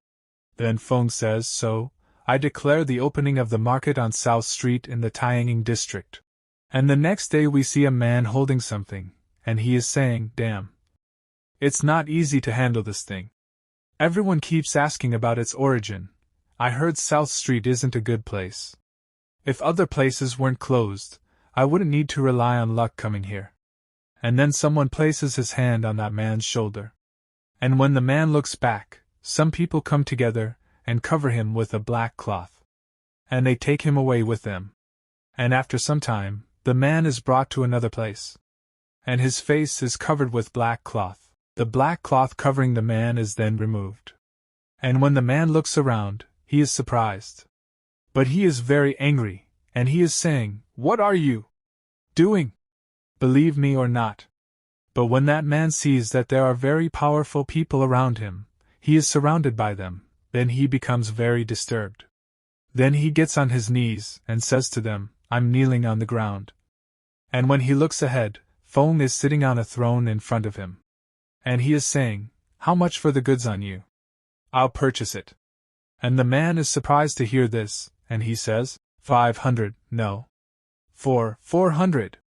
Then Feng says, so, I declare the opening of the market on South Street in the Taiyanging district. And the next day we see a man holding something, and he is saying, damn. It's not easy to handle this thing. Everyone keeps asking about its origin. I heard South Street isn't a good place. If other places weren't closed, I wouldn't need to rely on luck coming here. And then someone places his hand on that man's shoulder. And when the man looks back, some people come together and cover him with a black cloth. And they take him away with them. And after some time, the man is brought to another place. And his face is covered with black cloth. The black cloth covering the man is then removed. And when the man looks around, he is surprised. But he is very angry, and he is saying, what are you doing? Believe me or not. But when that man sees that there are very powerful people around him, he is surrounded by them, then he becomes very disturbed. Then he gets on his knees and says to them, I'm kneeling on the ground. And when he looks ahead, Feng is sitting on a throne in front of him. And he is saying, how much for the goods on you? I'll purchase it. And the man is surprised to hear this, and he says, 500, no. 400.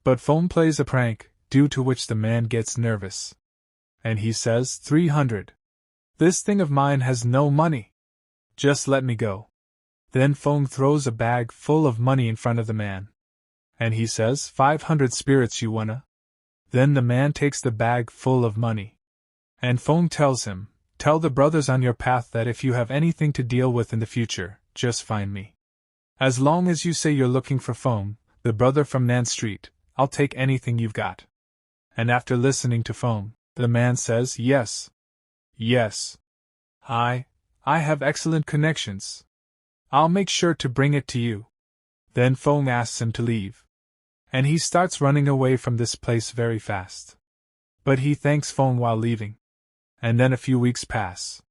But Feng plays a prank, due to which the man gets nervous. And he says, 300. This thing of mine has no money. Just let me go. Then Feng throws a bag full of money in front of the man. And he says, 500 spirits you wanna? Then the man takes the bag full of money. And Feng tells him, tell the brothers on your path that if you have anything to deal with in the future, just find me. As long as you say you're looking for Feng, the brother from Nan Street, I'll take anything you've got. And after listening to Feng, the man says, yes. Yes. I have excellent connections. I'll make sure to bring it to you. Then Feng asks him to leave. And he starts running away from this place very fast. But he thanks Feng while leaving. And then a few weeks pass.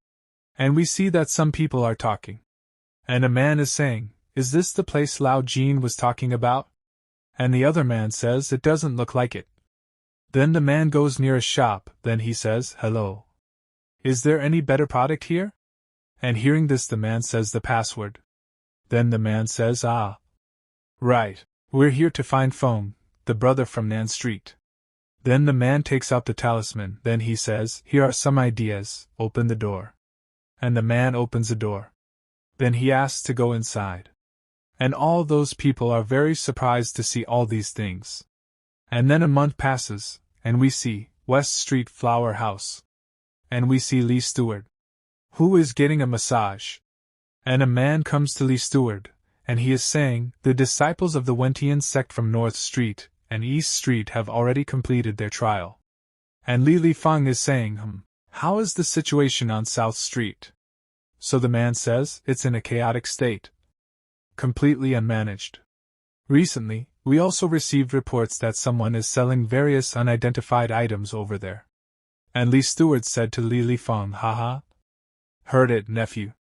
And we see that some people are talking. And a man is saying, is this the place Lao Jin was talking about? And the other man says it doesn't look like it. Then the man goes near a shop, then he says, hello. Is there any better product here? And hearing this the man says the password. Then the man says, ah. Right, we're here to find Feng, the brother from Nan Street. Then the man takes out the talisman, then he says, here are some ideas, open the door. And the man opens the door. Then he asks to go inside. And all those people are very surprised to see all these things. And then a month passes, and we see West Street Flower House. And we see Lee Steward, who is getting a massage. And a man comes to Lee Steward, and he is saying, the disciples of the Wentian sect from North Street and East Street have already completed their trial. And Li Feng is saying, how is the situation on South Street? So the man says, it's in a chaotic state. Completely unmanaged. Recently, we also received reports that someone is selling various unidentified items over there. And Lee Stewart said to Li Lifeng, haha. Heard it, nephew.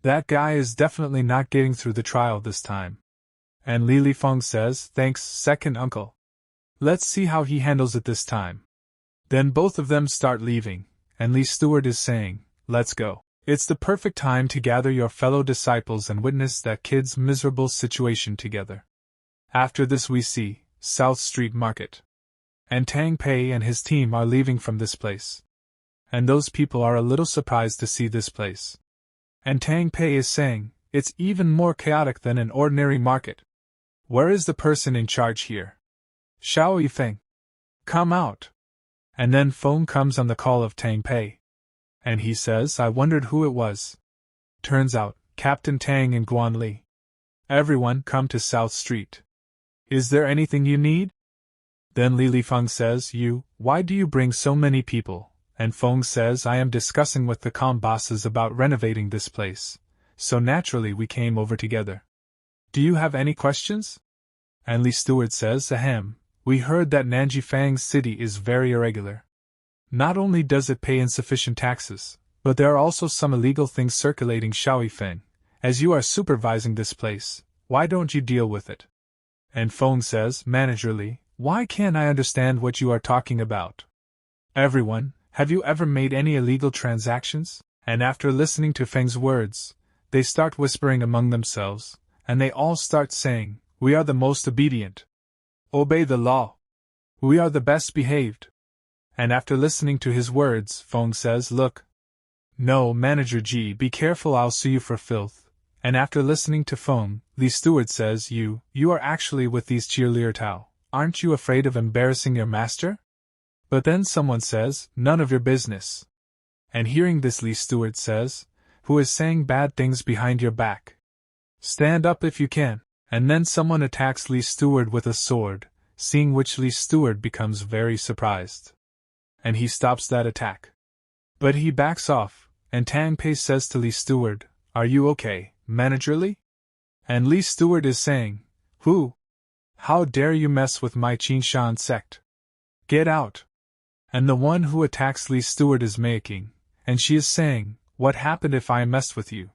That guy is definitely not getting through the trial this time. And Li Lifeng says, thanks, second uncle. Let's see how he handles it this time. Then both of them start leaving, and Lee Stewart is saying, let's go. It's the perfect time to gather your fellow disciples and witness that kid's miserable situation together. After this we see South Street Market. And Tang Pei and his team are leaving from this place. And those people are a little surprised to see this place. And Tang Pei is saying, it's even more chaotic than an ordinary market. Where is the person in charge here? Xiao Yifeng. Come out. And then phone comes on the call of Tang Pei. And he says, I wondered who it was. Turns out, Captain Tang and Guan Li. Everyone come to South Street. Is there anything you need? Then Li Lifeng says, why do you bring so many people? And Feng says, I am discussing with the com bosses about renovating this place. So naturally we came over together. Do you have any questions? And Lee Stewart says, ahem, we heard that Nanjifang's city is very irregular. Not only does it pay insufficient taxes, but there are also some illegal things circulating. Xiao Yifeng, as you are supervising this place, why don't you deal with it? And Feng says, managerly, why can't I understand what you are talking about? Everyone, have you ever made any illegal transactions? And after listening to Feng's words, they start whispering among themselves, and they all start saying, we are the most obedient. Obey the law. We are the best behaved. And after listening to his words, Feng says, look. No, Manager G, be careful, I'll sue you for filth. And after listening to Feng, Lee Stewart says, you are actually with these cheerleader Tao. Aren't you afraid of embarrassing your master? But then someone says, none of your business. And hearing this, Lee Stewart says, who is saying bad things behind your back? Stand up if you can. And then someone attacks Lee Stewart with a sword, seeing which Lee Stewart becomes very surprised. And he stops that attack. But he backs off, and Tang Pei says to Lee Stewart, are you okay, Manager Lee? And Lee Stewart is saying, who? How dare you mess with my Qinshan sect? Get out. And the one who attacks Lee Stewart is Mei King, and she is saying, what happened if I messed with you?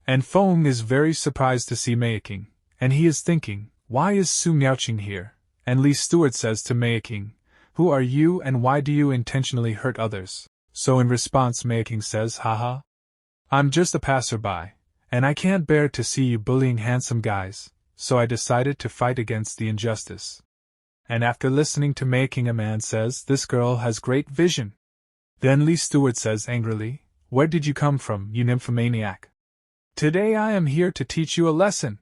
And Feng is very surprised to see Mei King, and he is thinking, why is Su Miaoqing here? And Lee Stewart says to Mei King, who are you and why do you intentionally hurt others? So in response Mei King says, haha. I'm just a passerby, and I can't bear to see you bullying handsome guys, so I decided to fight against the injustice. And after listening to Mei King, a man says, this girl has great vision. Then Lee Stewart says angrily, where did you come from, you nymphomaniac? Today I am here to teach you a lesson.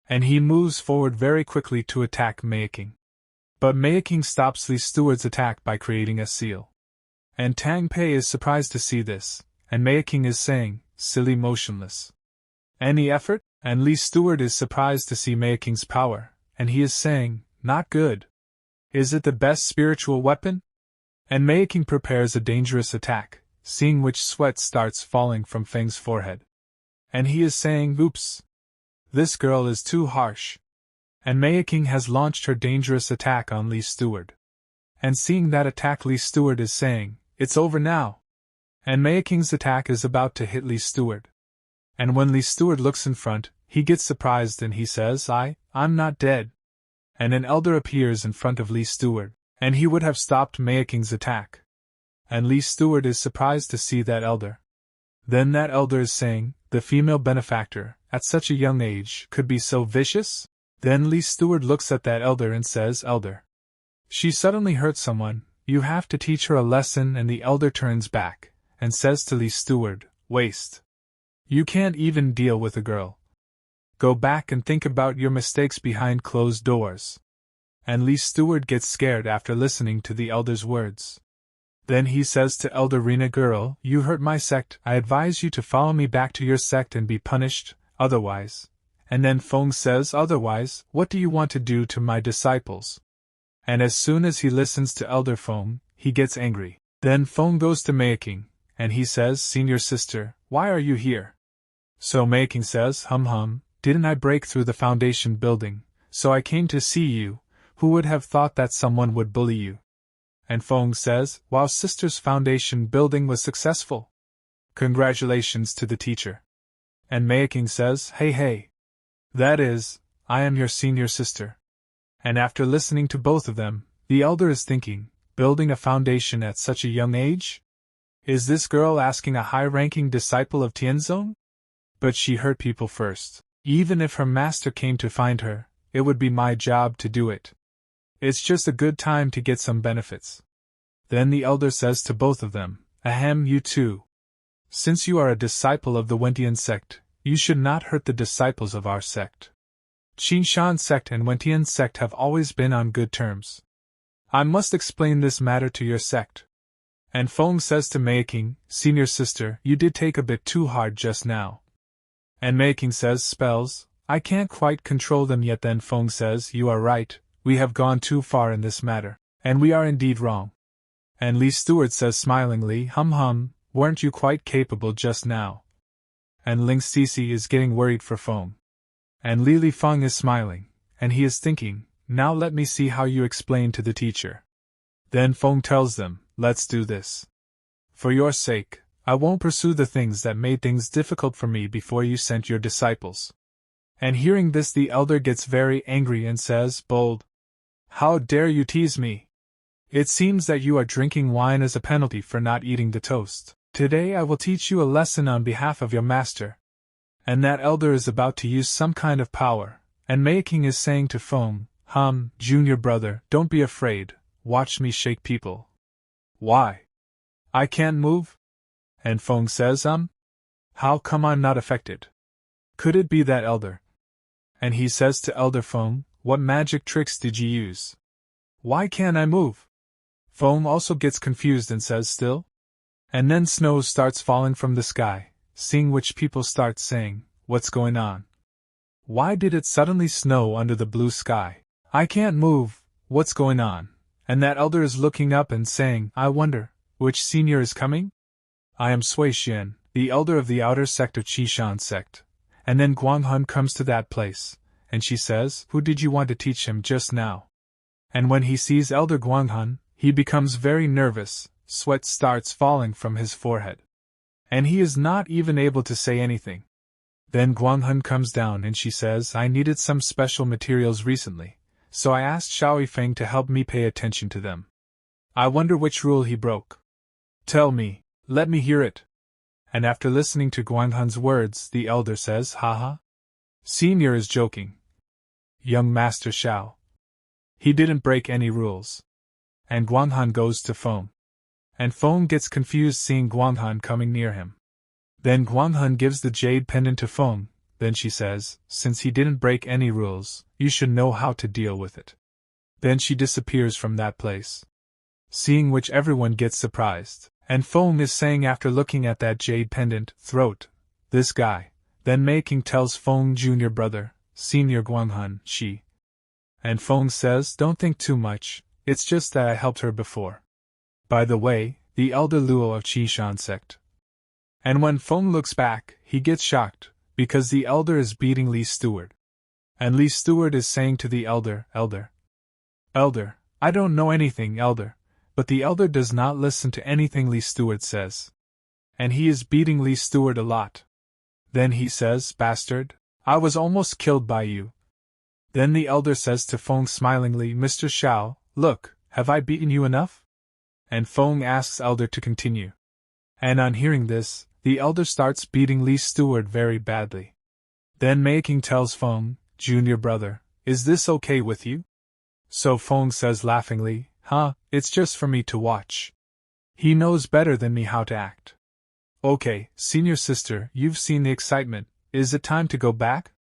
And he moves forward very quickly to attack Mei King. But Mei King stops Lee Stewart's attack by creating a seal. And Tang Pei is surprised to see this, and Mei King is saying, silly motionless. Any effort? And Lee Stewart is surprised to see Mei King's power, and he is saying, not good. Is it the best spiritual weapon? And Mei King prepares a dangerous attack, seeing which sweat starts falling from Feng's forehead. And he is saying, oops. This girl is too harsh. And Mei King has launched her dangerous attack on Lee Stewart. And seeing that attack, Lee Stewart is saying, it's over now. And Mei King's attack is about to hit Lee Stewart. And when Lee Stewart looks in front, he gets surprised and he says, I'm not dead. And an elder appears in front of Lee Stewart, and he would have stopped Mei King's attack. And Lee Stewart is surprised to see that elder. Then that elder is saying, the female benefactor, at such a young age, could be so vicious? Then Lee Stewart looks at that elder and says, elder. She suddenly hurt someone, you have to teach her a lesson. And the elder turns back, and says to Lee Stewart, waste. You can't even deal with a girl. Go back and think about your mistakes behind closed doors. And Lee Stewart gets scared after listening to the elder's words. Then he says to Elder Rena, girl, you hurt my sect, I advise you to follow me back to your sect and be punished, otherwise. And then Feng says, otherwise, what do you want to do to my disciples? And as soon as he listens to Elder Feng, he gets angry. Then Feng goes to Mei King, and he says, senior sister, why are you here? So Mei King says, didn't I break through the foundation building, so I came to see you. Who would have thought that someone would bully you? And Feng says, wow, sister's foundation building was successful. Congratulations to the teacher. And Meiking says, hey. That is, I am your senior sister. And after listening to both of them, the elder is thinking, building a foundation at such a young age? Is this girl asking a high-ranking disciple of Tianzong? But she hurt people first. Even if her master came to find her, it would be my job to do it. It's just a good time to get some benefits. Then the elder says to both of them, ahem, you too. Since you are a disciple of the Wentian sect, you should not hurt the disciples of our sect. Qinshan sect and Wentian sect have always been on good terms. I must explain this matter to your sect. And Feng says to Meiking, senior sister, you did take a bit too hard just now. And Meiking says, spells, I can't quite control them yet. Then Feng says, you are right, we have gone too far in this matter, and we are indeed wrong. And Li Stewart says smilingly, hum, weren't you quite capable just now? And Ling Cece is getting worried for Feng. And Li Feng is smiling, and he is thinking, now let me see how you explain to the teacher. Then Feng tells them, let's do this. For your sake, I won't pursue the things that made things difficult for me before you sent your disciples. And hearing this, the elder gets very angry and says, bold. How dare you tease me? It seems that you are drinking wine as a penalty for not eating the toast. Today I will teach you a lesson on behalf of your master. And that elder is about to use some kind of power, and Meiking is saying to Feng, junior brother, don't be afraid, watch me shake people. Why? I can't move? And Feng says, how come I'm not affected? Could it be that elder? And he says to Elder Feng, what magic tricks did you use? Why can't I move? Feng also gets confused and says still. And then snow starts falling from the sky, seeing which people start saying, what's going on? Why did it suddenly snow under the blue sky? I can't move, what's going on? And that elder is looking up and saying, I wonder, which senior is coming? I am Sui Xian, the elder of the outer sect of Qishan sect. And then Guanghun comes to that place, and she says, who did you want to teach him just now? And when he sees Elder Guanghun, he becomes very nervous, sweat starts falling from his forehead. And he is not even able to say anything. Then Guanghun comes down and she says, I needed some special materials recently, so I asked Xiao Yifeng to help me pay attention to them. I wonder which rule he broke. Tell me, let me hear it. And after listening to Guanghun's words, the elder says, haha. Senior is joking. Young Master Xiao. He didn't break any rules. And Guanghun goes to Feng. And Feng gets confused seeing Guanghun coming near him. Then Guanghun gives the jade pendant to Feng, then she says, since he didn't break any rules, you should know how to deal with it. Then she disappears from that place. Seeing which everyone gets surprised, and Feng is saying after looking at that jade pendant, throat, this guy. Then Meiking tells Feng junior brother, senior Guanghun, she. And Feng says, don't think too much, it's just that I helped her before. By the way, the elder Luo of Qishan sect. And when Feng looks back, he gets shocked, because the elder is beating Li Stewart. And Li Stewart is saying to the elder, Elder, I don't know anything, elder. But the elder does not listen to anything Li Stewart says. And he is beating Li Stewart a lot. Then he says, bastard, I was almost killed by you. Then the elder says to Feng smilingly, Mr. Xiao, look, have I beaten you enough? And Feng asks elder to continue. And on hearing this, the elder starts beating Li Stewart very badly. Then Meiking tells Feng, junior brother, is this okay with you? So Feng says laughingly, it's just for me to watch. He knows better than me how to act. Okay, senior sister, you've seen the excitement, is it time to go back?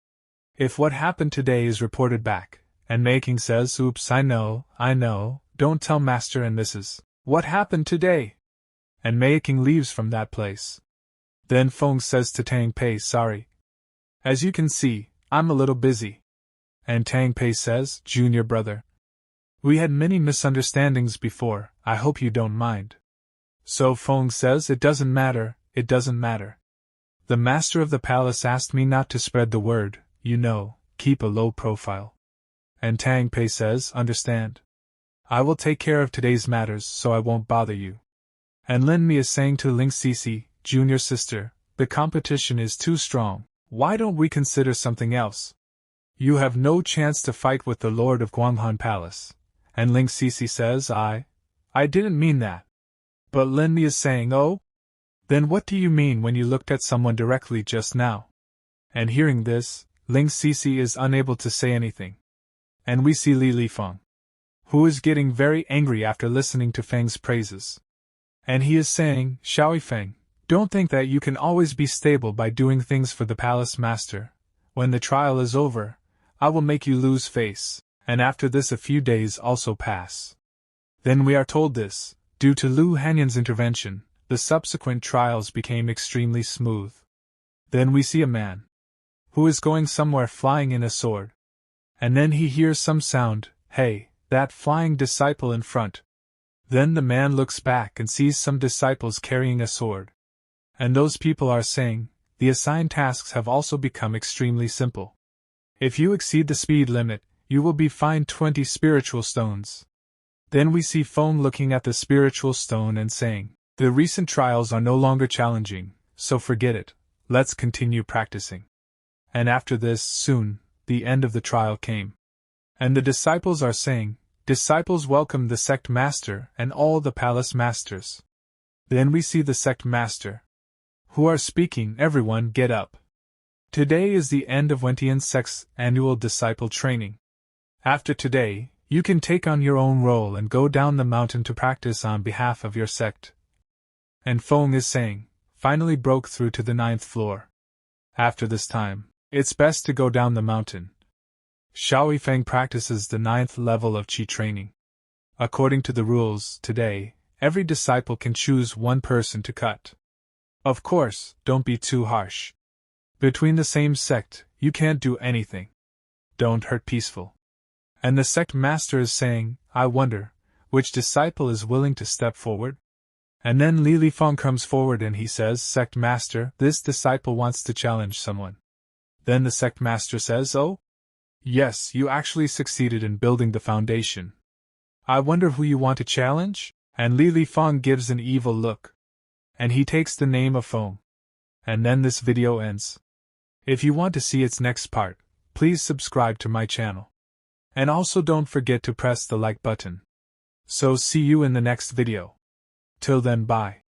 If what happened today is reported back, and Meiking says, oops, I know, don't tell Master and Mrs. What happened today? And Meiking leaves from that place. Then Feng says to Tang Pei, sorry. As you can see, I'm a little busy. And Tang Pei says, junior brother. We had many misunderstandings before, I hope you don't mind. So Feng says, it doesn't matter. The master of the palace asked me not to spread the word, keep a low profile. And Tang Pei says, understand. I will take care of today's matters so I won't bother you. And Lin Mi is saying to Ling Cece, junior sister, the competition is too strong, why don't we consider something else? You have no chance to fight with the Lord of Guanghan Palace. And Ling Cece says, I didn't mean that. But Lin Mi is saying, oh? Then what do you mean when you looked at someone directly just now? And hearing this, Ling Cece is unable to say anything. And we see Li Feng, who is getting very angry after listening to Feng's praises. And he is saying, Xiao Yifeng, don't think that you can always be stable by doing things for the palace master. When the trial is over, I will make you lose face, and after this a few days also pass. Then we are told this, due to Lu Hanyan's intervention, the subsequent trials became extremely smooth. Then we see a man, who is going somewhere flying in a sword. And then he hears some sound, hey, that flying disciple in front. Then the man looks back and sees some disciples carrying a sword. And those people are saying, the assigned tasks have also become extremely simple. If you exceed the speed limit, you will be fined 20 spiritual stones. Then we see Feng looking at the spiritual stone and saying, the recent trials are no longer challenging, so forget it, let's continue practicing. And after this, soon, the end of the trial came. And the disciples are saying, disciples welcome the sect master and all the palace masters. Then we see the sect master, who are speaking, everyone get up. Today is the end of Wentian sect's annual disciple training. After today, you can take on your own role and go down the mountain to practice on behalf of your sect. And Feng is saying, finally broke through to the 9th floor. After this time, it's best to go down the mountain. Xiao Yifeng practices the 9th level of Qi training. According to the rules, today, every disciple can choose one person to cut. Of course, don't be too harsh. Between the same sect, you can't do anything. Don't hurt peaceful. And the sect master is saying, I wonder, which disciple is willing to step forward? And then Li Feng comes forward and he says, sect master, this disciple wants to challenge someone. Then the sect master says, oh? Yes, you actually succeeded in building the foundation. I wonder who you want to challenge? And Li Feng gives an evil look. And he takes the name of Feng. And then this video ends. If you want to see its next part, please subscribe to my channel. And also don't forget to press the like button. So see you in the next video. Till then, bye.